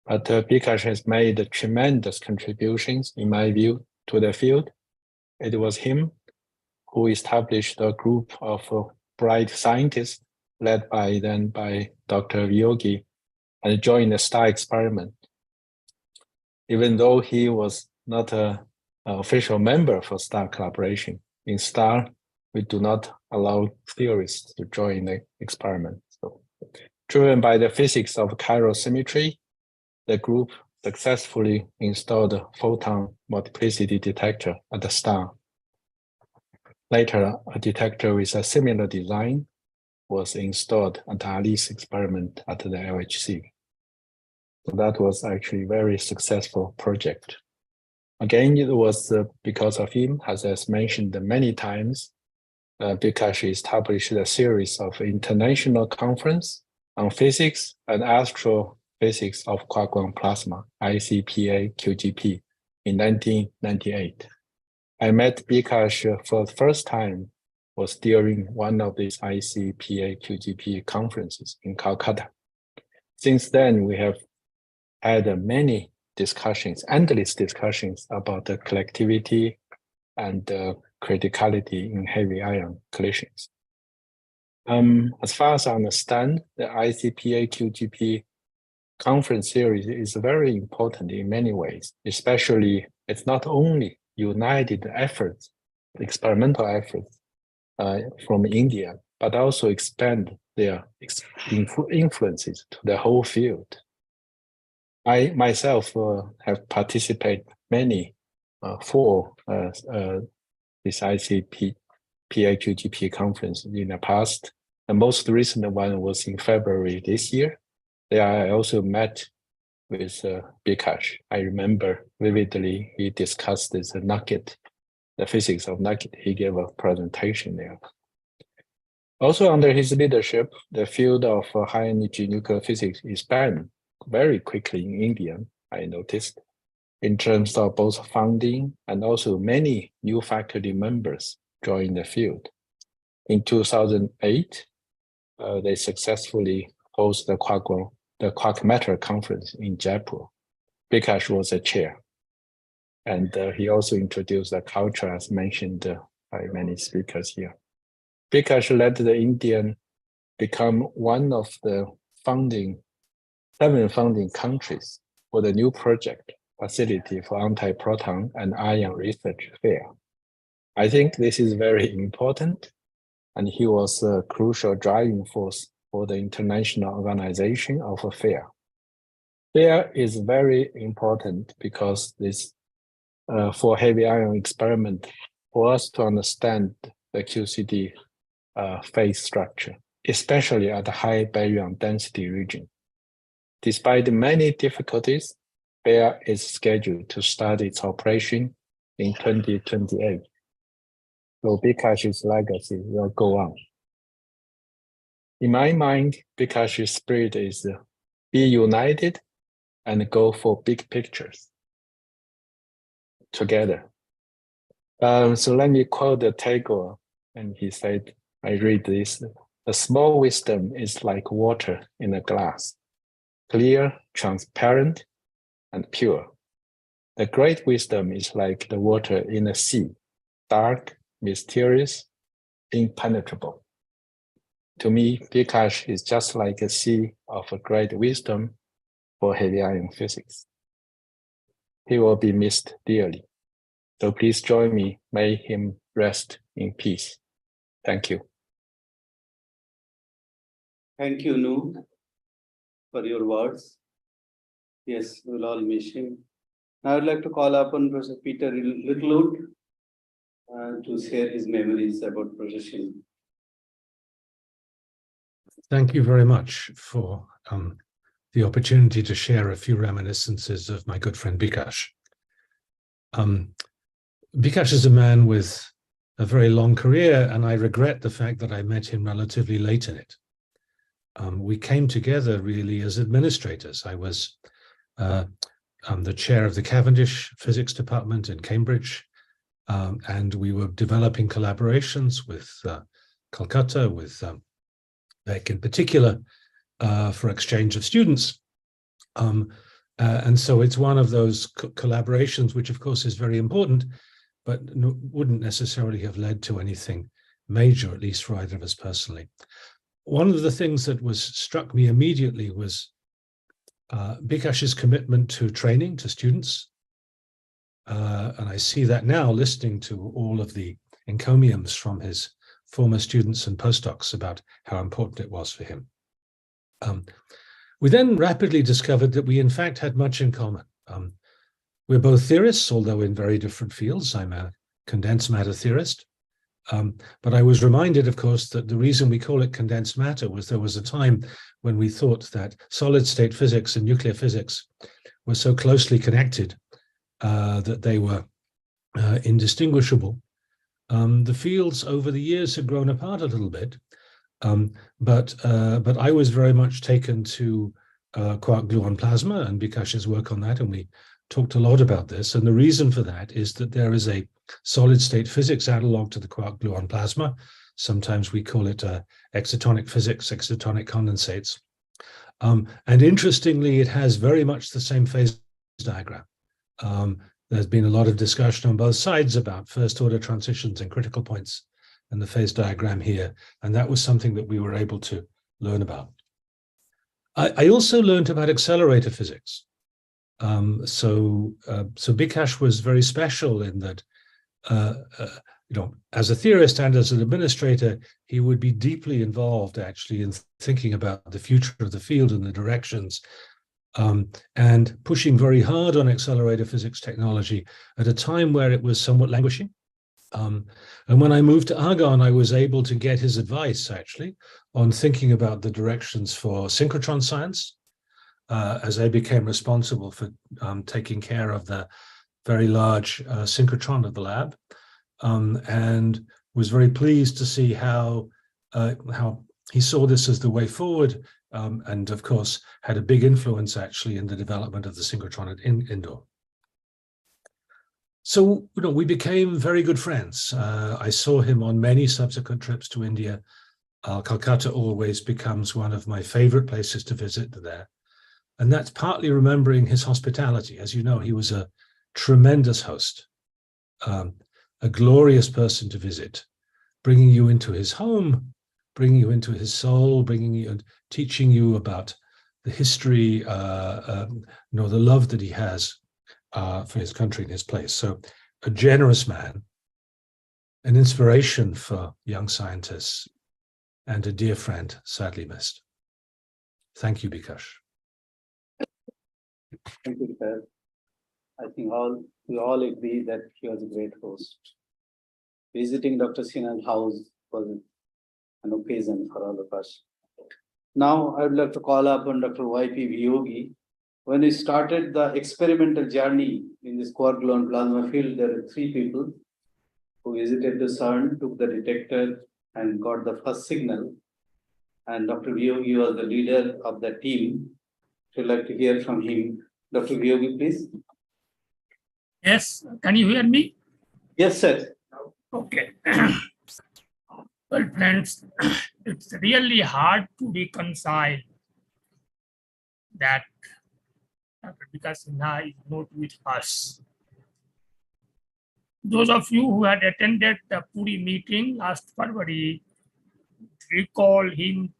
But Bikash has made tremendous contributions, in my view, to the field. It was him who established a group of bright scientists led by Dr. Yogi and joined the STAR experiment. Even though he was not an official member for STAR collaboration, in STAR, we do not allow theorists to join the experiment. So, driven by the physics of chiral symmetry, the group successfully installed a photon multiplicity detector at the STAR. Later, a detector with a similar design was installed at Ali's experiment at the LHC. So that was actually a very successful project. Again, it was because of him, as mentioned many times, Bikash established a series of international conferences on physics and astrophysics of quark-gluon plasma, ICPA QGP, in 1998. I met Bikash for the first time was during one of these ICPA-QGP conferences in Calcutta. Since then, we have had many discussions, endless discussions about the collectivity and the criticality in heavy ion collisions. As far as I understand, the ICPA-QGP conference series is very important in many ways, especially it's not only united efforts, experimental efforts from India, but also expand their influences to the whole field. I myself have participated many for this ICPA-QGP conference in the past. The most recent one was in February this year. There I also met with Bikash. I remember vividly he discussed this nugget, the physics of nugget. He gave a presentation there. Also under his leadership, the field of high energy nuclear physics expanded very quickly in India, I noticed, in terms of both funding and also many new faculty members joined the field. In 2008, they successfully hosted the Quark Matter conference in Jaipur. Bikash was the chair. And he also introduced the culture as mentioned by many speakers here. Bikash led the Indian become one of the 7 founding countries for the new project facility for anti-proton and ion research fair. I think this is very important, and he was a crucial driving force for the international organization of a fair. Fair is very important because this for heavy ion experiment, for us to understand the QCD phase structure, especially at the high baryon density region. Despite many difficulties, FAIR is scheduled to start its operation in 2028. So Bikash's legacy will go on. In my mind, Bikash's spirit is be united and go for big pictures together. So let me quote the Tagore, and he said, I read this, "The small wisdom is like water in a glass, clear, transparent, and pure. The great wisdom is like the water in a sea, dark, mysterious, impenetrable." To me, Bikash is just like a sea of a great wisdom for heavy ion physics. He will be missed dearly. So please join me. May him rest in peace. Thank you. Thank you, Nu, for your words. Yes, we'll all miss him. Now I'd like to call upon Professor Peter Littlewood to share his memories about Professor Sinha. Thank you very much for the opportunity to share a few reminiscences of my good friend Bikash. Bikash is a man with a very long career, and I regret the fact that I met him relatively late in it. We came together really as administrators. I was the chair of the Cavendish Physics Department in Cambridge, and we were developing collaborations with Calcutta, with VECC in particular, for exchange of students. And so it's one of those collaborations, which of course is very important, but wouldn't necessarily have led to anything major, at least for either of us personally. One of the things that struck me immediately was Bikash's commitment to training to students. And I see that now listening to all of the encomiums from his former students and postdocs about how important it was for him. We then rapidly discovered that we in fact had much in common. We're both theorists, although in very different fields. I'm a condensed matter theorist. But I was reminded, of course, that the reason we call it condensed matter was there was a time when we thought that solid state physics and nuclear physics were so closely connected that they were indistinguishable. The fields over the years have grown apart a little bit, but I was very much taken to quark-gluon plasma and Bikash's work on that, and we talked a lot about this. And the reason for that is that there is a solid state physics analog to the quark gluon plasma. Sometimes we call it excitonic physics, excitonic condensates. And interestingly, it has very much the same phase diagram. There's been a lot of discussion on both sides about first order transitions and critical points and the phase diagram here. And that was something that we were able to learn about. I also learned about accelerator physics. So Bikash was very special in that, as a theorist and as an administrator, he would be deeply involved actually in thinking about the future of the field and the directions, and pushing very hard on accelerator physics technology at a time where it was somewhat languishing. And when I moved to Argonne, I was able to get his advice actually on thinking about the directions for synchrotron science, as I became responsible for taking care of the very large synchrotron of the lab, and was very pleased to see how he saw this as the way forward, and of course had a big influence actually in the development of the synchrotron at Indore. So we became very good friends. I saw him on many subsequent trips to India. Calcutta always becomes one of my favorite places to visit there. And that's partly remembering his hospitality. As you know, he was a tremendous host, a glorious person to visit, bringing you into his home, bringing you into his soul, bringing you and teaching you about the history, the love that he has for his country and his place. So a generous man, an inspiration for young scientists, and a dear friend, sadly missed. Thank you, Bikash. Thank you, Bikash. I think we all agree that he was a great host. Visiting Dr. Sinha's house was an occasion for all of us. Now, I would like to call upon Dr. Y.P. Viyogi. When we started the experimental journey in this quark gluon plasma field, there were 3 people who visited the CERN, took the detector, and got the first signal. And Dr. Viyogi was the leader of the team. If you'd like to hear from him, Dr. Viyogi, please. Yes, can you hear me? Yes, sir. Okay. Well, friends, it's really hard to reconcile that Dr. Bikash Sinha is not with us. Those of you who had attended the Puri meeting last February recall him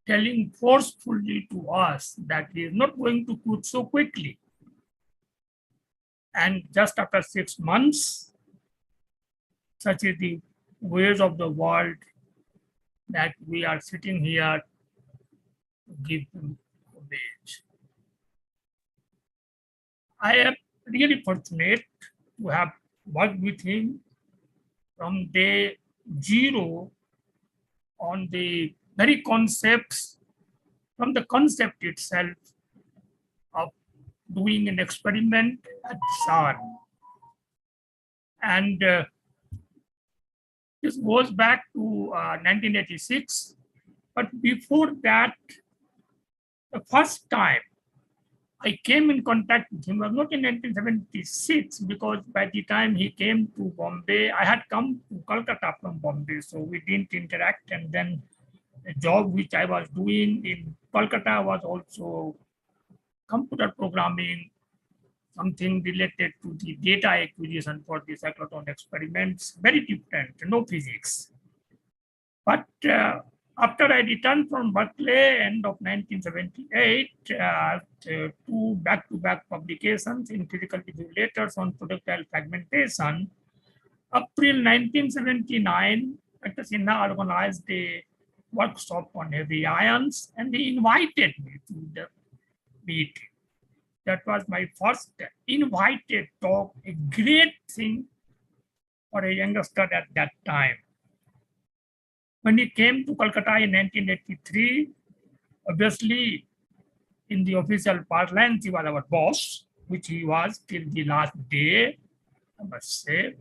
telling forcefully to us that he is not going to quit so quickly. And just after 6 months, such is the ways of the world that we are sitting here to give him homage. I am really fortunate to have worked with him from day 0 on the very concepts, from the concept itself of doing an experiment at CERN. And this goes back to 1986. But before that, the first time I came in contact with him was not in 1976, because by the time he came to Bombay, I had come to Calcutta from Bombay, so we didn't interact. And then the job which I was doing in Calcutta was also computer programming, something related to the data acquisition for the cyclotron experiments, very different, no physics. But after I returned from Berkeley, end of 1978, 2 back-to-back publications in physical review letters on projectile fragmentation, April 1979, Dr. Sinha organized a workshop on heavy ions, and they invited me to the meeting. That was my first invited talk, a great thing for a youngster at that time. When he came to Calcutta in 1983, obviously in the official parlance, he was our boss, which he was till the last day, I must say.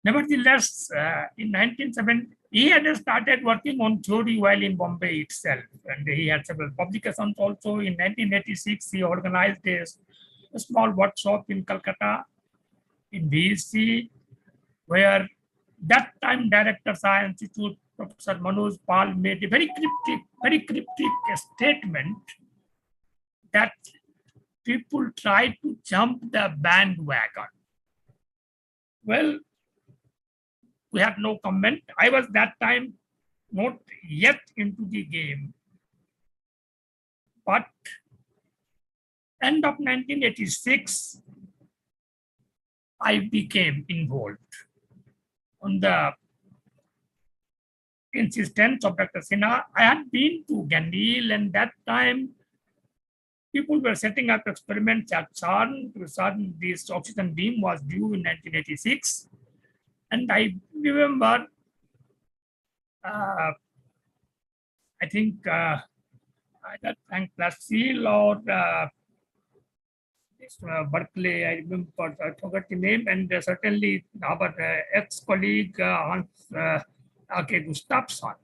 Nevertheless, in 1970, he had started working on theory while in Bombay itself, and he had several publications also. In 1986, he organized a small workshop in Calcutta in VECC, where that time Director Science Institute, Professor Manoj Pal, made a very cryptic statement that people try to jump the bandwagon. Well, we have no comment. I was that time not yet into the game, but end of 1986, I became involved on the insistence of Dr. Sinha. I had been to Ganil, and that time people were setting up experiments at CERN. This oxygen beam was due in 1986. And I remember, I think either Frank Plasil or Berkeley, I remember, I forgot the name, and certainly our ex-colleague Hans A.K. Gustafsson.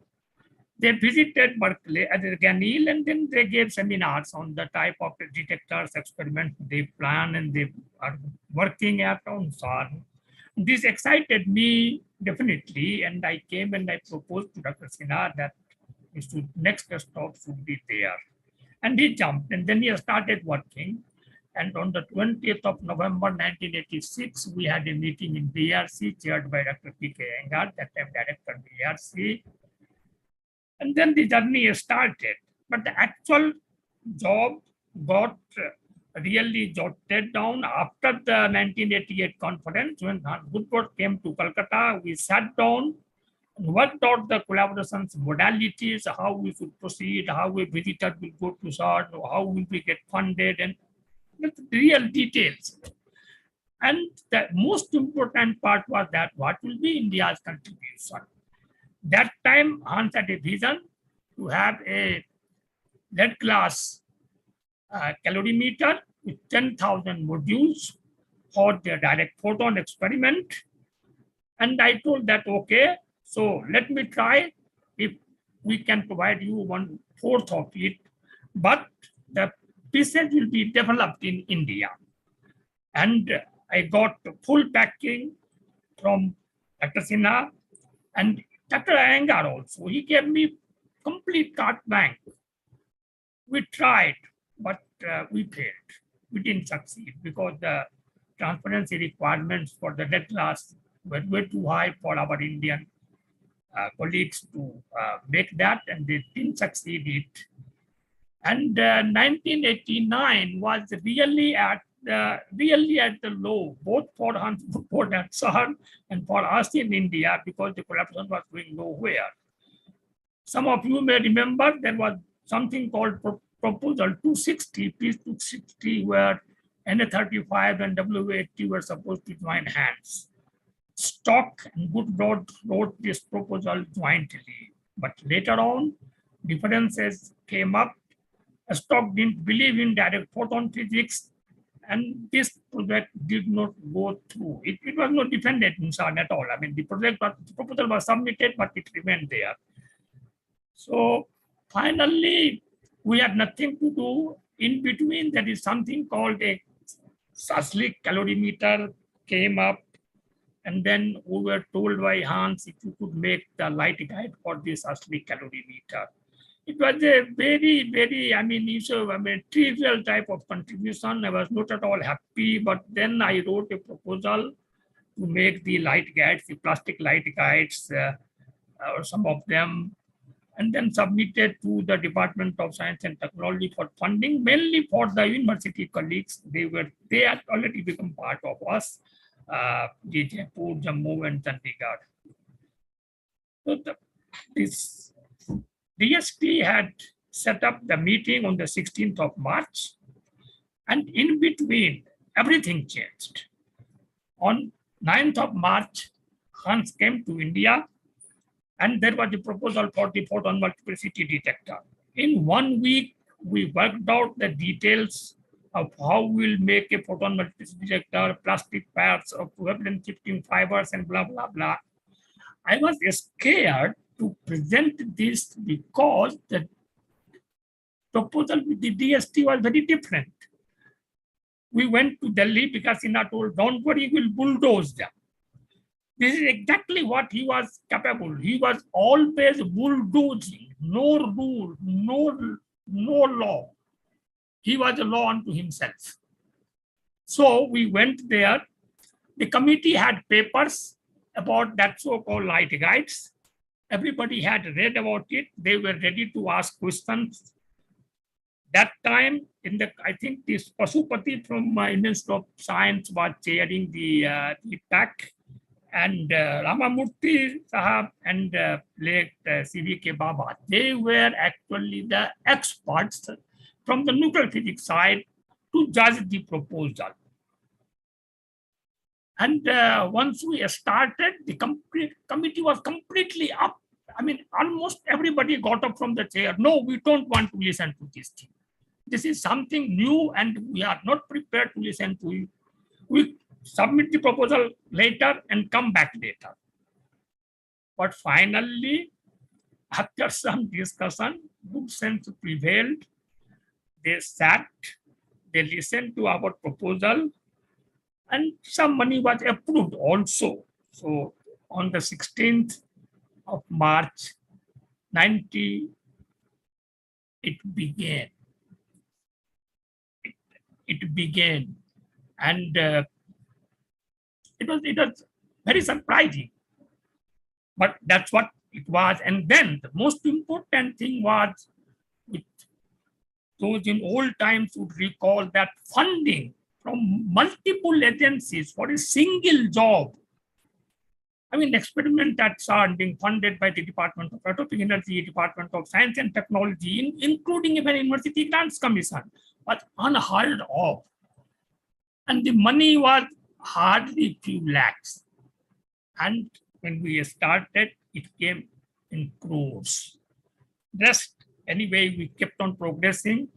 They visited Berkeley at the Ganil, and then they gave seminars on the type of detectors experiment they plan and they are working at on CERN. This excited me definitely, and I came and I proposed to Dr. Sinha that next stop should be there. And he jumped, and then he started working. And on the 20th of November 1986, we had a meeting in VRC chaired by Dr. P.K. Iyengar, that time director VRC. And then the journey started. But the actual job got really jotted down after the 1988 conference. When Goodwood came to Calcutta, we sat down and worked out the collaborations, modalities, how we should proceed, how a visitor will go to CERN, how will we get funded, and with real details. And the most important part was that what will be India's contribution. That time, Hans had a vision to have a lead glass calorimeter with 10,000 modules for the direct photon experiment. And I told that, okay, so let me try if we can provide you 1/4 of it, but the pieces will be developed in India. And I got full backing from Dr. Sinha and Dr. Iyengar also. He gave me complete carte blanche. We tried, but we failed. We didn't succeed because the transparency requirements for the lead glass were way too high for our Indian colleagues to make that, and they didn't succeed it. And 1989 was really at the low, both for Hans Woodward at CERN and for us in India, because the collaboration was going nowhere. Some of you may remember there was something called Proposal 260, P260, where NA35 and WA80 were supposed to join hands. Stock and Goodwood wrote this proposal jointly, but later on, differences came up. Stock didn't believe in direct photon physics, and this project did not go through. It was not defended in CERN at all. I mean, the proposal was submitted, but it remained there. So finally, we had nothing to do. In between, there is something called a Saslik calorimeter came up, and then we were told by Hans if you could make the light guide for this Saslik calorimeter. It was a very, trivial type of contribution. I was not at all happy, but then I wrote a proposal to make the light guides, the plastic light guides, or some of them, and then submitted to the Department of Science and Technology for funding, mainly for the university colleagues. They had already become part of us, Jaipur, Jammu, and Chandigarh. So this DST had set up the meeting on the 16th of March, and in between, everything changed. On 9th of March, Hans came to India, and there was a proposal for the photon multiplicity detector. In 1 week, we worked out the details of how we'll make a photon multiplicity detector, plastic pads of wavelength shifting fibers, and blah, blah, blah. I was scared to present this because the proposal with the DST was very different. We went to Delhi. Bikash Sinha told, don't worry, we'll bulldoze them. This is exactly what he was capable. He was always bulldozing, no rule, no law. He was a law unto himself. So we went there. The committee had papers about that so-called light guides. Everybody had read about it. They were ready to ask questions. That time, I think this Pasupati from Indian Institute of Science was chairing the PAC, and Ramamurthy Sahab and late C.V.K. Baba, they were actually the experts from the nuclear physics side to judge the proposal. And once we started, the committee was completely up. I mean, almost everybody got up from the chair. No, we don't want to listen to this thing. This is something new and we are not prepared to listen to it. We submit the proposal later and come back later. But finally, after some discussion, good sense prevailed. They sat, they listened to our proposal, and some money was approved also. So on the 16th of March, 90, it began. It began, and it was very surprising. But that's what it was. And then the most important thing was, with those in old times would recall, that funding from multiple agencies for a single job. I mean, experiment that are being funded by the Department of Atomic Energy, Department of Science and Technology, including even University Grants Commission, was unheard of. And the money was hardly few lakhs. And when we started, it came in crores. Rest, anyway, we kept on progressing.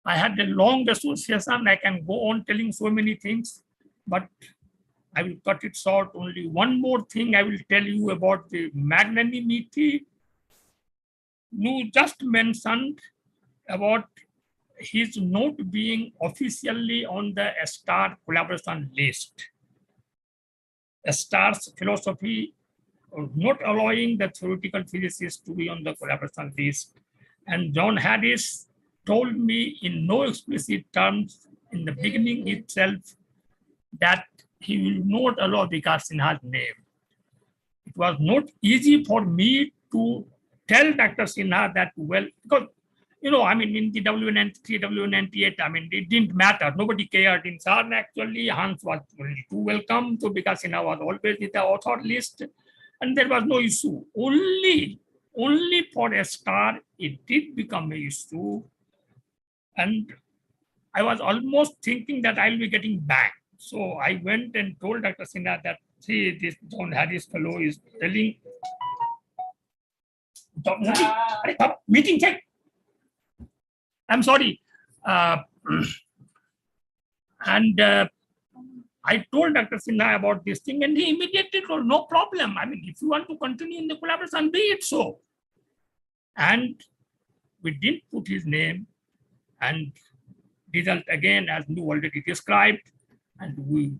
I had a long association. I can go on telling so many things, but I will cut it short. Only one more thing I will tell you about the magnanimity. You just mentioned about his not being officially on the STAR collaboration list. STAR's philosophy of not allowing the theoretical physicists to be on the collaboration list. And John Harris told me in no explicit terms in the beginning itself that he will not allow Bikash Sinha's name. It was not easy for me to tell Dr. Sinha that, well, because, you know, I mean, in the W93, W98, I mean, it didn't matter. Nobody cared. In CERN, actually, Hans was only too welcome. So Bikash Sinha was always in the author list. And there was no issue. Only for a STAR, it did become an issue. And I was almost thinking that I'll be getting back. So I went and told Dr. Sinha that, see, this John Harris fellow is telling, meeting check. I'm sorry. And I told Dr. Sinha about this thing, and he immediately told, no problem. I mean, if you want to continue in the collaboration, be it so. And we didn't put his name, and result again, as you already described, and we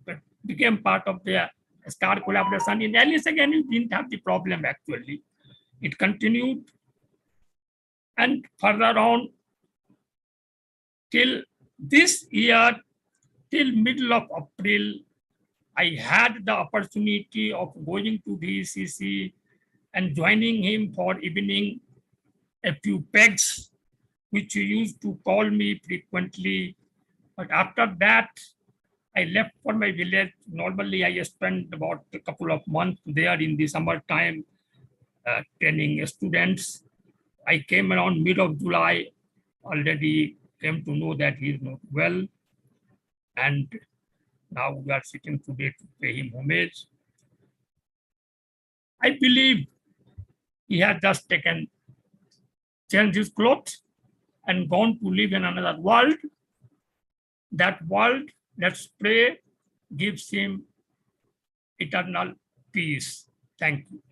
became part of the STAR collaboration. In Alice again, we didn't have the problem actually. It continued, and further on till this year, till middle of April, I had the opportunity of going to VECC and joining him for evening a few pegs, which he used to call me frequently. But after that, I left for my village. Normally, I spent about a couple of months there in the summertime training students. I came around mid of July, already came to know that he is not well. And now we are sitting today to pay him homage. I believe he has just changed his clothes and gone to live in another world. That world, let's pray, gives him eternal peace. Thank you.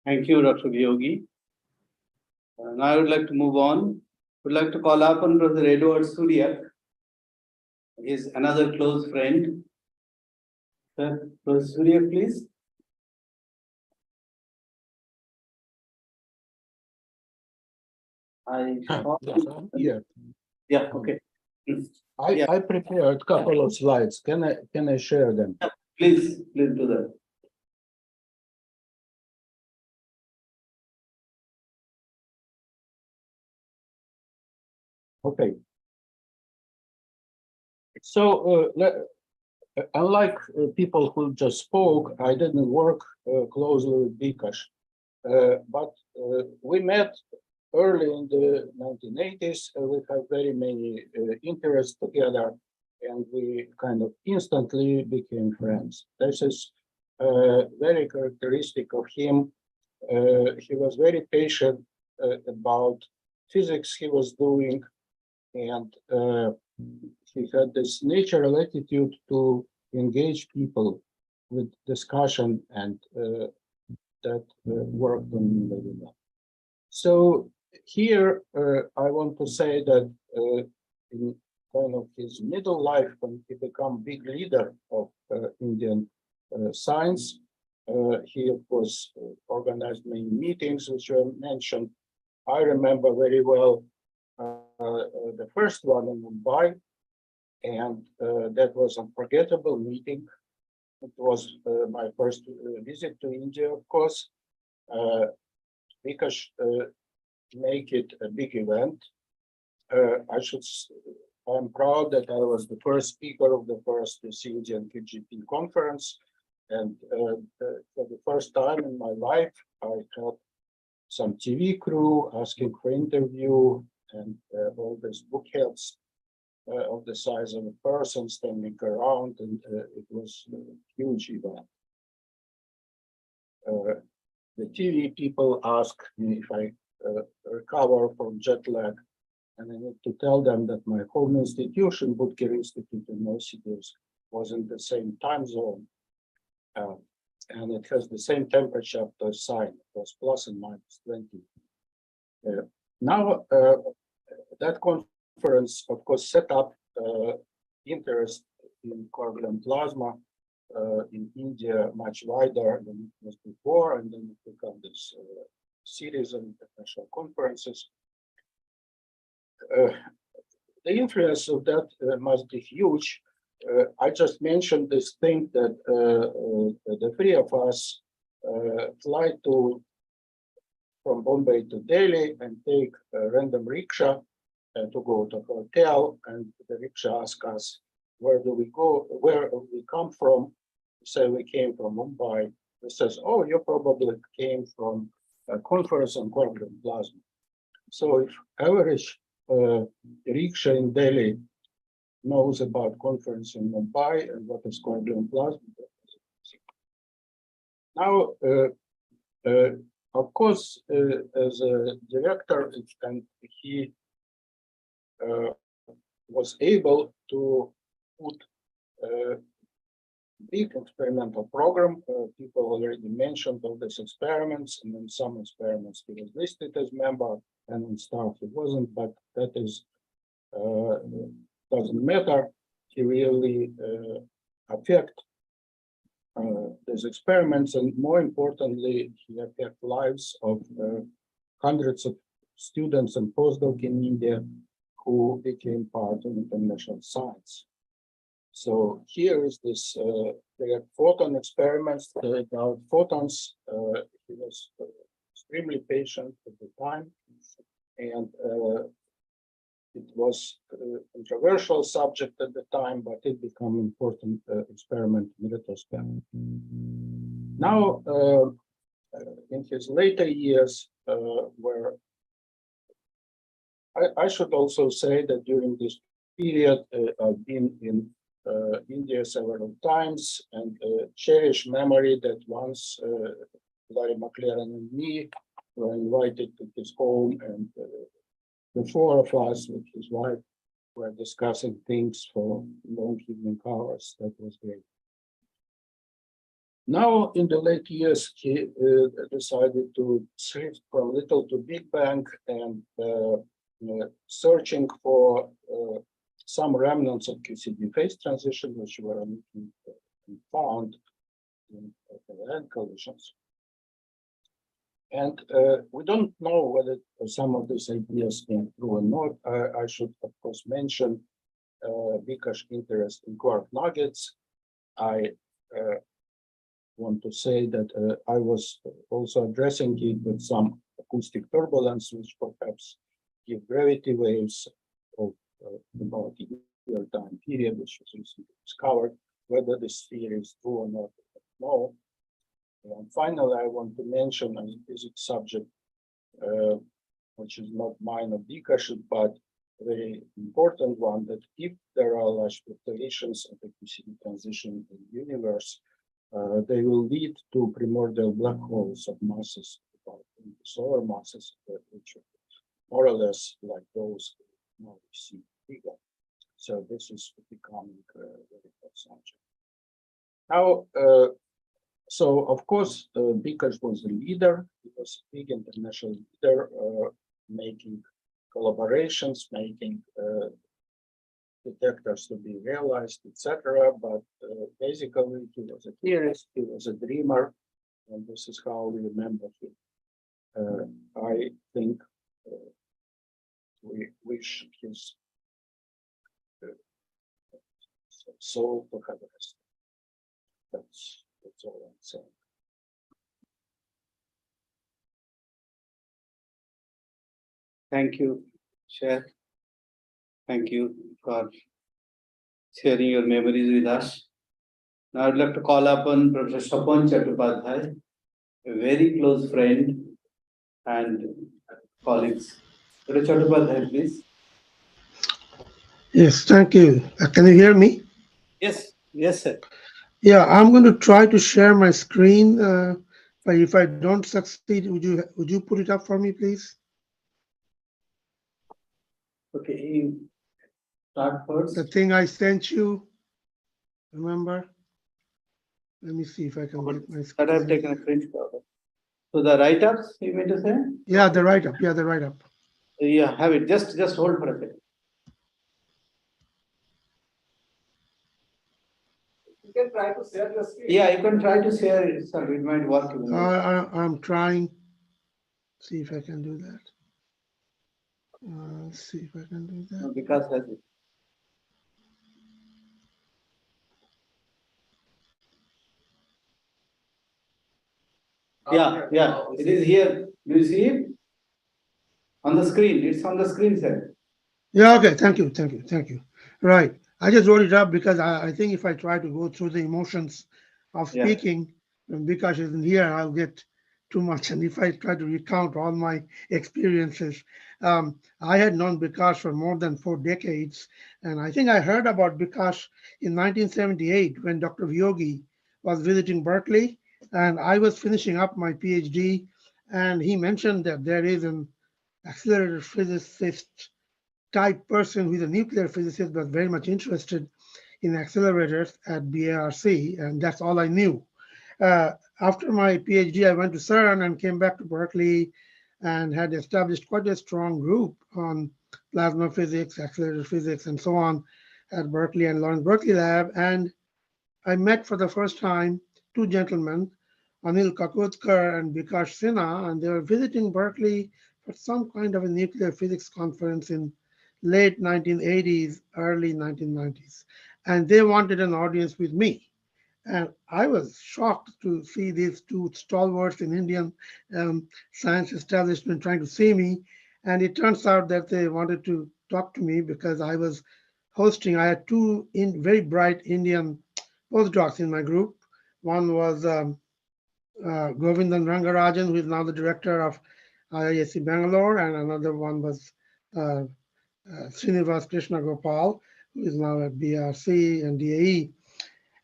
Thank you, Dr. Yogi. Now I would like to move on Would like to call upon Professor Edward Surya, is another close friend. Sir, Professor Surya, please. Yeah. Yeah, okay. I prepared a couple of slides. Can I share them? Please do that. Okay. So unlike people who just spoke, I didn't work closely with Bikash, but we met early in the 1980s. We have very many interests together, and we kind of instantly became friends. This is very characteristic of him. He was very patient about physics he was doing, and he had this natural attitude to engage people with discussion, and that worked on me very well. So here I want to say that in kind of his middle life, when he became big leader of Indian science, he of course organized many meetings which were mentioned. I remember very well the first one in Mumbai, and that was an unforgettable meeting. It was my first visit to India, of course. Bikash make it a big event. I'm proud that I was the first speaker of the first Indian KGP conference, and for the first time in my life, I had some TV crew asking for interview, and all these bookheads of the size of a person standing around, and it was a huge event. The TV people asked me if I recover from jet lag, and I need to tell them that my home institution, Butker Institute in Novosibirsk, was in the same time zone, and it has the same temperature up to sign. It was plus and minus 20. Now, that conference, of course, set up interest in covalent plasma in India much wider than it was before, and then it became this series of international conferences. The influence of that must be huge. I just mentioned this thing that the three of us fly from Bombay to Delhi and take a random rickshaw to go to a hotel, and the rickshaw asks us, where do we go, where we come from? We say we came from Mumbai. He says, oh, you probably came from a conference on covalent plasma. So if average rickshaw in Delhi knows about conference in Mumbai and what is covalent plasma. Now, of course, as a director, and he was able to put a big experimental program. People already mentioned all these experiments, and in some experiments he was listed as member, and in stuff he wasn't, but that is doesn't matter. He really affect these experiments, and more importantly, he affect lives of hundreds of students and postdocs in India who became part of international science. So here is this photon experiments about photons. He was extremely patient at the time, and it was a controversial subject at the time, but it became an important experiment in retrospect. Now, in his later years, where I should also say that during this period, I've been in India several times, and cherish memory that once Larry McLaren and me were invited to his home, and the four of us with his wife were discussing things for long evening hours. That was great. Now, in the late years, he decided to shift from little to big bang, and searching for some remnants of QCD phase transition, which were found in end collisions. And we don't know whether some of these ideas came true or not. I should, of course, mention Bikash interest in quark nuggets. I want to say that I was also addressing it with some acoustic turbulence, which perhaps give gravity waves of about a year time period, which was recently discovered. Whether this theory is true or not, I don't know. And finally, I want to mention a physics subject, which is not mine or Bikash, but a very important one, that if there are large fluctuations of the QCD transition in the universe, they will lead to primordial black holes of masses, about solar masses, which are more or less like those now we see bigger. So this is becoming a very hot subject. Now, so of course, Bikash was a leader. He was a big international leader, making collaborations, making detectors to be realized, etc. But basically, he was a theorist, he was a dreamer, and this is how we remember him. I think we wish his soul to have rest. That's all I'm saying. Thank you, Chair. Thank you for sharing your memories with us. Now I'd like to call upon Professor Swapan Chattopadhyay, a very close friend and colleagues. Professor Chattopadhyay, please. Yes, thank you. Can you hear me? Yes, yes, sir. Yeah, I'm going to try to share my screen. But if I don't succeed, would you put it up for me, please? Okay, start first. The thing I sent you, remember? Let me see if I can get my screen. That I've taken a print cover. So the write-ups, you mean to say? Yeah, the write-up. Yeah, the write-up. Yeah, have it. Just hold for a second. You can try to share your screen. Yeah, you can try to share it, sir. It might work. I'm trying. See if I can do that. Let's see if I can do that. No, because has it. Yeah, it is here. Do you see it? On the screen. It's on the screen, sir. Yeah, okay. Thank you. Right. I just wrote it up because I think if I try to go through the emotions of speaking, when Bikash isn't here, I'll get too much. And if I try to recount all my experiences, I had known Bikash for more than 4 decades. And I think I heard about Bikash in 1978 when Dr. Vyogi was visiting Berkeley. And I was finishing up my PhD. And he mentioned that there is an accelerator physicist type person who is a nuclear physicist, but very much interested in accelerators at BARC, and that's all I knew. After my PhD, I went to CERN and came back to Berkeley and had established quite a strong group on plasma physics, accelerator physics, and so on at Berkeley and Lawrence Berkeley Lab. And I met for the first time 2 gentlemen, Anil Kakotkar and Bikash Sinha, and they were visiting Berkeley for some kind of a nuclear physics conference in late 1980s, early 1990s. And they wanted an audience with me. And I was shocked to see these 2 stalwarts in Indian science establishment trying to see me. And it turns out that they wanted to talk to me because I was hosting. I had 2 very bright Indian postdocs in my group. One was Govindan Rangarajan, who is now the director of IISc Bangalore, and another one was Srinivas Krishna Gopal, who is now at BRC and DAE.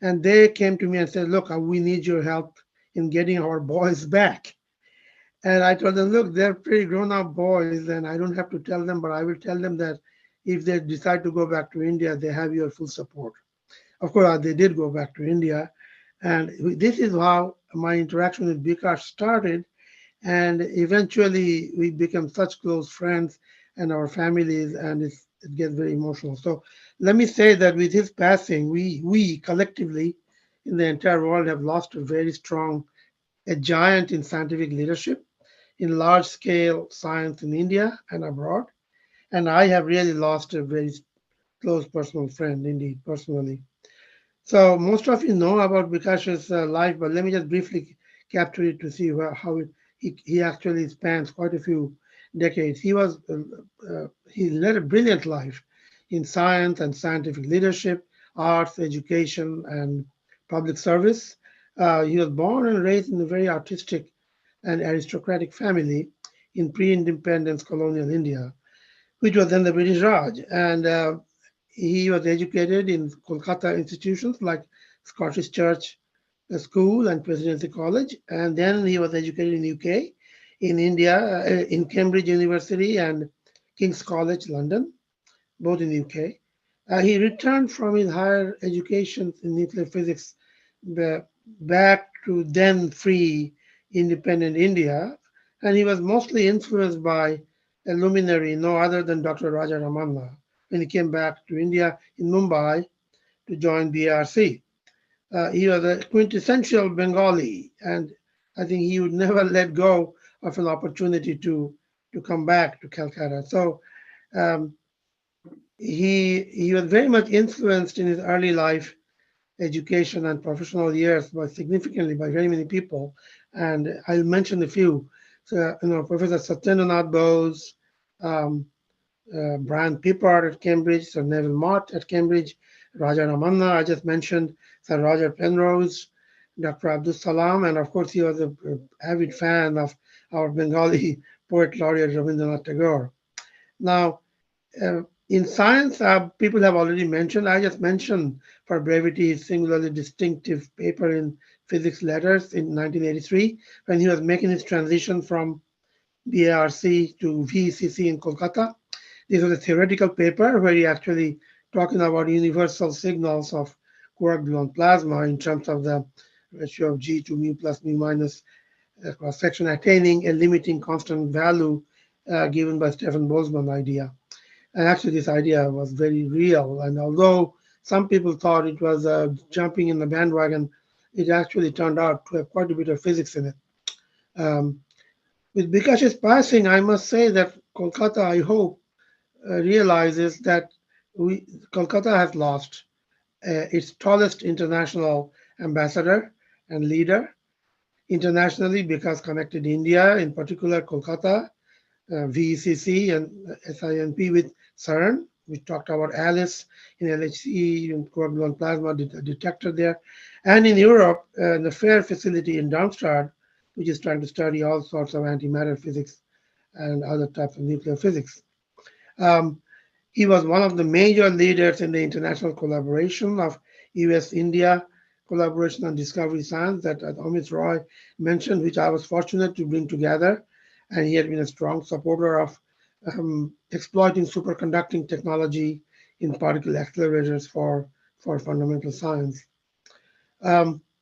And they came to me and said, look, we need your help in getting our boys back. And I told them, look, they're pretty grown-up boys, and I don't have to tell them, but I will tell them that if they decide to go back to India, they have your full support. Of course, they did go back to India. And this is how my interaction with Bikash started. And eventually we became such close friends and our families, and it gets very emotional. So let me say that with his passing, we collectively in the entire world have lost a giant in scientific leadership in large scale science in India and abroad. And I have really lost a very close personal friend, indeed, personally. So most of you know about Bikash's life, but let me just briefly capture it to see how he actually spans quite a few decades. He led a brilliant life in science and scientific leadership, arts, education, and public service. He was born and raised in a very artistic and aristocratic family in pre-independence colonial India, which was then the British Raj. And he was educated in Kolkata institutions like Scottish Church School and Presidency College. And then he was educated in UK, in India, in Cambridge University and King's College, London, both in UK. He returned from his higher education in nuclear physics back to then free independent India. And he was mostly influenced by a luminary, no other than Dr. Raja Ramanna, when he came back to India in Mumbai to join BRC. He was a quintessential Bengali, and I think he would never let go of an opportunity to come back to Calcutta. So he was very much influenced in his early life, education and professional years, but significantly by very many people. And I'll mention a few. So, Professor Satyendranath Bose, Brian Pippard at Cambridge, Sir Neville Mott at Cambridge, Raja Ramanna, I just mentioned, Sir Roger Penrose, Dr. Abdul Salam, and of course he was an avid fan of our Bengali poet laureate Rabindranath Tagore. Now, in science, people have already mentioned, I just mentioned for brevity his singularly distinctive paper in Physics Letters in 1983, when he was making his transition from BARC to VECC in Kolkata. This was a theoretical paper where he actually talking about universal signals of quark-gluon plasma in terms of the ratio of G to mu plus mu minus cross-section, attaining a limiting constant value given by Stefan Boltzmann idea. And actually this idea was very real. And although some people thought it was jumping in the bandwagon, it actually turned out to have quite a bit of physics in it. With Bikash's passing, I must say that Kolkata, I hope, realizes that Kolkata has lost its tallest international ambassador and leader internationally, because connected India, in particular Kolkata, VECC and SINP with CERN. We talked about ALICE in LHC and quark-gluon plasma detector there. And in Europe, the FAIR facility in Darmstadt, which is trying to study all sorts of antimatter physics and other types of nuclear physics. He was one of the major leaders in the international collaboration of US-India collaboration on discovery science that Amit Roy mentioned, which I was fortunate to bring together. And he had been a strong supporter of exploiting superconducting technology in particle accelerators for fundamental science. In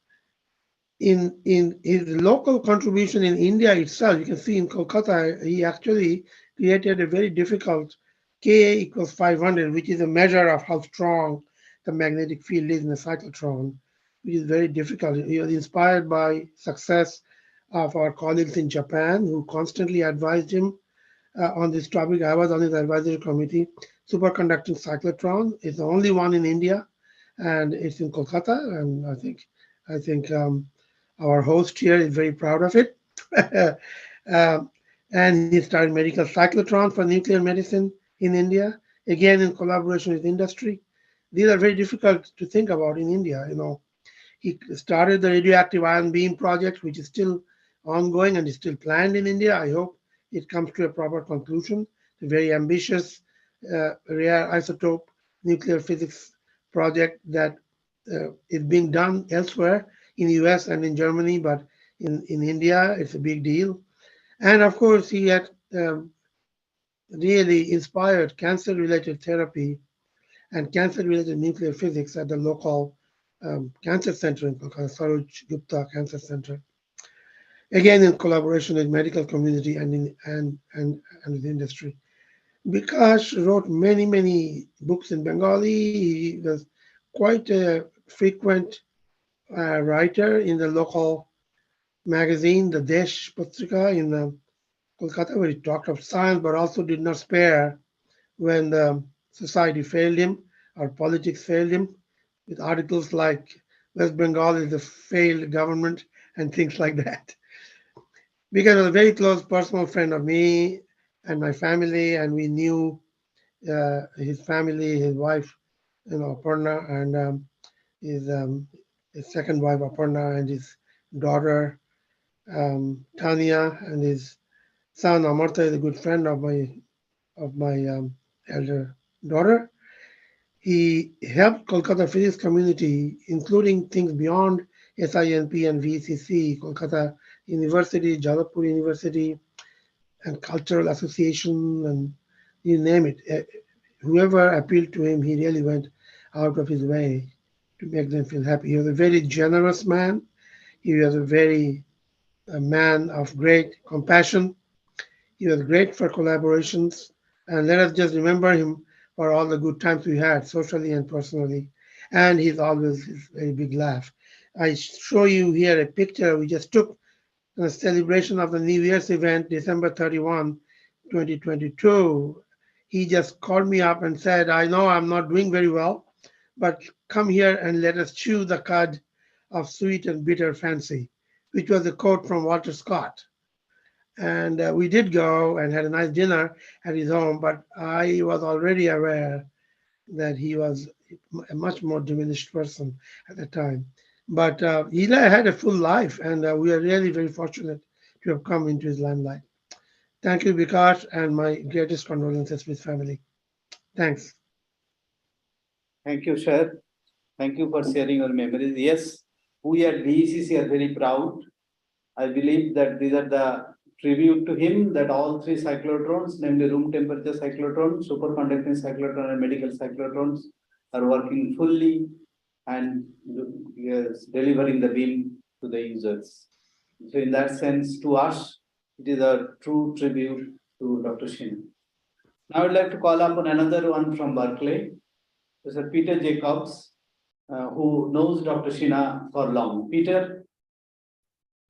his local contribution in India itself, you can see in Kolkata, he actually created a very difficult Ka equals 500, which is a measure of how strong the magnetic field is in a cyclotron, which is very difficult. He was inspired by success of our colleagues in Japan, who constantly advised him on this topic. I was on his advisory committee. Superconducting cyclotron is the only one in India, and it's in Kolkata. And I think our host here is very proud of it. And he started medical cyclotron for nuclear medicine in India, again in collaboration with industry. These are very difficult to think about in India. He started the radioactive ion beam project, which is still ongoing and is still planned in India. I hope it comes to a proper conclusion. A very ambitious rare isotope nuclear physics project that is being done elsewhere in the US and in Germany, but in India, it's a big deal. And of course, he had really inspired cancer-related therapy and cancer-related nuclear physics at the local cancer center in Kolkata, Saroj Gupta Cancer Center. Again, in collaboration with medical community and with industry. Bikash wrote many books in Bengali. He was quite a frequent writer in the local magazine, the Desh Patrika in Kolkata, where he talked of science, but also did not spare when the society failed him or politics failed him, with articles like West Bengal is a failed government and things like that. Because he was a very close personal friend of me and my family, and we knew his family, his wife, Aparna, and his second wife, Aparna, and his daughter, Tanya, and his son, Amartya, is a good friend of my elder daughter. He helped Kolkata physics community, including things beyond SINP and VECC, Kolkata University, Jalapur University, and cultural association, and you name it. Whoever appealed to him, he really went out of his way to make them feel happy. He was a very generous man. He was a man of great compassion. He was great for collaborations. And let us just remember him for all the good times we had, socially and personally. And he's always his very big laugh. I show you here a picture we just took in a celebration of the New Year's event, December 31, 2022. He just called me up and said, I know I'm not doing very well, but come here and let us chew the cud of sweet and bitter fancy, which was a quote from Walter Scott. And we did go and had a nice dinner at his home, but I was already aware that he was a much more diminished person at the time. But he had a full life, and we are really very fortunate to have come into his limelight. Thank you, Bikash, and my greatest condolences to his family. Thanks. Thank you, Sher. Thank you for sharing your memories. Yes, we at VECC are very proud. I believe that these are the tribute to him, that all three cyclotrons, namely room temperature cyclotron, superconducting cyclotron, and medical cyclotrons, are working fully and yes, delivering the beam to the users. So in that sense, to us, it is a true tribute to Dr. Sinha. Now I'd like to call upon another one from Berkeley, Mr. Peter Jacobs, who knows Dr. Sinha for long. Peter?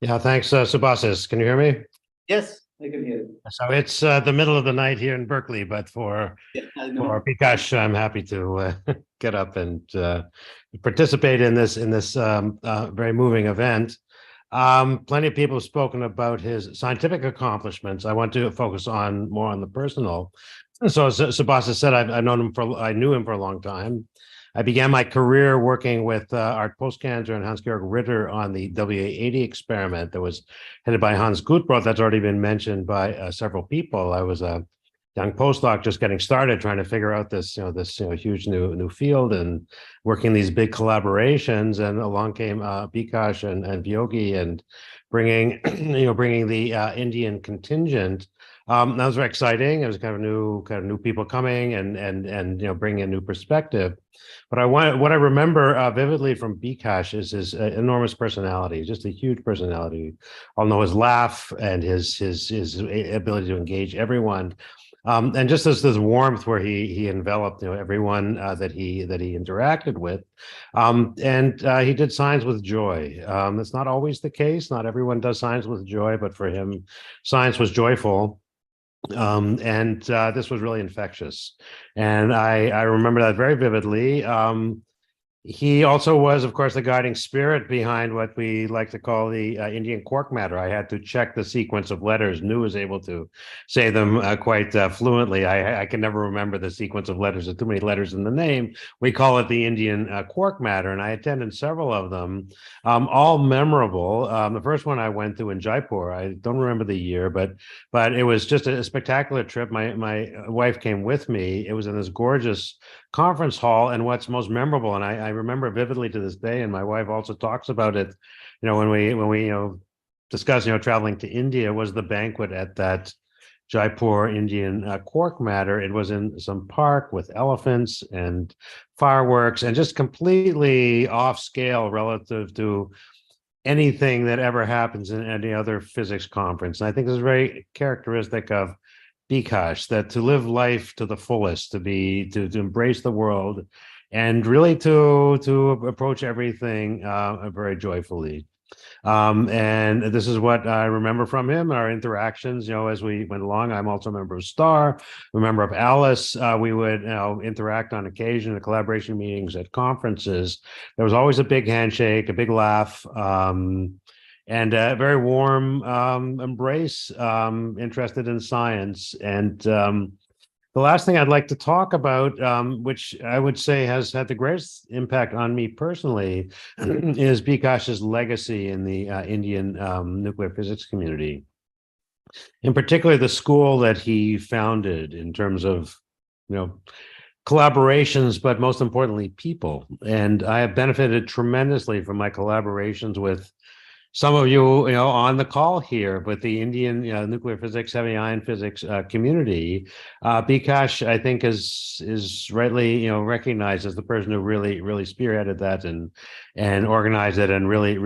Yeah, thanks, Subhasis. Can you hear me? Yes, I can hear you. So it's the middle of the night here in Berkeley, but for Bikash, I'm happy to get up and participate in this very moving event. Plenty of people have spoken about his scientific accomplishments. I want to focus more on the personal. So as Subhasis said, I knew him for a long time. I began my career working with Art Postkanzer and Hans-Georg Ritter on the WA80 experiment that was headed by Hans Gutbrod. That's already been mentioned by several people. I was a young postdoc just getting started, trying to figure out this huge new field and working these big collaborations. And along came Bikash and Vyogi and bringing the Indian contingent. That was very exciting. It was kind of new people coming and bringing a new perspective. But what I remember vividly from Bikash is his enormous personality, just a huge personality. I'll know his laugh and his ability to engage everyone. And just this warmth where he enveloped everyone that he interacted with, and he did science with joy. That's not always the case. Not everyone does science with joy, but for him, science was joyful. And this was really infectious, and I remember that very vividly. He also was, of course, the guiding spirit behind what we like to call the Indian quark matter. I had to check the sequence of letters. Nu was able to say them quite fluently. I can never remember the sequence of letters. There's too many letters in the name. We call it the Indian quark matter, and I attended several of them, all memorable. The first one I went to in Jaipur, I don't remember the year, but it was just a spectacular trip. My wife came with me. It was in this gorgeous conference hall, and what's most memorable, and I remember vividly to this day, and my wife also talks about it, when we discuss traveling to India, was the banquet at that Jaipur Indian quark matter. It was in some park with elephants and fireworks, and just completely off scale relative to anything that ever happens in any other physics conference. And I think this is very characteristic of Bikash, that to live life to the fullest, to embrace the world, and really to approach everything very joyfully. And this is what I remember from him, our interactions, as we went along. I'm also a member of STAR, a member of ALICE. We would interact on occasion at collaboration meetings, at conferences. There was always a big handshake, a big laugh, and a very warm embrace, interested in science. And the last thing I'd like to talk about, which I would say has had the greatest impact on me personally, is Bikash's legacy in the Indian nuclear physics community. In particular, the school that he founded in terms of, collaborations, but most importantly, people. And I have benefited tremendously from my collaborations with some of you, on the call here, but the Indian nuclear physics, heavy ion physics community. Bikash, I think, is rightly recognized as the person who really spearheaded that and organized it and really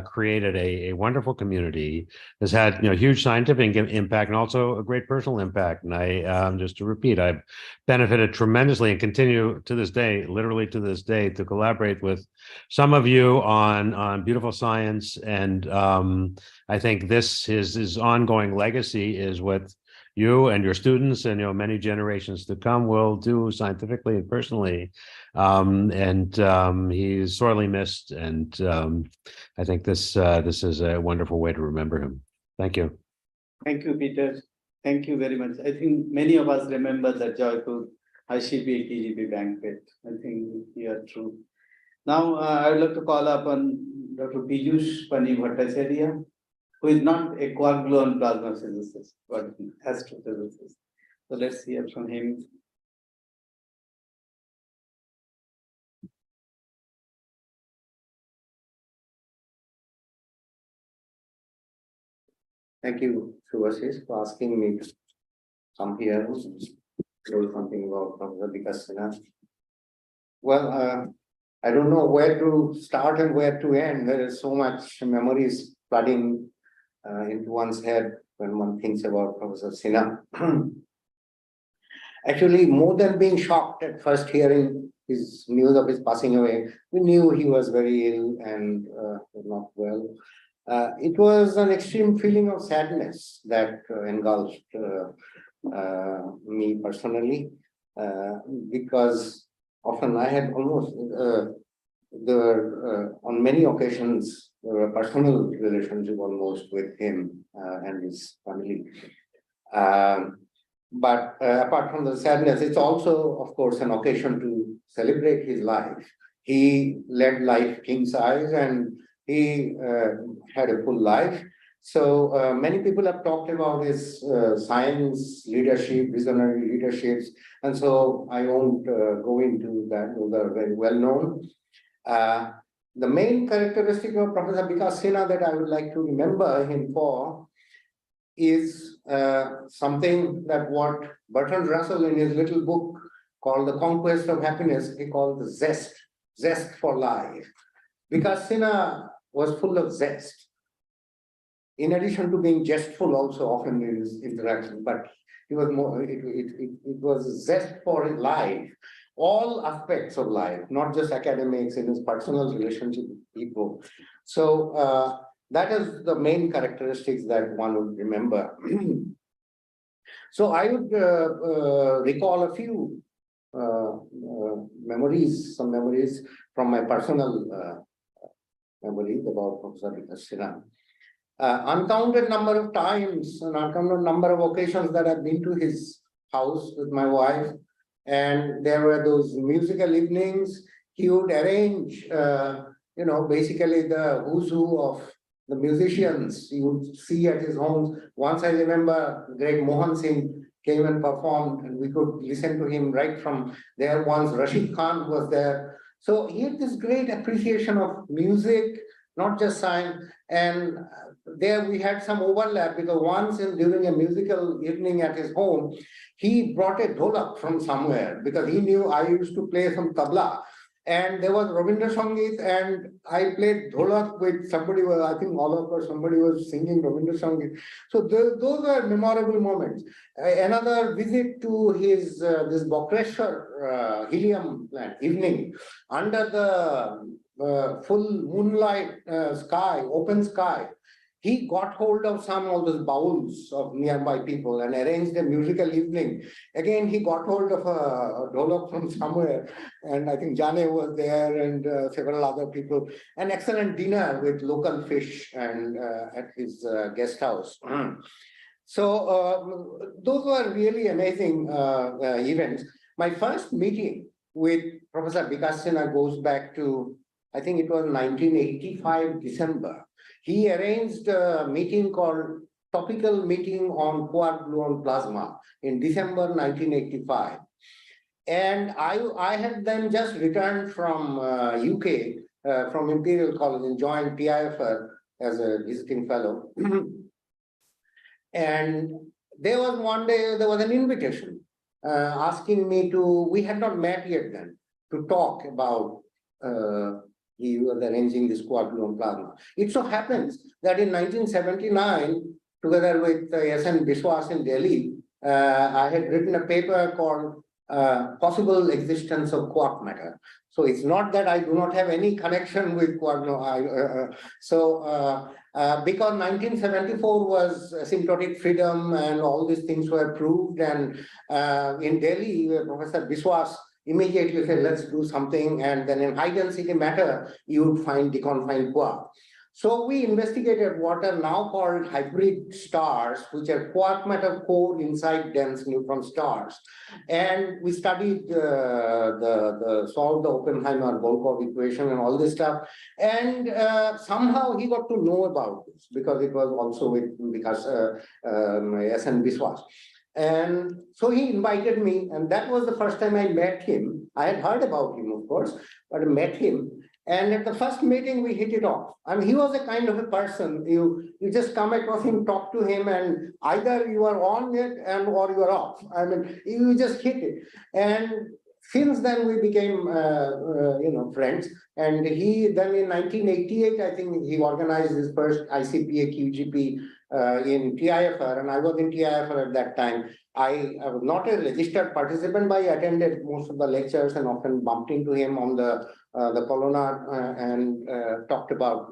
created a wonderful community. Has had huge scientific impact and also a great personal impact. And I just to repeat, I've benefited tremendously and continue to this day, literally to this day, to collaborate with some of you on beautiful science. And I think his ongoing legacy is what you and your students and many generations to come will do scientifically and personally. And he's sorely missed. And I think this is a wonderful way to remember him. Thank you. Thank you, Peter. Thank you very much. I think many of us remember the joyful ICP TGP banquet. I think you are true. Now, I would like to call upon Dr. Piyush Pani Bhattacharya, who is not a quark-gluon plasma physicist, but astrophysicist. So let's hear from him. Thank you, Subhashis, for asking me to come here and tell something about Professor Bikash Sinha. Well, I don't know where to start and where to end. There is so much memories flooding into one's head when one thinks about Professor Sinha. Actually, more than being shocked at first hearing his news of his passing away, we knew he was very ill and not well. It was an extreme feeling of sadness that engulfed me personally, because often I had almost, on many occasions, there were personal relationship almost with him and his family. But apart from the sadness, it's also, of course, an occasion to celebrate his life. He led life king size and he had a full life. So many people have talked about his science leadership, visionary leaderships, and so I won't go into that. Those are very well known. The main characteristic of Professor Bikash Sinha that I would like to remember him for is something that what Bertrand Russell in his little book called The Conquest of Happiness, he called the zest for life. Bikash Sinha was full of zest. In addition to being jestful also often in his interaction, but he was more, it was a zest for his life, all aspects of life, not just academics, in his personal relationship with people. So that is the main characteristics that one would remember. So I would recall a few memories, some memories from my personal memories about Professor Bikash Sinha. Uncounted number of times and uncounted number of occasions that I've been to his house with my wife, and there were those musical evenings. He would arrange, basically the who's who of the musicians you would see at his homes. Once I remember, great Mohan Singh came and performed, and we could listen to him right from there. Once Rashid Khan was there. So he had this great appreciation of music, not just science. And there we had some overlap, because once during a musical evening at his home, he brought a dholak from somewhere because he knew I used to play some tabla. And there was Rabindra Sangeet, and I played dholak with somebody. I think all of us, somebody was singing Rabindra Sangeet. So those were memorable moments. Another visit to his this Bokreshwar helium plant evening under the full moonlight sky, open sky. He got hold of some of those bowls of nearby people and arranged a musical evening. Again, he got hold of a dholak from somewhere, and I think Jane was there and several other people. An excellent dinner with local fish and at his guest house. So those were really amazing events. My first meeting with Professor Bikash Sinha goes back to, I think it was 1985 December. He arranged a meeting called Topical Meeting on Quark Gluon Plasma in December 1985. And I had then just returned from UK, from Imperial College, and joined TIFR as a visiting fellow. And there was one day, there was an invitation asking me to, we had not met yet then, to talk about he was arranging this quark gluon plasma. It so happens that in 1979, together with S.N. Biswas in Delhi, I had written a paper called Possible Existence of Quark Matter. So it's not that I do not have any connection with quark. No, because 1974 was asymptotic freedom and all these things were proved, and in Delhi, Professor Biswas immediately said, let's do something. And then in high density matter, you would find deconfined quark. So we investigated what are now called hybrid stars, which are quark matter core inside dense neutron stars. And we studied solved the Oppenheimer-Volkov equation and all this stuff. And somehow he got to know about this because it was also because S.N. Biswas. And so he invited me, and that was the first time I met him. I had heard about him, of course, but I met him. And at the first meeting, we hit it off. I mean, he was a kind of a person, you just come across him, talk to him, and either you are on it or you are off. I mean, you just hit it. And since then, we became, friends. And he then in 1988, I think he organized his first ICPA QGP in TIFR, and I was in TIFR at that time. I was not a registered participant, but I attended most of the lectures and often bumped into him on the colonnade and talked about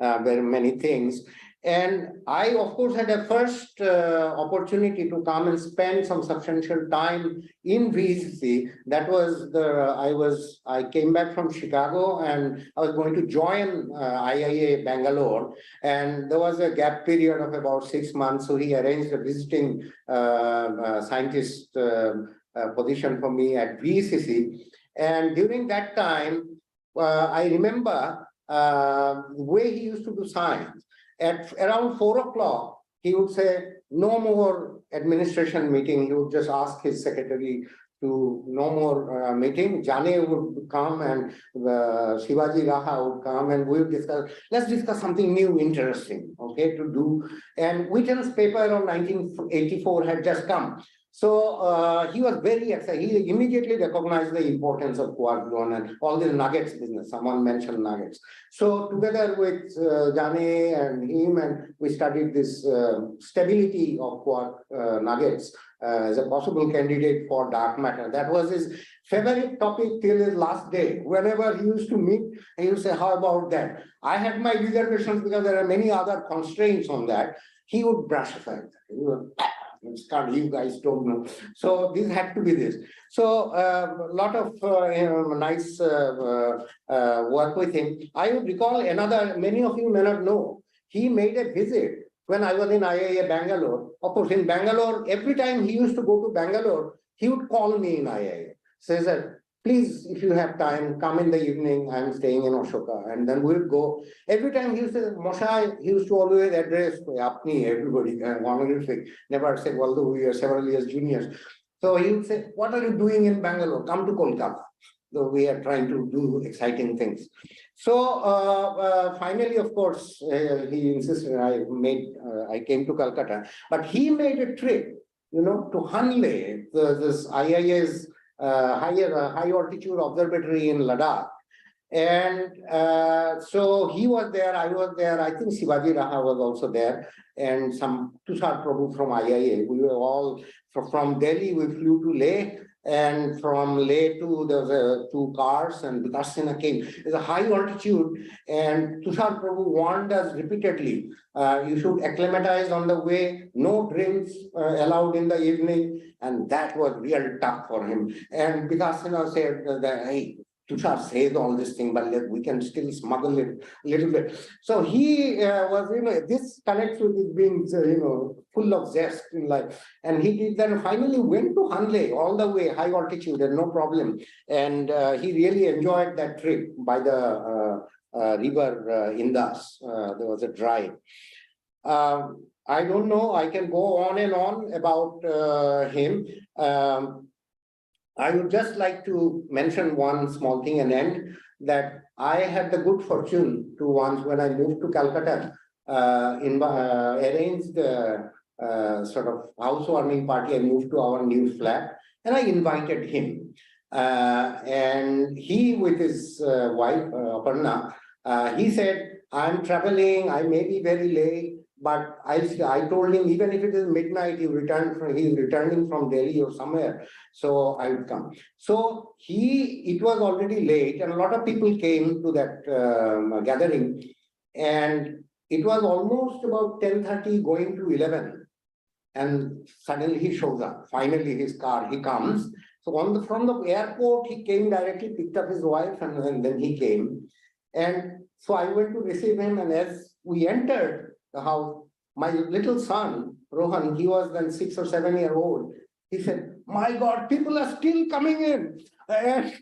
very many things. And I, of course, had a first opportunity to come and spend some substantial time in VECC. That was I came back from Chicago and I was going to join IIA Bangalore. And there was a gap period of about 6 months. So he arranged a visiting scientist position for me at VECC. And during that time, I remember the way he used to do science. At around 4 o'clock, he would say, no more administration meeting. He would just ask his secretary to no more meeting. Jane would come and Shivaji Raha would come and we would discuss, let's discuss something new, interesting, okay, to do. And Wheaton's paper on 1984 had just come. So he was very excited. He immediately recognized the importance of quark gluon and all this nuggets business. Someone mentioned nuggets. So together with Jane and him, and we studied this stability of quark nuggets as a possible candidate for dark matter. That was his favorite topic till his last day. Whenever he used to meet, he would say, how about that? I had my reservations because there are many other constraints on that. He would brush aside. He would, you guys don't know. So this had to be this. So a lot of nice work with him. I would recall many of you may not know, he made a visit when I was in IIA Bangalore. Of course, in Bangalore, every time he used to go to Bangalore, he would call me in IIA. Says that, please, if you have time, come in the evening. I'm staying in Ashoka. And then we'll go. Every time he used to say, Moshe, he used to always address Apni, everybody, honorific. Never say, although we are several years juniors. So he would say, what are you doing in Bangalore? Come to Kolkata. So we are trying to do exciting things. So finally, of course, he insisted I came to Calcutta. But he made a trip, to Hanle, this IIA's high altitude observatory in Ladakh. And so he was there, I was there, I think Shivaji Raha was also there, and some Tushar Prabhu from IIA. We were all from Delhi, we flew to Leh, and from Leh to there was 2 cars, and Bikash Sinha came. It's a high altitude, and Tushar Prabhu warned us repeatedly, you should acclimatize on the way, no drinks allowed in the evening, and that was real tough for him. And Bikash Sinha said that, hey, Tushar says all this thing, but we can still smuggle it a little bit. So he was, this connects with his being, full of zest in life. And he did that, and finally went to Hanle all the way, high altitude, and no problem. And he really enjoyed that trip by the river Indus. There was a drive. I don't know, I can go on and on about him. I would just like to mention one small thing and end, that I had the good fortune to once, when I moved to Calcutta, arranged sort of housewarming party. I moved to our new flat and I invited him. And he, with his wife, Aparna, he said, I'm traveling, I may be very late, but I told him, even if it is midnight, he's returning from Delhi or somewhere, so I would come. So it was already late, and a lot of people came to that gathering, and it was almost about 10:30 going to 11, and suddenly he shows up. Finally, his car, he comes. So from the airport, he came directly, picked up his wife, and then he came. And so I went to receive him, and as we entered the house, my little son, Rohan, he was then 6 or 7 years old. He said, my God, people are still coming in. And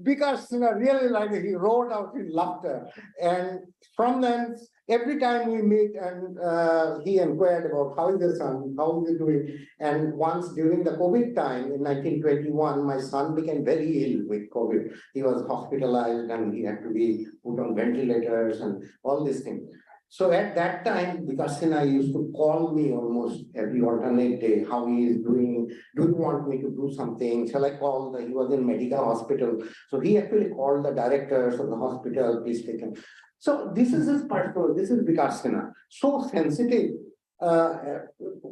because really, like, he roared out in laughter. And from then, every time we meet, and he inquired about how is the son, how is he doing. And once during the COVID time in 1921, my son became very ill with COVID. He was hospitalized and he had to be put on ventilators and all these things. So at that time, Bikash Sinha used to call me almost every alternate day, how he is doing, do you want me to do something? Shall I call? He was in medical hospital. So he actually called the directors of the hospital, please take him. So this is his personal, this is Bikash Sinha, so sensitive.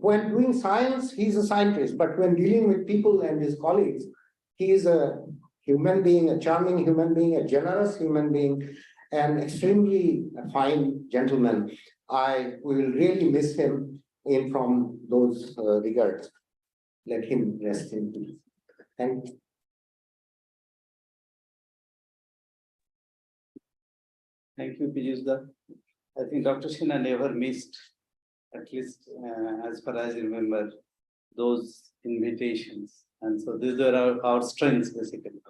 When doing science, he's a scientist, but when dealing with people and his colleagues, he is a human being, a charming human being, a generous human being, an extremely fine gentleman. I will really miss him from those regards. Let him rest in peace. Thank you. Thank you, Piyushda. I think Dr. Sinha never missed, at least as far as I remember, those invitations. And so these were our strengths, basically.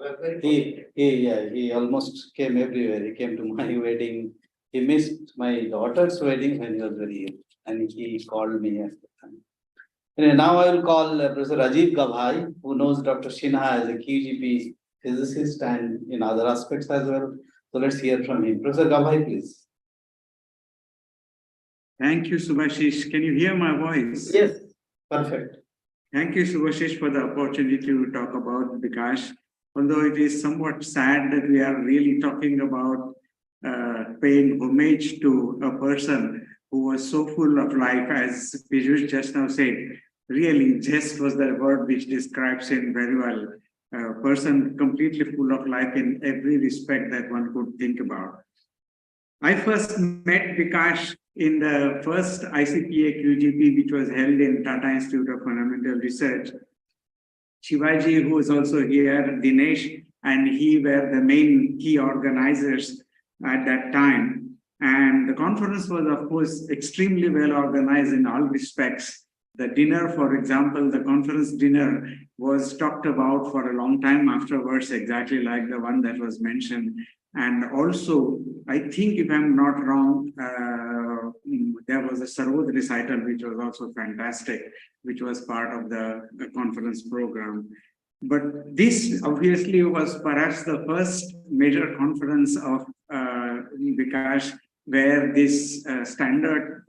He almost came everywhere. He came to my wedding. He missed my daughter's wedding when he was very ill, and he called me at the time. Anyway, now I will call Professor Rajiv Gabhai, who knows Dr. Sinha as a QGP physicist and in other aspects as well. So let's hear from him. Professor Gabhai, please. Thank you, Subhashish. Can you hear my voice? Yes, perfect. Thank you, Subhashish, for the opportunity to talk about Bikash. Although it is somewhat sad that we are really talking about paying homage to a person who was so full of life, as Piyush just now said. Really, zest was the word which describes him very well. A person completely full of life in every respect that one could think about. I first met Bikash in the first ICPA QGP, which was held in Tata Institute of Fundamental Research. Shivaji, who was also here, Dinesh, and he were the main key organizers at that time. And the conference was, of course, extremely well organized in all respects. The dinner, for example, the conference dinner was talked about for a long time afterwards, exactly like the one that was mentioned. And also, I think if I'm not wrong, there was a Sarod recital, which was also fantastic, which was part of the conference program. But this obviously was perhaps the first major conference of Bikash, where this standard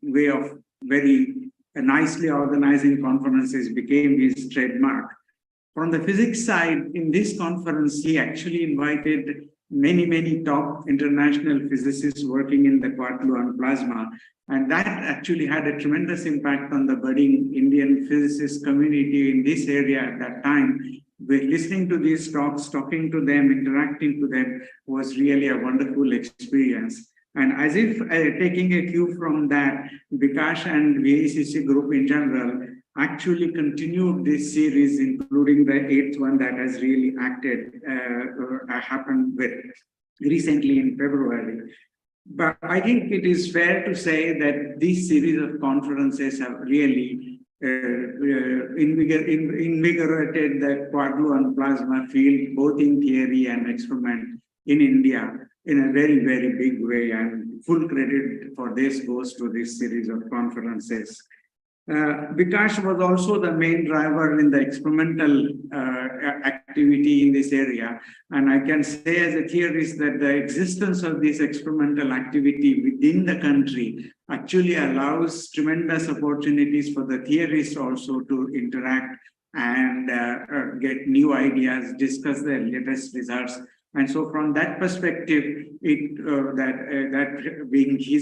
way of very nicely organizing conferences became his trademark. From the physics side, in this conference, he actually invited many top international physicists working in the quark-gluon plasma. And that actually had a tremendous impact on the budding Indian physicist community in this area at that time. With listening to these talks, talking to them, interacting to them was really a wonderful experience. And as if taking a cue from that, Bikash and VECC group in general actually continued this series, including the 8th one that has really happened with recently in February. But I think it is fair to say that this series of conferences have really invigorated the quark-gluon plasma field, both in theory and experiment in India in a very big way. And full credit for this goes to this series of conferences. Bikash was also the main driver in the experimental activity in this area. And I can say as a theorist that the existence of this experimental activity within the country actually allows tremendous opportunities for the theorists also to interact and get new ideas, discuss their latest results. And so from that perspective, he's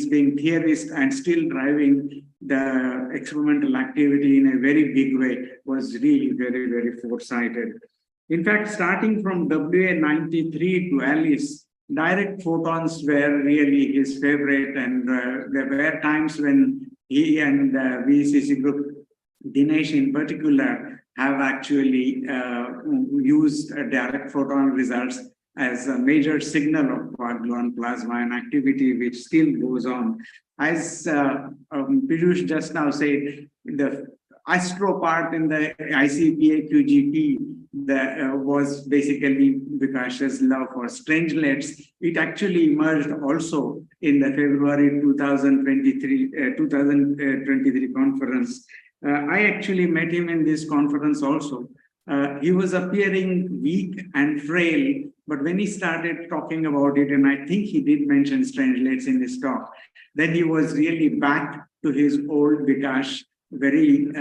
being theorist and still driving the experimental activity in a very big way was really very foresighted. In fact, starting from WA93 to Alice, direct photons were really his favorite, and there were times when he and the VECC group, Dinesh in particular, have actually used direct photon results as a major signal of quark-gluon plasma, an activity which still goes on. As Piyush just now said, the astro part in the ICPA QGP that was basically Bikash's love for strangelets. It actually emerged also in the February 2023 conference. I actually met him in this conference also. He was appearing weak and frail, but when he started talking about it, and I think he did mention strangelets in his talk, then he was really back to his old Bikash, very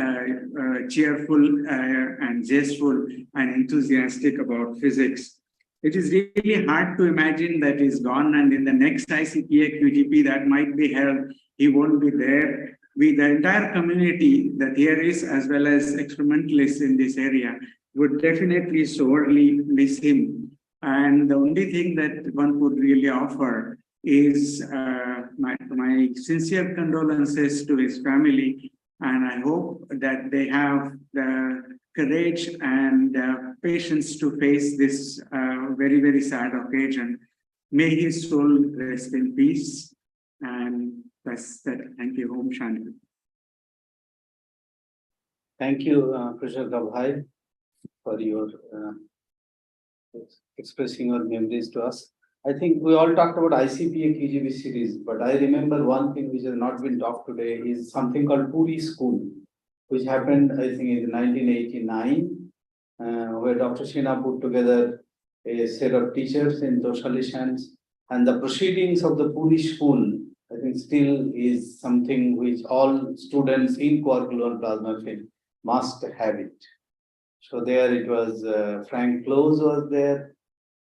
cheerful and zestful and enthusiastic about physics. It is really hard to imagine that he's gone, and in the next ICPA QGP that might be held, he won't be there. The entire community, the theorists as well as experimentalists in this area, would definitely sorely miss him. And the only thing that one could really offer is my sincere condolences to his family. And I hope that they have the courage and patience to face this very sad occasion. May his soul rest in peace. And that's that. Thank you. Om Shanti. Thank you, Professor Gabhai, for your expressing your memories to us. I think we all talked about ICPA QGB series, but I remember one thing which has not been talked today is something called Puri School, which happened, I think, in 1989, where Dr. Sinha put together a set of teachers in Toshalishans, and the proceedings of the Puri School, I think, still is something which all students in quark-gluon plasma field must have it. So there it was, Frank Close was there.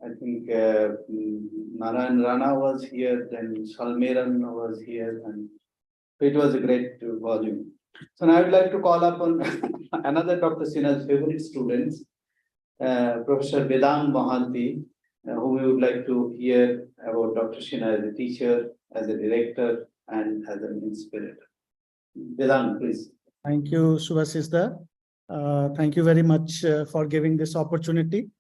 I think Narayan Rana was here, then Shalmeran was here, and it was a great volume. So now I would like to call upon another Dr. Sinha's favorite students, Professor Vedang Mohanty, who we would like to hear about Dr. Sinha as a teacher, as a director, and as an inspirator. Vedang, please. Thank you, Subhasista. Thank you very much for giving this opportunity.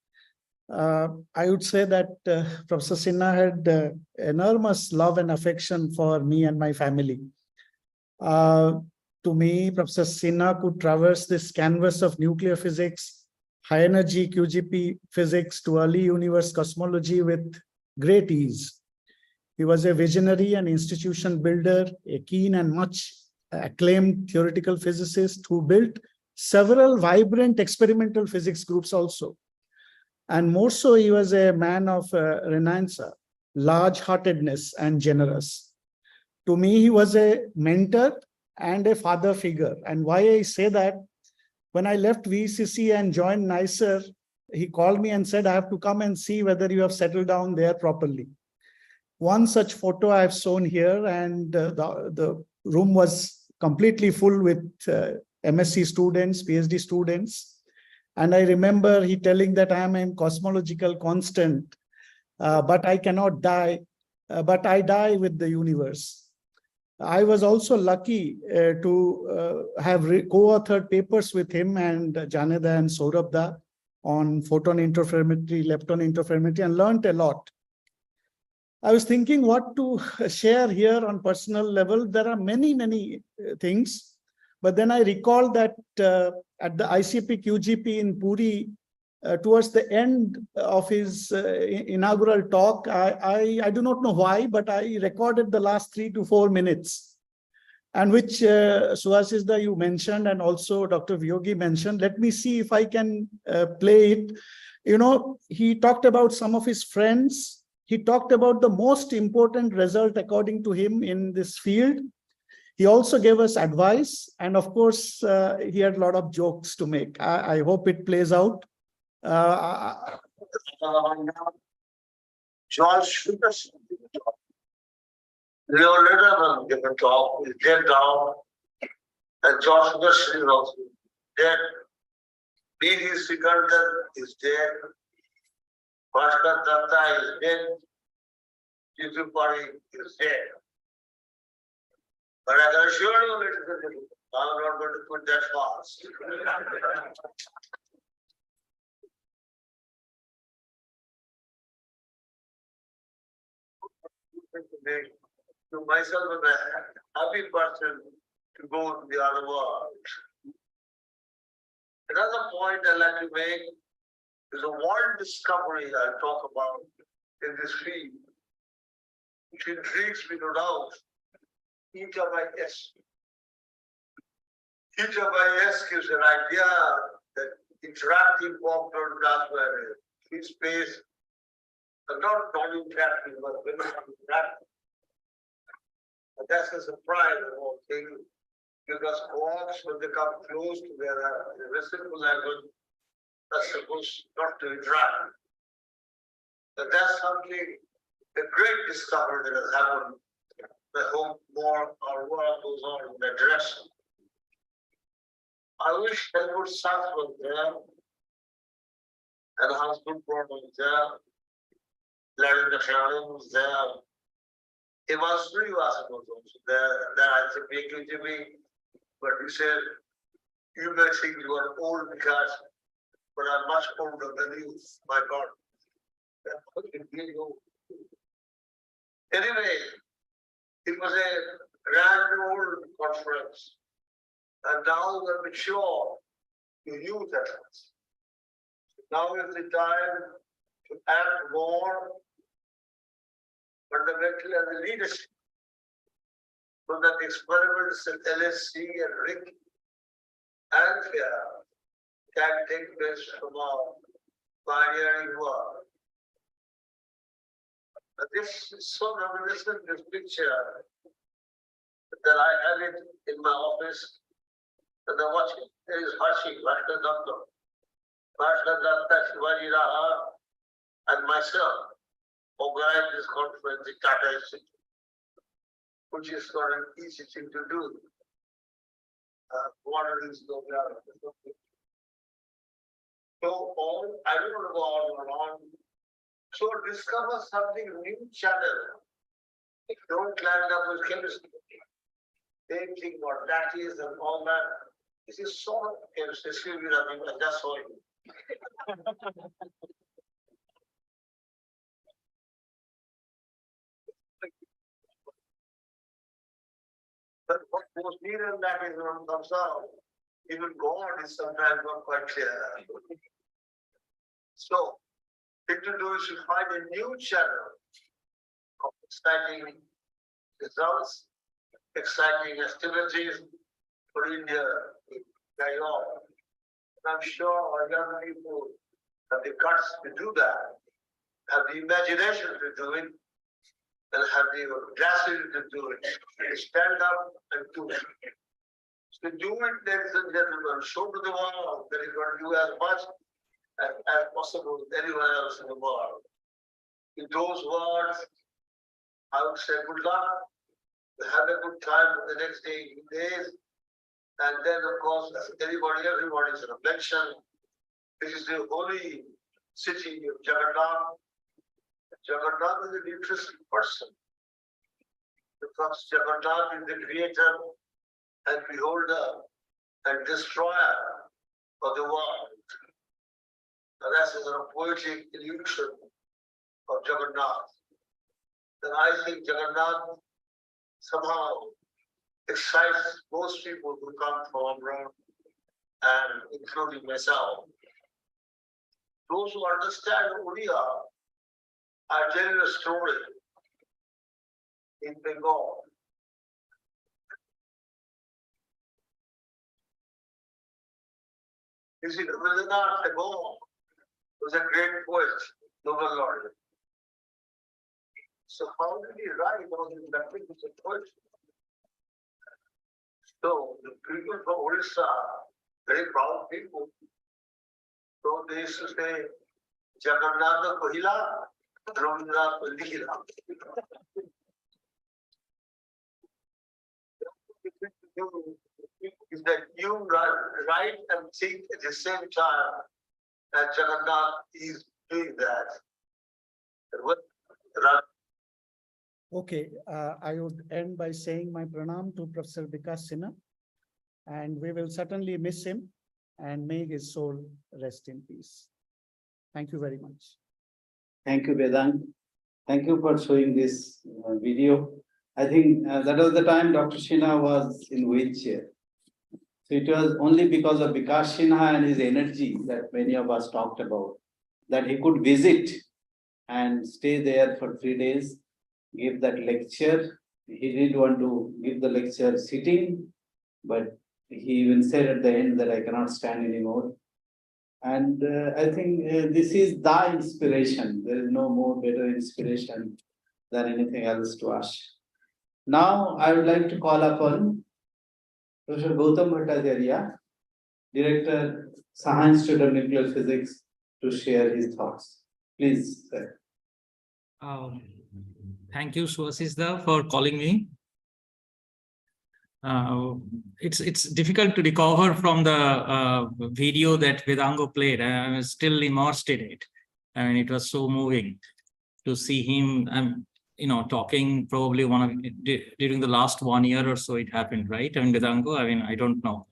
I would say that Professor Sinha had enormous love and affection for me and my family. To me, Professor Sinha could traverse this canvas of nuclear physics, high energy QGP physics to early universe cosmology with great ease. He was a visionary and institution builder, a keen and much acclaimed theoretical physicist who built several vibrant experimental physics groups also. And more so, he was a man of renaissance, large-heartedness, and generous. To me, he was a mentor and a father figure. And why I say that, When I left VECC and joined NICER, he called me and said, I have to come and see whether you have settled down there properly. One such photo I have shown here, and the room was completely full with MSc students, PhD students. And I remember he telling that I am a cosmological constant, but I cannot die, but I die with the universe. I was also lucky to have co-authored papers with him and Janeda and Saurabh on photon interferometry, lepton interferometry, and learned a lot. I was thinking what to share here on personal level. There are many things, but then I recall that at the ICP QGP in Puri, towards the end of his inaugural talk, I do not know why, but I recorded the last 3 to 4 minutes, and which Subhashisda you mentioned, and also Dr. Vyogi mentioned. Let me see if I can play it. You know, he talked about some of his friends. He talked about the most important result according to him in this field. He also gave us advice, and of course, he had a lot of jokes to make. I hope it plays out. George Lucas, Leo Letterman gave a talk, is dead now, and George Lucas is also dead. B.D. Sikandar is dead. Bhaskar Datta is dead. Jitu Pari is dead. But I can assure you, ladies and gentlemen, I'm not going to put that fast. To myself, I'm a happy person to go to the other world. Another point I'd like to make is a world discovery I talk about in this field, which intrigues me no doubt. Eta by S. Eta by S gives an idea that interactive quantum transfer in space, not non-interactive, but very interactive. But that's a surprise of all things, because quarks, when they come close together, in a reciprocal language, are supposed not to interact. But that's something, a great discovery that has happened. I hope more our work goes on in that direction. I wish Helmut Sass was there, and Hans Gutbrod was there, Larry Nasharan was there. Ivan Srinivasan was also there. Then I said, to me, but he said, you may think you are old because, but I'm much older than you, my God. Anyway, it was a grand old conference, and now we're mature to use that. Now is the time to act more fundamentally as a leadership, so that the experiments at LSC and RIC and FAIR can take place from our pioneering work. This is so reminiscent, this picture, that I had it in my office, and I watched it. There is Hashi, Bhaskar Datta, Shivaji Raha, and myself organized this conference in Tata Institute, which is not an easy thing to do. One of these go down. So I don't want to go on and on. So discover something new channel. Don't land up with chemistry. Same thing what that is and all that. This is so chemistry. That's all. But what goes near that is what comes out. Even God is sometimes not quite clear. So, thing to do is to find a new channel of exciting results, exciting activities for India to carry on. And I'm sure our young people have the guts to do that, have the imagination to do it, and have the audacity to do it. Stand up and do it. So do it, ladies and gentlemen, show to the world that you can do as much as possible anywhere else in the world. In those words, I would say good luck, have a good time for the next 8 days. And then, of course, everybody is an reflection. This is the holy city of Jagannath. Jagannath is an interesting person, because Jagannath is the creator and beholder and destroyer of the world. The rest is a poetic illusion of Jagannath. And I think Jagannath somehow excites most people who come from abroad, and including myself. Those who understand Odia, I tell you a story in Bengal. You see, Rabindranath Tagore was a great poet, Nobel laureate. So how did he write all his languages of poetry? So the people from Orissa, very proud people, so they used to say, Jagannatha Kohila, Rabindranath Kohila. Is that you write and think at the same time that Jagannath is doing that. Okay, I would end by saying my pranam to Professor Bikash Sinha, and we will certainly miss him, and may his soul rest in peace. Thank you very much. Thank you, Vedant. Thank you for showing this video. I think that was the time Dr. Sinha was in wheelchair. So it was only because of Bikash Sinha and his energy that many of us talked about, that he could visit and stay there for 3 days, give that lecture. He didn't want to give the lecture sitting, but he even said at the end that I cannot stand anymore. And I think this is the inspiration. There is no more better inspiration than anything else to us. Now I would like to call upon Professor Gautam Bhattacharya, Director, Saha Institute of Nuclear Physics, to share his thoughts. Please, sir. Thank you, Swasisda, for calling me. It's difficult to recover from the video that Vedango played. I was still immersed in it. I mean, it was so moving to see him. Talking probably during the last 1 year or so. It happened, right? I mean, Vedango. I mean, I don't know.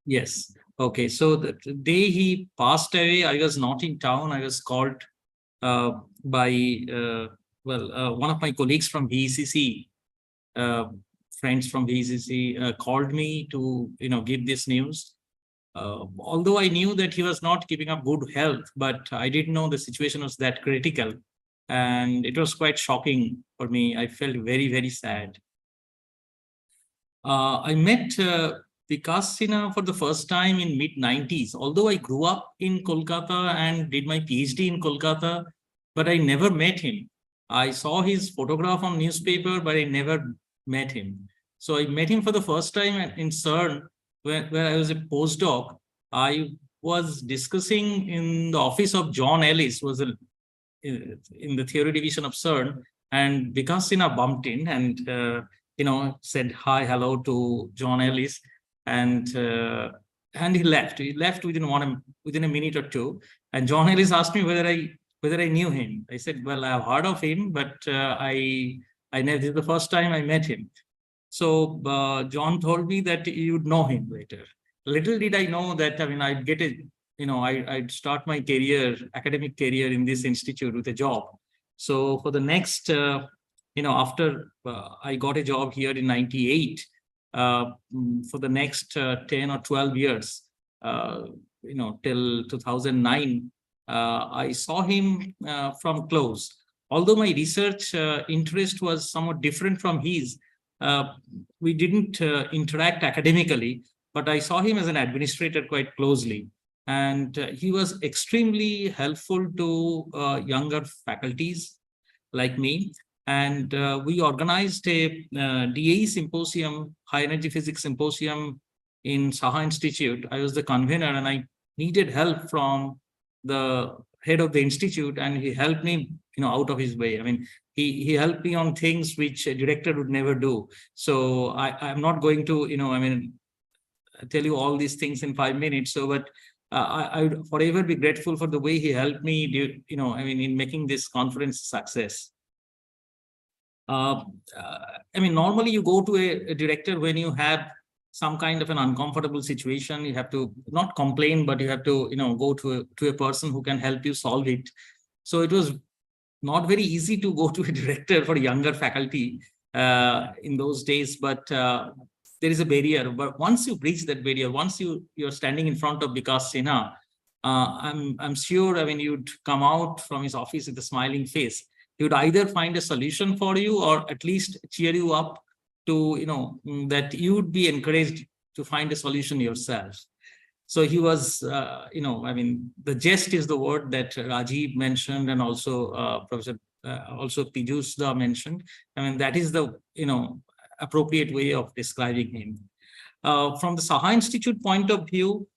Yes. Okay. So the day he passed away, I was not in town. I was called by one of my colleagues from VECC. Friends from VECC called me to give this news. Although I knew that he was not keeping up good health, but I didn't know the situation was that critical, and it was quite shocking for me. I felt very, very sad. I met Bikash Sinha for the first time in mid-90s. Although I grew up in Kolkata and did my PhD in Kolkata, but I never met him. I saw his photograph on newspaper, but I never met him. So I met him for the first time in CERN, where I was a postdoc. I was discussing in the office of John Ellis, was in the theory division of CERN, and Bikash Sinha bumped in and said hi, hello to John Ellis, and he left. He left within a minute or two, and John Ellis asked me whether I knew him. I said, well, I have heard of him, but I never. This is the first time I met him. So John told me that you'd know him later. Little did I know that, I mean, I'd get I'd start my career, academic career in this institute with a job. So for the next, after I got a job here in 98, for the next 10 or 12 years, till 2009, I saw him from close. Although my research interest was somewhat different from his, we didn't interact academically, but I saw him as an administrator quite closely. And he was extremely helpful to younger faculties like me. And we organized a DAE symposium, high energy physics symposium in Saha Institute. I was the convener, and I needed help from the head of the institute, and he helped me, out of his way. I mean, he helped me on things which a director would never do. So I'm not going to, tell you all these things in 5 minutes. So, but I would forever be grateful for the way he helped me, in making this conference a success. Normally you go to a director when you have some kind of an uncomfortable situation. You have to not complain, but you have to, go to a person who can help you solve it. So it was not very easy to go to a director for younger faculty in those days, but there is a barrier. But once you breach that barrier, once you're standing in front of Bikash Sinha, I'm sure, you'd come out from his office with a smiling face. He would either find a solution for you or at least cheer you up to, that you would be encouraged to find a solution yourself. So he was, the jest is the word that Rajiv mentioned, and also Professor also Piyush Da mentioned. That is the, appropriate way of describing him. From the Saha Institute point of view,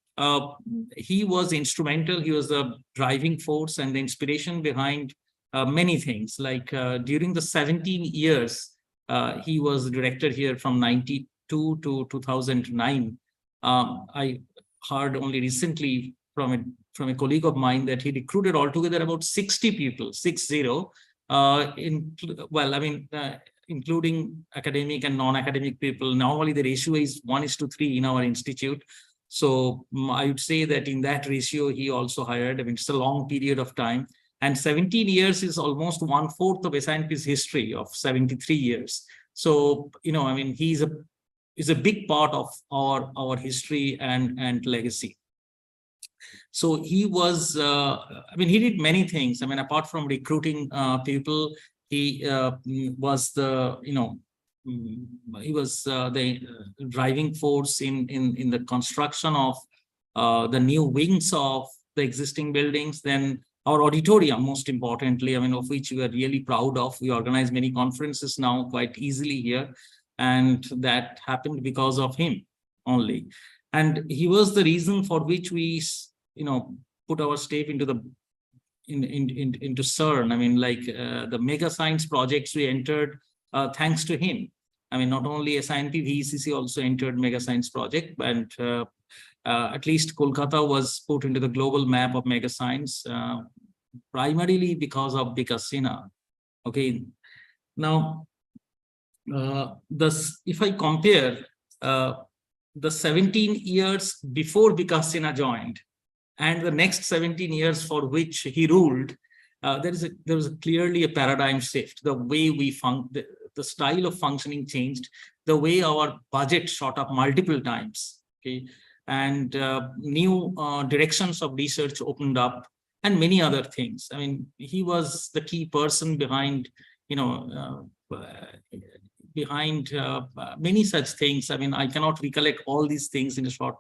he was instrumental. He was the driving force and the inspiration behind many things. Like during the 17 years, he was the director here from 92 to 2009. I heard only recently from a colleague of mine that he recruited altogether about 60 people, 60, including academic and non-academic people. Normally the ratio is 1:3 in our institute. So I would say that in that ratio, he also hired. It's a long period of time. And 17 years is almost 1/4 of SINP's history of 73 years. So, he's a big part of our history and legacy. So he was, he did many things. Apart from recruiting people, he was the, he was the driving force in the construction of the new wings of the existing buildings. Then our auditorium, most importantly, of which we are really proud of. We organize many conferences now quite easily here. And that happened because of him only. And he was the reason for which we, put our step into the into CERN. The mega science projects we entered thanks to him. Not only SINP, VECC also entered mega science project, and at least Kolkata was put into the global map of mega science, primarily because of Bikash Sinha. Okay, now if I compare the 17 years before Bikash Sinha joined and the next 17 years for which he ruled, there was clearly a paradigm shift. The way we the style of functioning changed, the way our budget shot up multiple times. Okay, and new directions of research opened up, and many other things. He was the key person behind, many such things. I cannot recollect all these things in a short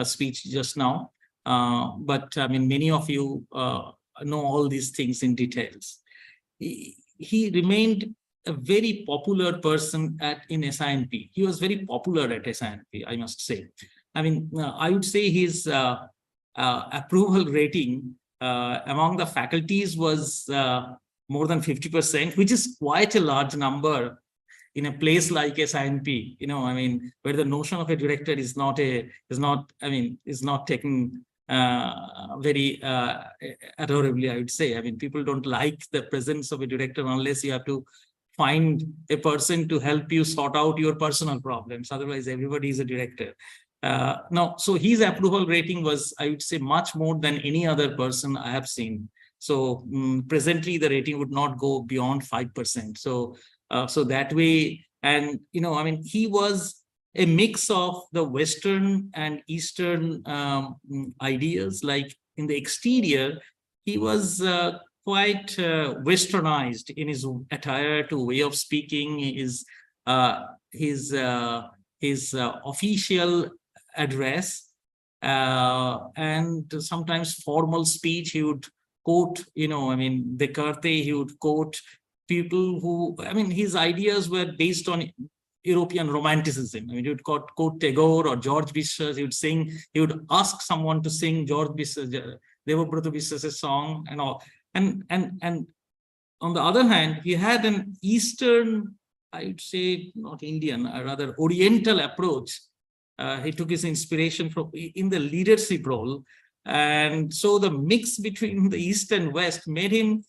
speech just now, but many of you know all these things in details. He remained a very popular person in SINP. He was very popular at SINP, I must say. I would say his approval rating among the faculties was more than 50%, which is quite a large number in a place like SINP, where the notion of a director is not taken very adorably, I would say. People don't like the presence of a director unless you have to find a person to help you sort out your personal problems. Otherwise, everybody is a director. So his approval rating was, I would say, much more than any other person I have seen. So presently, the rating would not go beyond 5%. So that way, and he was a mix of the Western and Eastern ideas. Like in the exterior, he was quite Westernized in his attire, to way of speaking, his official address, and sometimes formal speech. He would quote, Descartes. He would quote people who, I mean, his ideas were based on European romanticism. I mean, he would quote Tagore or George Bishop. He would sing, he would ask someone to sing George Bishop, Devabrata Bishop's song and all. And on the other hand, he had an Eastern, I would say, not Indian, rather Oriental approach. He took his inspiration from in the leadership role. And so the mix between the East and West made him,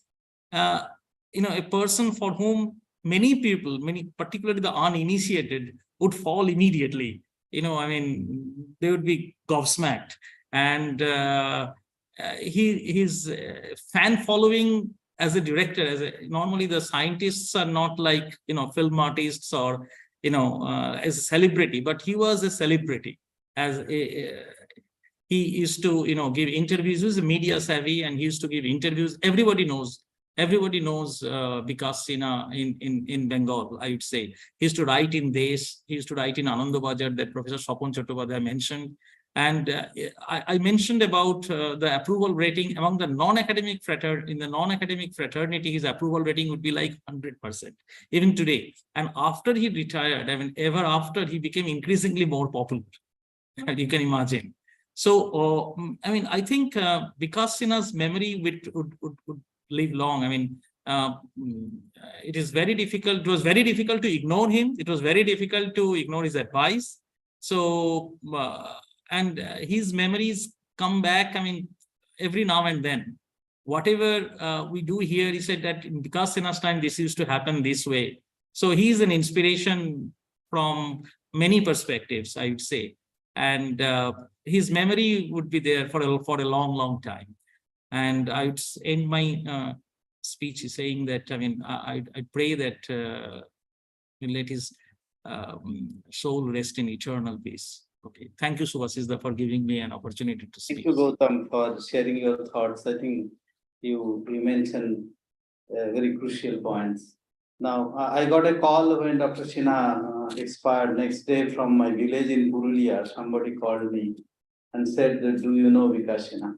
a person for whom many people, particularly the uninitiated, would fall immediately. I mean, they would be gobsmacked. And his fan following as a director, normally the scientists are not like, film artists or, as a celebrity, but he was a celebrity. He used to, give interviews. He was media savvy, and he used to give interviews. Everybody knows Bikash Sinha in Bengal, I would say. He used to write in Desh. He used to write in Anandabajar that Professor Swapon Chattopadhyay mentioned. And I mentioned about the approval rating among the non-academic fraternity. In the non-academic fraternity, his approval rating would be like 100%, even today. And after he retired, I mean, ever after, he became increasingly more popular. You can imagine. So, I mean, I think Bikash Sinha's memory would live long. I mean, it is very difficult. It was very difficult to ignore him. It was very difficult to ignore his advice. So, and his memories come back, I mean, every now and then. Whatever we do here, he said that in Bikash Sinha's time, this used to happen this way. So he is an inspiration from many perspectives, I would say. And his memory would be there for a long, long time. And I would end my speech saying that, I mean, I pray that let his soul rest in eternal peace. Okay. Thank you, Subhasisda, for giving me an opportunity to speak. Thank you, Gautam, for sharing your thoughts. I think you mentioned very crucial points. Now, I got a call when Dr. Sinha expired next day from my village in Purulia. Somebody called me and said, do you know Bikash Sinha?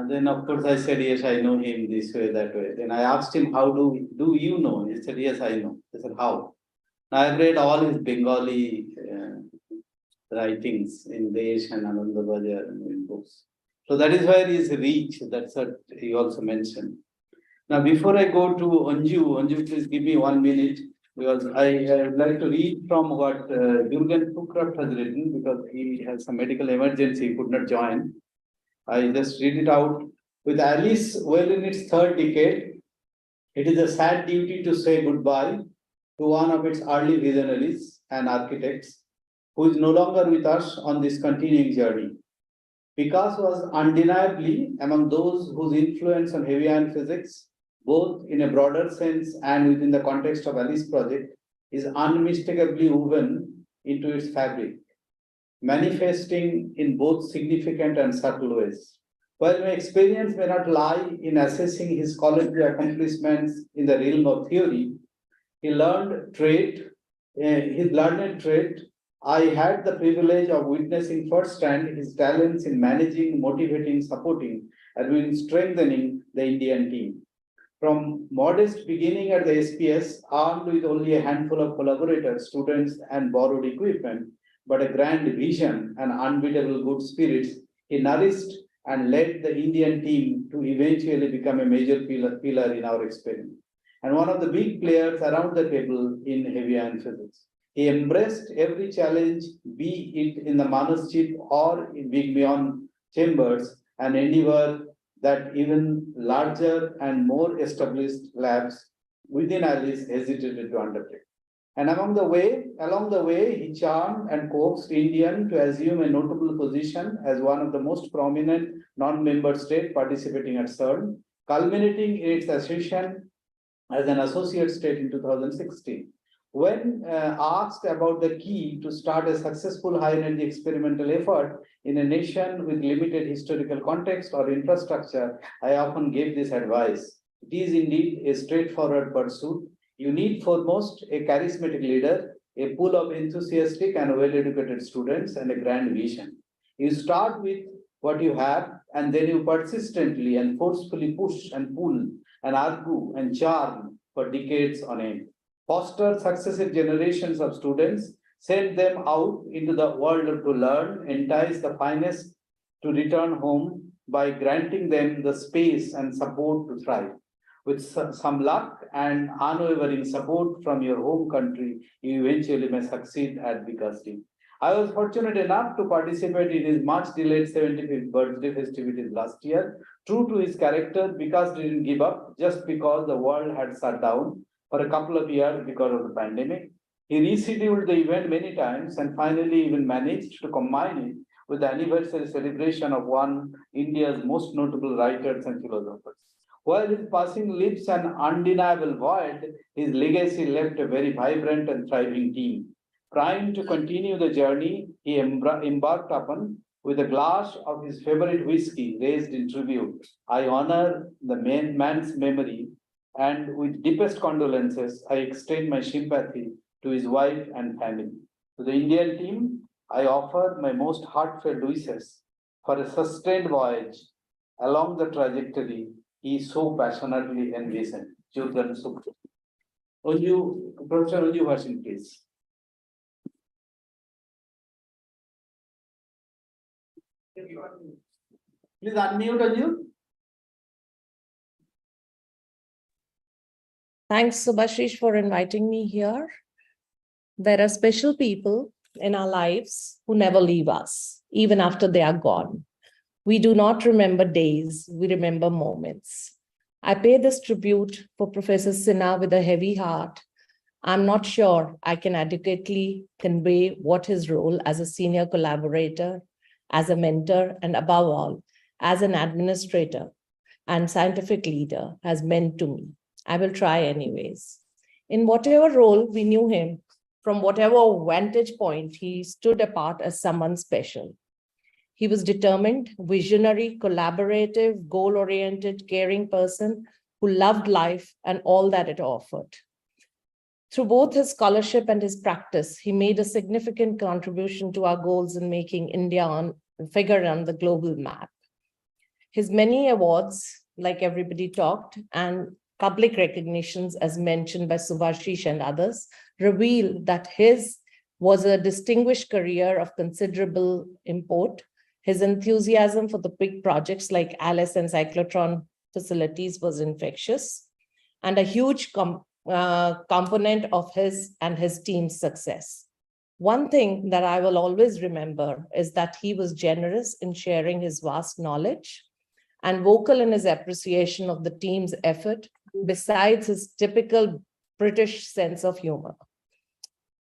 Then, of course, I said, yes, I know him this way, that way. Then I asked him, how do you know? He said, yes, I know. I said, how? Now, I've read all his Bengali writings in Desh and Anandabajar and in books. So that is where his reach, that's what he also mentioned. Now, before I go to Anju, please give me 1 minute, because I would like to read from what Jürgen Fuchraft has written, because he has some medical emergency, he could not join. I just read it out. With Alice well in its third decade, it is a sad duty to say goodbye to one of its early visionaries and architects, who is no longer with us on this continuing journey. Bikash was undeniably among those whose influence on heavy ion physics, both in a broader sense and within the context of Alice project, is unmistakably woven into its fabric, manifesting in both significant and subtle ways. While my experience may not lie in assessing his scholarly accomplishments in the realm of theory, his learned trait, I had the privilege of witnessing firsthand his talents in managing, motivating, supporting, and in strengthening the Indian team. From modest beginning at the SPS, armed with only a handful of collaborators, students, and borrowed equipment, but a grand vision and unbeatable good spirits, he nourished and led the Indian team to eventually become a major pillar in our experiment, and one of the big players around the table in heavy ion physics. He embraced every challenge, be it in the Manas chip or in big beyond chambers, and endeavor that even larger and more established labs within Alice hesitated to undertake. And along the way, he charmed and coaxed India to assume a notable position as one of the most prominent non-member states participating at CERN, culminating in its accession as an associate state in 2016. When asked about the key to start a successful high-energy experimental effort in a nation with limited historical context or infrastructure, I often gave this advice. It is indeed a straightforward pursuit. You need foremost a charismatic leader, a pool of enthusiastic and well-educated students, and a grand vision. You start with what you have, and then you persistently and forcefully push and pull and argue and charm for decades on end, foster successive generations of students, send them out into the world to learn, entice the finest to return home by granting them the space and support to thrive. With some luck and unwavering support from your home country, you eventually may succeed at Bikash. I was fortunate enough to participate in his much delayed 75th birthday festivities last year. True to his character, Bikash didn't give up just because the world had shut down for a couple of years because of the pandemic. He rescheduled the event many times and finally even managed to combine it with the anniversary celebration of one India's most notable writers and philosophers. While his passing leaves an undeniable void, his legacy left a very vibrant and thriving team. Primed to continue the journey he embarked upon with a glass of his favorite whiskey raised in tribute, I honor the man's memory, and with deepest condolences, I extend my sympathy to his wife and family. To the Indian team, I offer my most heartfelt wishes for a sustained voyage along the trajectory he so passionately envisioned. Children, Professor Unju Bhasin, please. Please unmute, Unju. Thanks, Subhashish, for inviting me here. There are special people in our lives who never leave us, even after they are gone. We do not remember days, we remember moments. I pay this tribute for Professor Sinha with a heavy heart. I'm not sure I can adequately convey what his role as a senior collaborator, as a mentor, and above all, as an administrator and scientific leader has meant to me. I will try anyways. In whatever role we knew him, from whatever vantage point, he stood apart as someone special. He was determined, visionary, collaborative, goal-oriented, caring person who loved life and all that it offered. Through both his scholarship and his practice, he made a significant contribution to our goals in making India figure on the global map. His many awards, like everybody talked, and public recognitions, as mentioned by Subhashish and others, reveal that his was a distinguished career of considerable import. His enthusiasm for the big projects like ALICE and cyclotron facilities was infectious, and a huge component of his and his team's success. One thing that I will always remember is that he was generous in sharing his vast knowledge and vocal in his appreciation of the team's effort, besides his typical British sense of humor.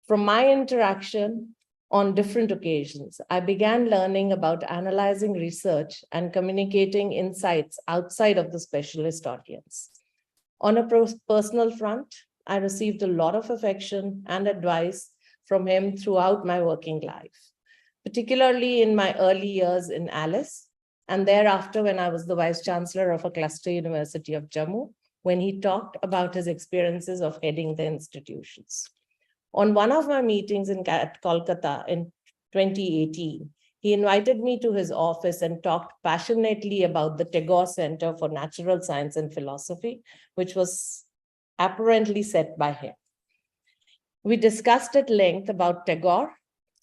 From my interaction on different occasions, I began learning about analyzing research and communicating insights outside of the specialist audience. On a personal front, I received a lot of affection and advice from him throughout my working life, particularly in my early years in ALICE, and thereafter when I was the Vice Chancellor of a cluster university of Jammu, when he talked about his experiences of heading the institutions. On one of my meetings at Kolkata in 2018, he invited me to his office and talked passionately about the Tagore Center for Natural Science and Philosophy, which was apparently set by him. We discussed at length about Tagore,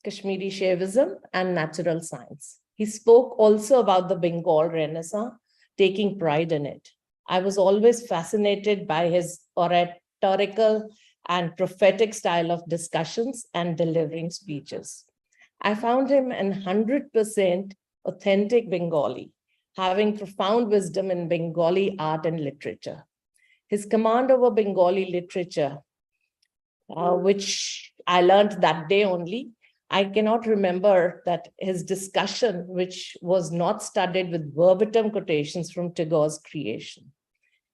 Kashmiri Shaivism, and natural science. He spoke also about the Bengal Renaissance, taking pride in it. I was always fascinated by his oratorical and prophetic style of discussions and delivering speeches. I found him an 100% authentic Bengali, having profound wisdom in Bengali art and literature. His command over Bengali literature, which I learned that day only, I cannot remember that his discussion, which was not studied with verbatim quotations from Tagore's creation.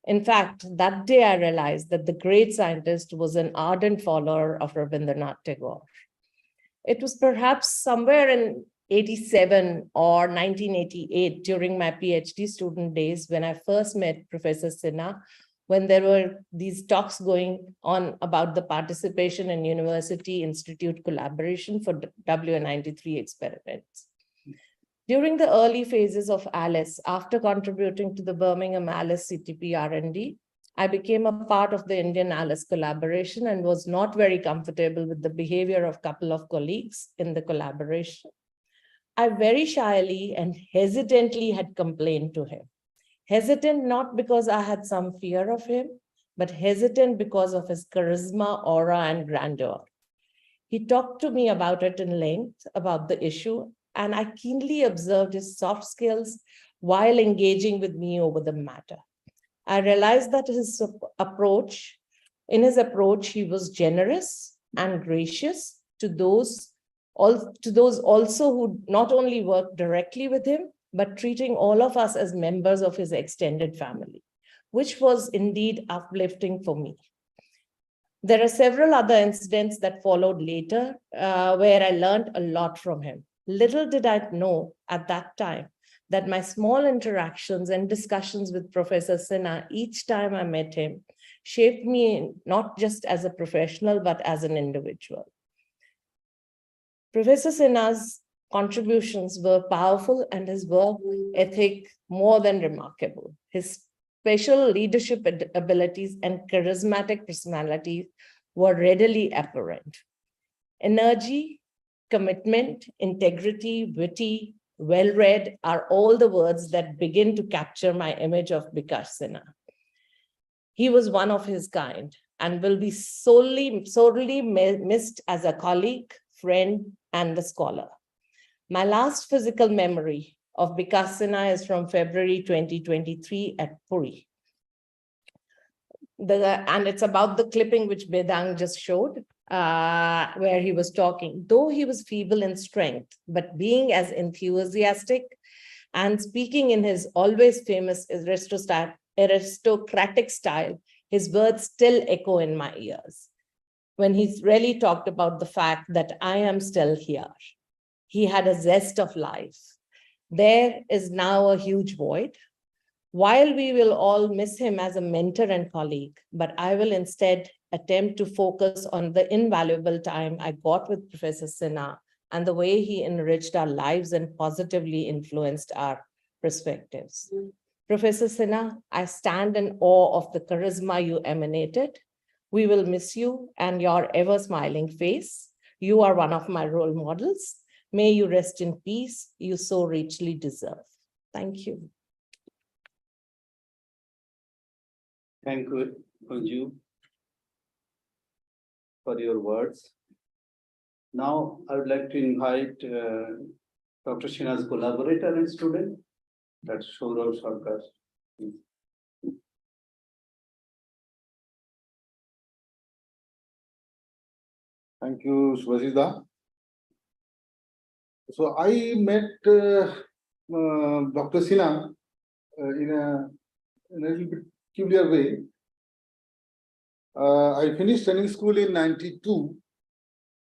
In fact, that day I realized that the great scientist was an ardent follower of Rabindranath Tagore. It was perhaps somewhere in 87 or 1988 during my PhD student days when I first met Professor Sinha, when there were these talks going on about the participation in university institute collaboration for WN93 experiments. During the early phases of ALICE, after contributing to the Birmingham ALICE CTP R&D, I became a part of the Indian Alice collaboration and was not very comfortable with the behavior of a couple of colleagues in the collaboration. I very shyly and hesitantly had complained to him. Hesitant not because I had some fear of him, but hesitant because of his charisma, aura, and grandeur. He talked to me about it in length, about the issue, and I keenly observed his soft skills while engaging with me over the matter. I realized that in his approach, he was generous and gracious to those also who not only worked directly with him, but treating all of us as members of his extended family, which was indeed uplifting for me. There are several other incidents that followed later where I learned a lot from him. Little did I know at that time that my small interactions and discussions with Professor Sinha each time I met him shaped me not just as a professional, but as an individual. Professor Sinha's contributions were powerful and his work ethic more than remarkable. His special leadership abilities and charismatic personality were readily apparent. Energy, commitment, integrity, witty, well-read are all the words that begin to capture my image of Bikash Sinha. He was one of his kind and will be sorely missed as a colleague, friend, and a scholar. My last physical memory of Bikash Sinha is from February 2023 at Puri. And it's about the clipping which Bedang just showed, where he was talking. Though he was feeble in strength, but being as enthusiastic and speaking in his always famous aristocratic style, his words still echo in my ears. When he really talked about the fact that I am still here. He had a zest of life. There is now a huge void. While we will all miss him as a mentor and colleague, but I will instead attempt to focus on the invaluable time I got with Professor Sinha and the way he enriched our lives and positively influenced our perspectives. Professor Sinha, I stand in awe of the charisma you emanated. We will miss you and your ever smiling face. You are one of my role models. May you rest in peace. You so richly deserve. Thank you. Thank you, Kunju, for your words. Now, I would like to invite Dr. Sinha's collaborator and student, that's Shourav Sarkar. Thank you, Subhasida. So I met Dr. Sinha in a little bit peculiar way. I finished training school in 92,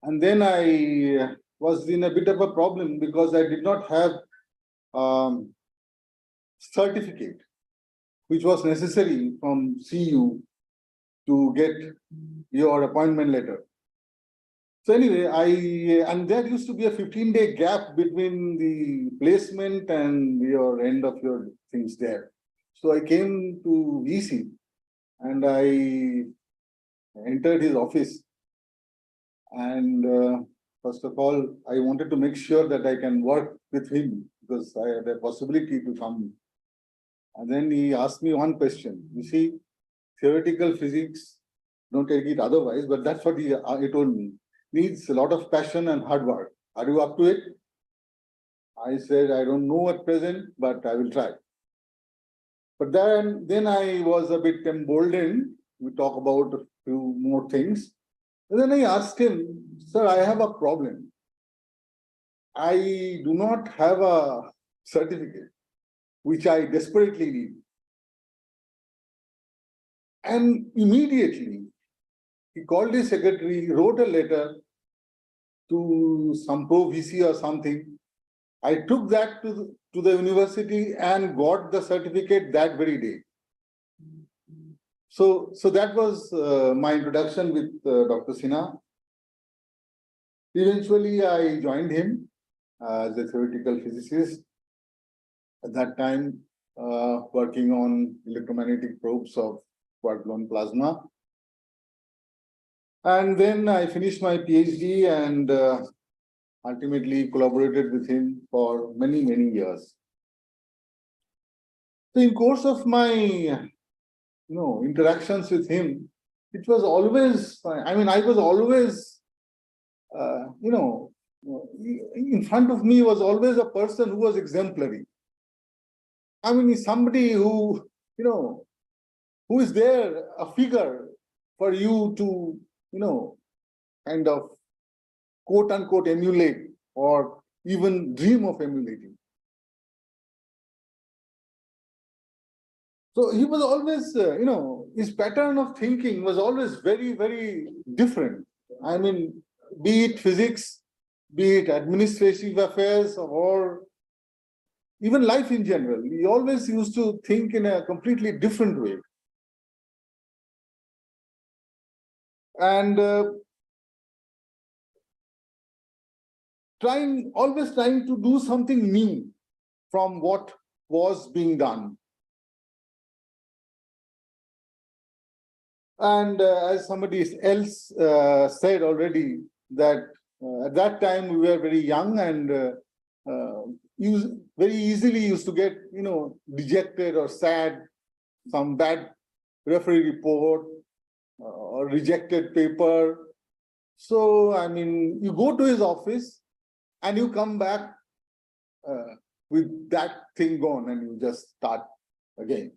and then I was in a bit of a problem because I did not have certificate, which was necessary from CU to get your appointment letter. So anyway, and there used to be a 15-day gap between the placement and your end of your things there. So I came to VECC and I entered his office. And first of all, I wanted to make sure that I can work with him because I had a possibility to come. And then he asked me one question. You see, theoretical physics, don't take it otherwise, but that's what he told me. Needs a lot of passion and hard work. Are you up to it? I said, I don't know at present, but I will try. But then I was a bit emboldened. We talk about a few more things. And then I asked him, sir, I have a problem. I do not have a certificate, which I desperately need. And immediately, he called his secretary, wrote a letter to some VC or something. I took that to the university and got the certificate that very day. So that was my introduction with Dr. Sinha. Eventually, I joined him as a theoretical physicist. At that time, working on electromagnetic probes of quark-gluon plasma. And then I finished my PhD and ultimately collaborated with him for many, many years. So in course of my interactions with him, it was always, I mean, I was always, in front of me was always a person who was exemplary. I mean, he's somebody who, who is there, a figure for you to, kind of quote unquote emulate or even dream of emulating. So he was always, his pattern of thinking was always very, very different. I mean, be it physics, be it administrative affairs, or even life in general. He always used to think in a completely different way. And always trying to do something new from what was being done. And as somebody else said already, that at that time we were very young and very easily used to get, dejected or sad, some bad referee report or rejected paper. So, I mean, you go to his office and you come back with that thing gone and you just start again.